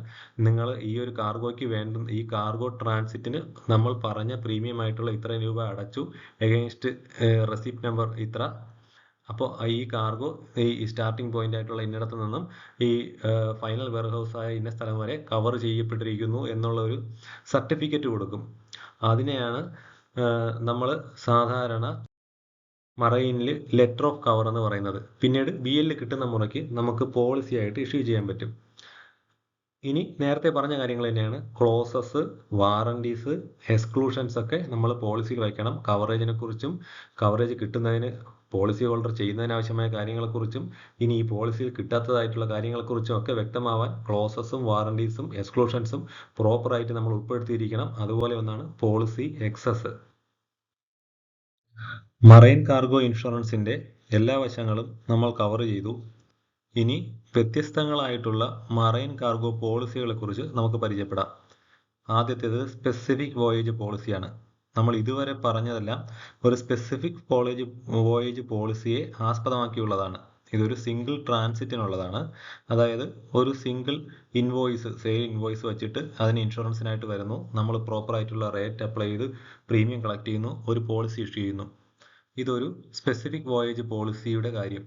നിങ്ങൾ ഈ ഒരു കാർഗോയ്ക്ക് വേണ്ടുന്ന ഈ കാർഗോ ട്രാൻസിറ്റിന് നമ്മൾ പറഞ്ഞ പ്രീമിയം ആയിട്ടുള്ള ഇത്ര രൂപ അടച്ചു, എഗെയിൻസ്റ്റ് റെസിപ്റ്റ് നമ്പർ ഇത്ര. അപ്പോൾ ഈ കാർഗോ ഈ സ്റ്റാർട്ടിംഗ് പോയിന്റ് ആയിട്ടുള്ള ഇന്നിടത്ത് നിന്നും ഈ ഫൈനൽ വെയർഹൗസ് ആയ ഇന്ന സ്ഥലം വരെ കവർ ചെയ്യപ്പെട്ടിരിക്കുന്നു എന്നുള്ള ഒരു സർട്ടിഫിക്കറ്റ് കൊടുക്കും. അതിനെയാണ് നമ്മൾ സാധാരണ മറൈനിൽ ലെറ്റർ ഓഫ് കവർ എന്ന് പറയുന്നത്. പിന്നീട് BL കിട്ടുന്ന മുറയ്ക്ക് നമുക്ക് പോളിസി ആയിട്ട് ഇഷ്യൂ ചെയ്യാൻ പറ്റും. ഇനി നേരത്തെ പറഞ്ഞ കാര്യങ്ങൾ തന്നെയാണ് ക്ലോസസ്, വാറണ്ടീസ്, എക്സ്ക്ലൂഷൻസ് ഒക്കെ നമ്മൾ പോളിസിയിൽ വയ്ക്കണം. കവറേജിനെ കുറിച്ചും കവറേജ് കിട്ടുന്നതിന് പോളിസി ഹോൾഡർ ചെയ്യുന്നതിന് ആവശ്യമായ കാര്യങ്ങളെക്കുറിച്ചും ഇനി ഈ പോളിസിയിൽ കിട്ടാത്തതായിട്ടുള്ള കാര്യങ്ങളെക്കുറിച്ചും ഒക്കെ വ്യക്തമാവാൻ ക്ലോസസും വാറണ്ടീസും എക്സ്ക്ലൂഷൻസും പ്രോപ്പറായിട്ട് നമ്മൾ ഉൾപ്പെടുത്തിയിരിക്കണം. അതുപോലെ ഒന്നാണ് പോളിസി എക്സസ്. മറൈൻ കാർഗോ ഇൻഷുറൻസിന്റെ എല്ലാ വശങ്ങളും നമ്മൾ കവർ ചെയ്തു. ഇനി വ്യത്യസ്തങ്ങളായിട്ടുള്ള മറൈൻ കാർഗോ പോളിസികളെ കുറിച്ച് നമുക്ക് പരിചയപ്പെടാം. ആദ്യത്തേത് സ്പെസിഫിക് വോയേജ് പോളിസിയാണ്. നമ്മൾ ഇതുവരെ പറഞ്ഞതെല്ലാം ഒരു സ്പെസിഫിക് വോയേജ് പോളിസിയെ ആസ്പദമാക്കിയുള്ളതാണ്. ഇതൊരു സിംഗിൾ ട്രാൻസിറ്റിനുള്ളതാണ്. അതായത് ഒരു സിംഗിൾ ഇൻവോയ്സ്, സെയിൽ ഇൻവോയ്സ് വെച്ചിട്ട് അതിന് ഇൻഷുറൻസിനായിട്ട് വരുന്നു, നമ്മൾ പ്രോപ്പറായിട്ടുള്ള റേറ്റ് അപ്ലൈ ചെയ്ത് പ്രീമിയം കളക്ട് ചെയ്യുന്നു, ഒരു പോളിസി ഇഷ്യൂ ചെയ്യുന്നു. ഇതൊരു സ്പെസിഫിക് വോയേജ് പോളിസിയുടെ കാര്യം.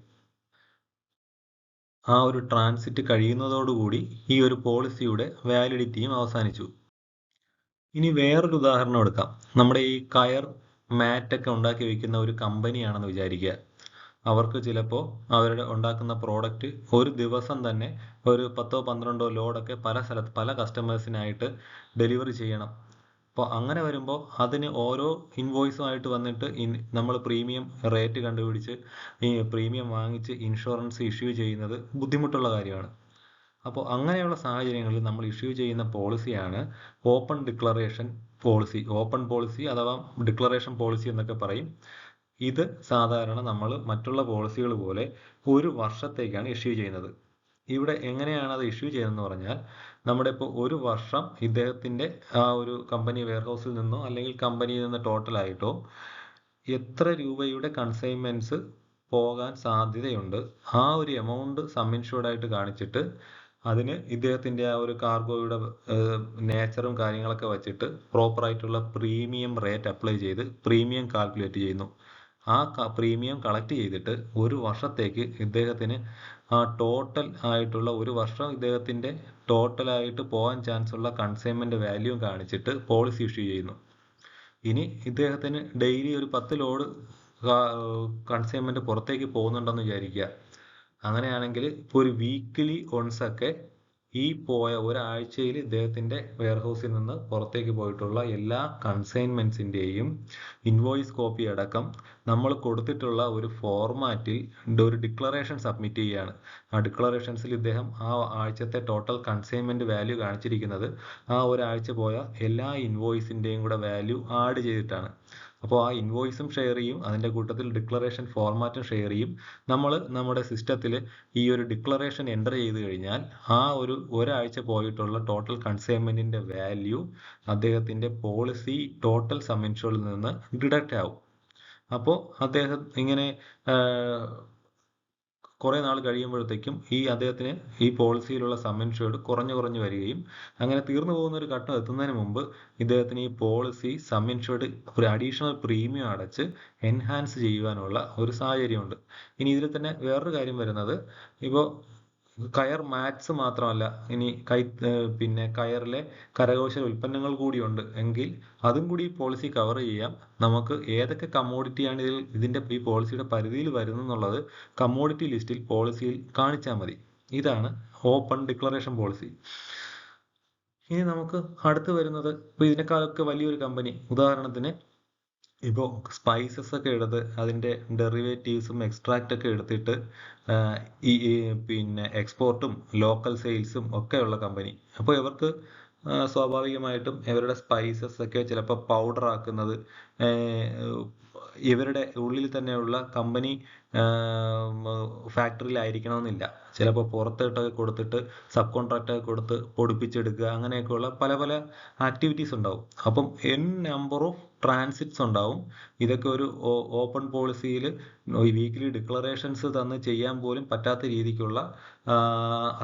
ആ ഒരു ട്രാൻസിറ്റ് കഴിയുന്നതോടുകൂടി ഈ ഒരു പോളിസിയുടെ വാലിഡിറ്റിയും അവസാനിച്ചു. ഇനി വേറൊരു ഉദാഹരണം എടുക്കാം. നമ്മുടെ ഈ കയർ മാറ്റൊക്കെ ഉണ്ടാക്കി വെക്കുന്ന ഒരു കമ്പനിയാണെന്ന് വിചാരിക്കുക. അവർക്ക് ചിലപ്പോൾ അവരുടെ ഉണ്ടാക്കുന്ന പ്രോഡക്റ്റ് ഒരു ദിവസം തന്നെ ഒരു 10-12 ലോഡൊക്കെ പല കസ്റ്റമേഴ്സിനായിട്ട് ഡെലിവറി ചെയ്യണം. അപ്പോൾ അങ്ങനെ വരുമ്പോൾ അതിന് ഓരോ ഇൻവോയ്സുമായിട്ട് വന്നിട്ട് നമ്മൾ പ്രീമിയം റേറ്റ് കണ്ടുപിടിച്ച് ഈ പ്രീമിയം വാങ്ങിച്ച് ഇൻഷുറൻസ് ഇഷ്യൂ ചെയ്യുന്നത് ബുദ്ധിമുട്ടുള്ള കാര്യമാണ്. അപ്പോൾ അങ്ങനെയുള്ള സാഹചര്യങ്ങളിൽ നമ്മൾ ഇഷ്യൂ ചെയ്യുന്ന പോളിസിയാണ് open declaration policy. Open policy അഥവാ ഡിക്ലറേഷൻ പോളിസി എന്നൊക്കെ പറയും. ഇത് സാധാരണ നമ്മൾ മറ്റുള്ള പോളിസികൾ പോലെ ഒരു വർഷത്തേക്കാണ് ഇഷ്യൂ ചെയ്യുന്നത്. ഇവിടെ എങ്ങനെയാണ് അത് ഇഷ്യൂ ചെയ്യുന്നതെന്ന് പറഞ്ഞാൽ, നമ്മുടെ ഇപ്പോൾ ഒരു വർഷം ഇദ്ദേഹത്തിൻ്റെ ആ ഒരു കമ്പനി വെയർഹൗസിൽ നിന്നോ അല്ലെങ്കിൽ കമ്പനിയിൽ നിന്ന് ടോട്ടലായിട്ടോ എത്ര രൂപയുടെ കൺസൈൻമെൻറ്റ്സ് പോകാൻ സാധ്യതയുണ്ട്, ആ ഒരു എമൗണ്ട് സം ഇൻഷുർഡ് ആയിട്ട് കാണിച്ചിട്ട് അതിന് ഇദ്ദേഹത്തിൻ്റെ ആ ഒരു കാർഗോയുടെ നേച്ചറും കാര്യങ്ങളൊക്കെ വെച്ചിട്ട് പ്രോപ്പറായിട്ടുള്ള പ്രീമിയം റേറ്റ് അപ്ലൈ ചെയ്ത് പ്രീമിയം കാൽക്കുലേറ്റ് ചെയ്യുന്നു. ആ പ്രീമിയം കളക്ട് ചെയ്തിട്ട് ഒരു വർഷത്തേക്ക് ഇദ്ദേഹത്തിന് ആ ടോട്ടൽ ആയിട്ടുള്ള ഒരു വർഷം ഇദ്ദേഹത്തിൻ്റെ ടോട്ടലായിട്ട് പോകാൻ ചാൻസ് ഉള്ള കൺസൈൻമെന്റ് വാല്യൂ കാണിച്ചിട്ട് പോളിസി ഇഷ്യൂ ചെയ്യുന്നു. ഇനി ഇദ്ദേഹത്തിന് ഡെയിലി ഒരു 10 ലോഡ് കൺസൈൻമെന്റ് പുറത്തേക്ക് പോകുന്നുണ്ടെന്ന് വിചാരിക്കുക. അങ്ങനെയാണെങ്കിൽ ഇപ്പോൾ ഒരു വീക്ക്ലി ഒൺസ് ഒക്കെ ഈ പോയ ഒരാഴ്ചയിൽ ഇദ്ദേഹത്തിൻ്റെ വെയർഹൗസിൽ നിന്ന് പുറത്തേക്ക് പോയിട്ടുള്ള എല്ലാ കൺസൈൻമെന്റ്സിൻ്റെയും ഇൻവോയ്സ് കോപ്പി അടക്കം നമ്മൾ കൊടുത്തിട്ടുള്ള ഒരു ഫോർമാറ്റിൽ ഒരു ഡിക്ലറേഷൻ സബ്മിറ്റ് ചെയ്യുകയാണ്. ആ ഡിക്ലറേഷൻസിൽ ഇദ്ദേഹം ആ ആഴ്ചത്തെ ടോട്ടൽ കൺസൈൻമെന്റ് വാല്യൂ കാണിച്ചിരിക്കുന്നത് ആ ഒരാഴ്ച പോയ എല്ലാ ഇൻവോയ്സിൻ്റെയും കൂടെ വാല്യൂ ആഡ് ചെയ്തിട്ടാണ്. അപ്പോൾ ആ ഇൻവോയ്സും ഷെയർ ചെയ്യും, അതിൻ്റെ കൂട്ടത്തിൽ ഡിക്ലറേഷൻ ഫോർമാറ്റും ഷെയർ ചെയ്യും. നമ്മൾ നമ്മുടെ സിസ്റ്റത്തിൽ ഈ ഒരു ഡിക്ലറേഷൻ എൻ്റർ ചെയ്ത് കഴിഞ്ഞാൽ ആ ഒരാഴ്ച പോയിട്ടുള്ള ടോട്ടൽ കൺസൈൻമെന്റിന്റെ വാല്യൂ അദ്ദേഹത്തിൻ്റെ പോളിസി ടോട്ടൽ സം ഇൻഷുർഡിൽ നിന്ന് ഡിഡക്റ്റ് ആവും. അപ്പോൾ അദ്ദേഹം ഇങ്ങനെ കുറേ നാൾ കഴിയുമ്പോഴത്തേക്കും അദ്ദേഹത്തിന് ഈ പോളിസിയിലുള്ള സം ഇൻഷുർഡ് കുറഞ്ഞു വരികയും അങ്ങനെ തീർന്നു പോകുന്ന ഒരു ഘട്ടം എത്തുന്നതിന് മുമ്പ് ഇദ്ദേഹത്തിന് ഈ പോളിസി സം ഇൻഷുർഡ് ഒരു അഡീഷണൽ പ്രീമിയം അടച്ച് എൻഹാൻസ് ചെയ്യുവാനുള്ള ഒരു സാഹചര്യമുണ്ട്. ഇനി ഇതിൽ തന്നെ വേറൊരു കാര്യം വരുന്നത്, ഇപ്പോൾ കയർ മാറ്റ്സ് മാത്രമല്ല, ഇനി പിന്നെ കയറിലെ കരകൗശല ഉൽപ്പന്നങ്ങൾ കൂടിയുണ്ട് എങ്കിൽ അതും കൂടി ഈ പോളിസി കവർ ചെയ്യാം. നമുക്ക് ഏതൊക്കെ കമ്മോഡിറ്റിയാണ് ഇതിൻ്റെ ഈ പോളിസിയുടെ പരിധിയിൽ വരുന്നെന്നുള്ളത് കമ്മോഡിറ്റി ലിസ്റ്റിൽ പോളിസിയിൽ കാണിച്ചാൽ മതി. ഇതാണ് ഓപ്പൺ ഡിക്ലറേഷൻ പോളിസി. ഇനി നമുക്ക് അടുത്ത് വരുന്നത്, ഇപ്പോൾ ഇതിനേക്കാളൊക്കെ വലിയൊരു കമ്പനി, ഉദാഹരണത്തിന് ഇപ്പോൾ സ്പൈസസ് ഒക്കെ എടുത്ത് അതിൻ്റെ ഡെറിവേറ്റീവ്സും എക്സ്ട്രാക്റ്റ് ഒക്കെ എടുത്തിട്ട് പിന്നെ എക്സ്പോർട്ടും ലോക്കൽ സെയിൽസും ഒക്കെയുള്ള കമ്പനി. അപ്പോൾ ഇവർക്ക് സ്വാഭാവികമായിട്ടും ഇവരുടെ സ്പൈസസ് ഒക്കെ ചിലപ്പോൾ പൗഡർ ആക്കുന്നത് ഇവരുടെ ഉള്ളിൽ തന്നെയുള്ള കമ്പനി ഫാക്ടറിയിലായിരിക്കണമെന്നില്ല. ചിലപ്പോൾ പുറത്തോട്ടൊക്കെ കൊടുത്തിട്ട് സബ് കോൺട്രാക്റ്റ് ഒക്കെ കൊടുത്ത് പൊടിപ്പിച്ചെടുക്കുക, അങ്ങനെയൊക്കെയുള്ള പല പല ആക്ടിവിറ്റീസ് ഉണ്ടാവും. അപ്പം നമ്പർ ഓഫ് ട്രാൻസിറ്റ്സ് ഉണ്ടാവും. ഇതൊക്കെ ഒരു ഓപ്പൺ പോളിസിയിൽ വീക്ക്ലി ഡിക്ലറേഷൻസ് തന്ന് ചെയ്യാൻ പോലും പറ്റാത്ത രീതിക്കുള്ള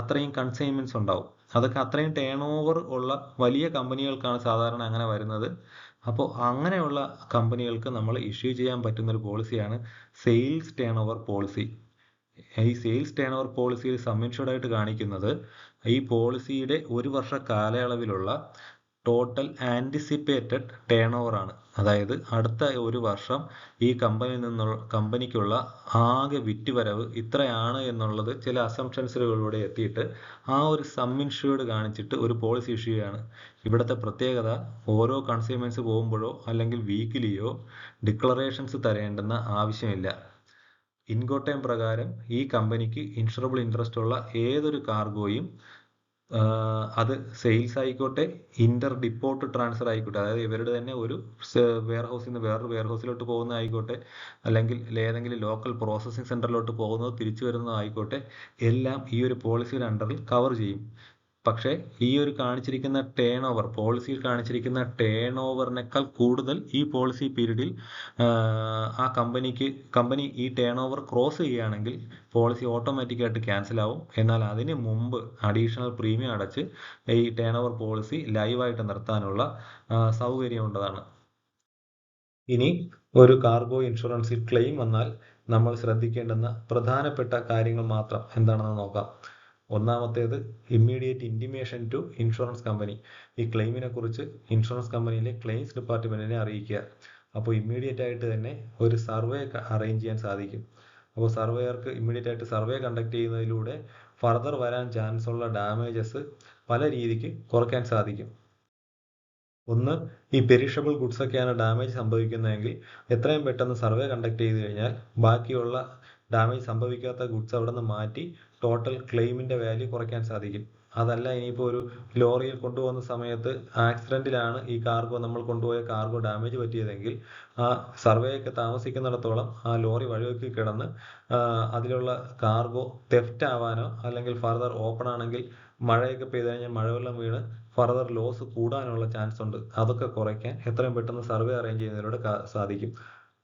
അത്രയും കൺസൈൻമെന്റ്സ് ഉണ്ടാവും. അതൊക്കെ അത്രയും ടേൺ ഓവർ ഉള്ള വലിയ കമ്പനികൾക്കാണ് സാധാരണ അങ്ങനെ വരുന്നത്. അപ്പോൾ അങ്ങനെയുള്ള കമ്പനികൾക്ക് നമ്മൾ ഇഷ്യൂ ചെയ്യാൻ പറ്റുന്ന ഒരു പോളിസിയാണ് സെയിൽസ് ടേൺ ഓവർ പോളിസി. ഈ സെയിൽസ് ടേൺ ഓവർ പോളിസിയിൽ സം ഇൻഷുർഡ് ആയിട്ട് കാണിക്കുന്നത് ഈ പോളിസിയുടെ ഒരു വർഷ കാലയളവിലുള്ള ടോട്ടൽ ആൻറ്റിസിപ്പേറ്റഡ് ടേൺ ഓവർ ആണ്. അതായത് അടുത്ത ഒരു വർഷം ഈ കമ്പനിക്കുള്ള ആകെ വിറ്റുവരവ് ഇത്രയാണ് എന്നുള്ളത് ചില അസംഷൻസുകളിലൂടെ എത്തിയിട്ട് ആ ഒരു സം ഇൻഷുർഡ് കാണിച്ചിട്ട് ഒരു പോളിസി ഇഷ്യൂ ചെയ്യാണ്. ഇവിടുത്തെ പ്രത്യേകത, ഓരോ കൺസ്യൂമേഴ്സ് പോകുമ്പോഴോ അല്ലെങ്കിൽ വീക്കിലിയോ ഡിക്ലറേഷൻസ് തരേണ്ടുന്ന ആവശ്യമില്ല. ഇൻകോട്ടയം പ്രകാരം ഈ കമ്പനിക്ക് ഇൻഷുറബിൾ ഇൻട്രസ്റ്റ് ഉള്ള ഏതൊരു കാർഗോയും അത് സെയിൽസ് ആയിക്കോട്ടെ, ഇന്റർ ഡിപ്പോർട്ട് ട്രാൻസ്ഫർ ആയിക്കോട്ടെ, അതായത് ഇവരുടെ തന്നെ ഒരു വെയർഹൗസിൽ നിന്ന് വേറൊരു വെയർഹൗസിലോട്ട് പോകുന്ന ആയിക്കോട്ടെ, അല്ലെങ്കിൽ ഏതെങ്കിലും ലോക്കൽ പ്രോസസ്സിംഗ് സെന്ററിലോട്ട് പോകുന്നതോ തിരിച്ചു വരുന്നതോ ആയിക്കോട്ടെ, എല്ലാം ഈ ഒരു പോളിസിയുടെ അണ്ടറിൽ കവർ ചെയ്യും. പക്ഷേ ഈ ഒരു കാണിച്ചിരിക്കുന്ന ടേൺ ഓവർ, പോളിസിയിൽ കാണിച്ചിരിക്കുന്ന ടേൺ ഓവറിനേക്കാൾ കൂടുതൽ ഈ പോളിസി പീരീഡിൽ ആ കമ്പനി ഈ ടേൺ ഓവർ ക്രോസ് ചെയ്യുകയാണെങ്കിൽ പോളിസി ഓട്ടോമാറ്റിക്കായിട്ട് ക്യാൻസൽ ആവും. എന്നാൽ അതിന് മുമ്പ് അഡീഷണൽ പ്രീമിയം അടച്ച് ഈ ടേൺ ഓവർ പോളിസി ലൈവായിട്ട് നിർത്താനുള്ള സൗകര്യമുള്ളതാണ്. ഇനി ഒരു കാർഗോ ഇൻഷുറൻസിൽ ക്ലെയിം വന്നാൽ നമ്മൾ ശ്രദ്ധിക്കേണ്ടുന്ന പ്രധാനപ്പെട്ട കാര്യങ്ങൾ മാത്രം എന്താണെന്ന് നോക്കാം. ഒന്നാമത്തേത്, immediate intimation to insurance company. ഈ ക്ലെയിമിനെ കുറിച്ച് ഇൻഷുറൻസ് കമ്പനിയിലെ ക്ലെയിംസ് ഡിപ്പാർട്ട്മെന്റിനെ അറിയിക്കുക. അപ്പോൾ ഇമ്മീഡിയറ്റ് ആയിട്ട് തന്നെ ഒരു സർവേ അറേഞ്ച് ചെയ്യാൻ സാധിക്കും. അപ്പോൾ സർവേയർക്ക് ഇമ്മീഡിയറ്റ് ആയിട്ട് സർവേ കണ്ടക്ട് ചെയ്യുന്നതിലൂടെ ഫർദർ വരാൻ ചാൻസ് ഉള്ള ഡാമേജസ് പല രീതിക്ക് കുറയ്ക്കാൻ സാധിക്കും. ഒന്ന്, ഈ പെരിഷബിൾ ഗുഡ്സ് ഒക്കെയാണ് ഡാമേജ് സംഭവിക്കുന്നതെങ്കിൽ എത്രയും പെട്ടെന്ന് സർവേ കണ്ടക്ട് ചെയ്ത് കഴിഞ്ഞാൽ ബാക്കിയുള്ള ഡാമേജ് സംഭവിക്കാത്ത ഗുഡ്സ് അവിടെ നിന്ന് മാറ്റി ടോട്ടൽ ക്ലെയിമിന്റെ വാല്യൂ കുറയ്ക്കാൻ സാധിക്കും. അതല്ല, ഇനിയിപ്പോൾ ഒരു ലോറിയിൽ കൊണ്ടുപോകുന്ന സമയത്ത് ആക്സിഡന്റിലാണ് ഈ കാർഗോ, നമ്മൾ കൊണ്ടുപോയ കാർഗോ ഡാമേജ് പറ്റിയതെങ്കിൽ ആ സർവേ ഒക്കെ താമസിക്കുന്നിടത്തോളം ആ ലോറി വഴിവെക്കി കിടന്ന് അതിലുള്ള കാർഗോ തെഫ്റ്റ് ആവാനോ അല്ലെങ്കിൽ ഫർദർ ഓപ്പൺ ആണെങ്കിൽ മഴയൊക്കെ പെയ്ത് കഴിഞ്ഞാൽ മഴവെള്ളം വീണ് ഫർദർ ലോസ് കൂടാനുള്ള ചാൻസ് ഉണ്ട്. അതൊക്കെ കുറയ്ക്കാൻ എത്രയും പെട്ടെന്ന് സർവേ അറേഞ്ച് ചെയ്യുന്നതിലൂടെ സാധിക്കും.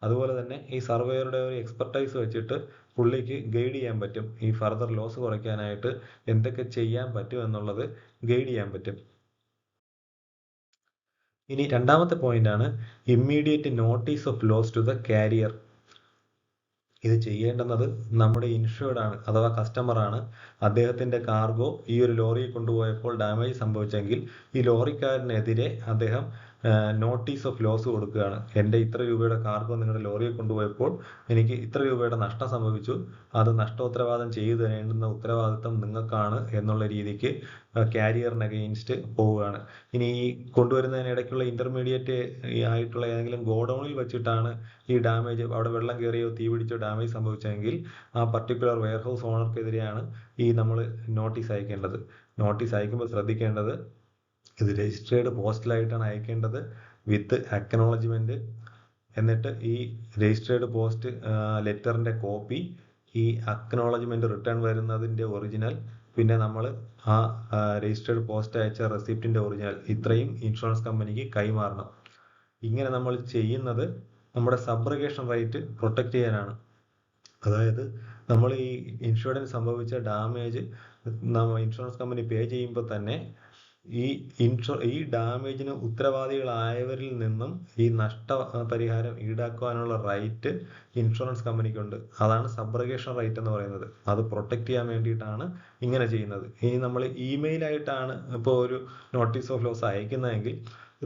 അതുപോലെ തന്നെ ഈ സർവേയറുടെ ഒരു എക്സ്പെർട്ടൈസ് വെച്ചിട്ട് പുള്ളിക്ക് ഗൈഡ് ചെയ്യാൻ പറ്റും. ഈ ഫർദർ ലോസ് കുറയ്ക്കാനായിട്ട് എന്തൊക്കെ ചെയ്യാൻ പറ്റും എന്നുള്ളത് ഗൈഡ് ചെയ്യാൻ പറ്റും. ഇനി രണ്ടാമത്തെ പോയിന്റ് ആണ് immediate notice of loss to the carrier. ഇത് ചെയ്യേണ്ടുന്നത് നമ്മുടെ ഇൻഷുർഡ് ആണ്, അഥവാ കസ്റ്റമർ ആണ്. അദ്ദേഹത്തിന്റെ കാർഗോ ഈ ഒരു ലോറിയിൽ കൊണ്ടുപോയപ്പോൾ ഡാമേജ് സംഭവിച്ചെങ്കിൽ ഈ ലോറിക്കാരനെതിരെ അദ്ദേഹം നോട്ടീസ് ഓഫ് ലോസ് കൊടുക്കുകയാണ്. എൻ്റെ ഇത്ര രൂപയുടെ കാർഗോ നിങ്ങളുടെ ലോറിയിൽ കൊണ്ടുപോയപ്പോൾ എനിക്ക് ഇത്ര രൂപയുടെ നഷ്ടം സംഭവിച്ചു, അത് നഷ്ടോത്തരവാദം ചെയ്തു തരേണ്ടുന്ന ഉത്തരവാദിത്തം നിങ്ങൾക്കാണ് എന്നുള്ള രീതിക്ക് കാരിയറിന് അഗെയിൻസ്റ്റ് പോവുകയാണ്. ഇനി ഈ കൊണ്ടുവരുന്നതിനിടയ്ക്കുള്ള ഇന്റർമീഡിയറ്റ് ആയിട്ടുള്ള ഏതെങ്കിലും ഗോഡൌണിൽ വെച്ചിട്ടാണ് ഈ ഡാമേജ്, അവിടെ വെള്ളം കയറിയോ തീ പിടിച്ചോ ഡാമേജ് സംഭവിച്ചെങ്കിൽ ആ പർട്ടിക്കുലർ വെയർഹൗസ് ഓണർക്കെതിരെയാണ് ഈ നമ്മൾ നോട്ടീസ് അയക്കേണ്ടത്. നോട്ടീസ് അയക്കുമ്പോൾ ശ്രദ്ധിക്കേണ്ടത്, ഇത് രജിസ്റ്റേർഡ് പോസ്റ്റിലായിട്ടാണ് അയക്കേണ്ടത് വിത്ത് അക്നോളജ്മെന്റ്. എന്നിട്ട് ഈ രജിസ്റ്റേർഡ് പോസ്റ്റ് ലെറ്ററിന്റെ കോപ്പി, ഈ അക്നോളജ്മെന്റ് റിട്ടേൺ വരുന്നതിന്റെ ഒറിജിനൽ, പിന്നെ നമ്മൾ ആ രജിസ്റ്റേർഡ് പോസ്റ്റ് അയച്ച റെസിപ്റ്റിന്റെ ഒറിജിനൽ, ഇത്രയും ഇൻഷുറൻസ് കമ്പനിക്ക് കൈമാറണം. ഇങ്ങനെ നമ്മൾ ചെയ്യുന്നത് നമ്മുടെ സബ്രഗേഷൻ റൈറ്റ് പ്രൊട്ടക്ട് ചെയ്യാനാണ്. അതായത് നമ്മൾ ഈ ഇൻഷുറൻസ് സംഭവിച്ച ഡാമേജ് ഇൻഷുറൻസ് കമ്പനി പേ ചെയ്യുമ്പോൾ തന്നെ ഈ ഡാമേജിന് ഉത്തരവാദികളായവരിൽ നിന്നും ഈ നഷ്ടപരിഹാരം ഈടാക്കുവാനുള്ള റൈറ്റ് ഇൻഷുറൻസ് കമ്പനിക്കുണ്ട്. അതാണ് സബ്രഗേഷൻ റൈറ്റ് എന്ന് പറയുന്നത്. അത് പ്രൊട്ടക്ട് ചെയ്യാൻ വേണ്ടിയിട്ടാണ് ഇങ്ങനെ ചെയ്യുന്നത്. ഇനി നമ്മൾ ഇമെയിൽ ആയിട്ടാണ് ഇപ്പോൾ ഒരു നോട്ടീസ് ഓഫ് ലോസ് അയക്കുന്നതെങ്കിൽ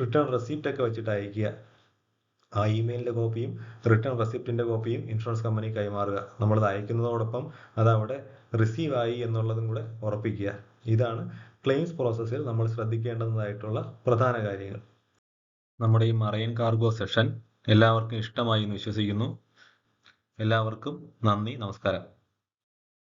റിട്ടേൺ റെസിപ്റ്റ് ഒക്കെ വെച്ചിട്ട് അയക്കുക. ആ ഇമെയിലിന്റെ കോപ്പിയും റിട്ടേൺ റെസിപ്റ്റിന്റെ കോപ്പിയും ഇൻഷുറൻസ് കമ്പനി കൈമാറുക. നമ്മളത് അയക്കുന്നതോടൊപ്പം അത് അവിടെ റിസീവ് ആയി എന്നുള്ളതും കൂടെ ഉറപ്പിക്കുക. ഇതാണ് ക്ലെയിംസ് പ്രോസസ്സിൽ നമ്മൾ ശ്രദ്ധിക്കേണ്ടതായിട്ടുള്ള പ്രധാന കാര്യങ്ങൾ. നമ്മുടെ ഈ മറൈൻ കാർഗോ സെഷൻ എല്ലാവർക്കും ഇഷ്ടമായി എന്ന് വിശ്വസിക്കുന്നു. എല്ലാവർക്കും നന്ദി, നമസ്കാരം.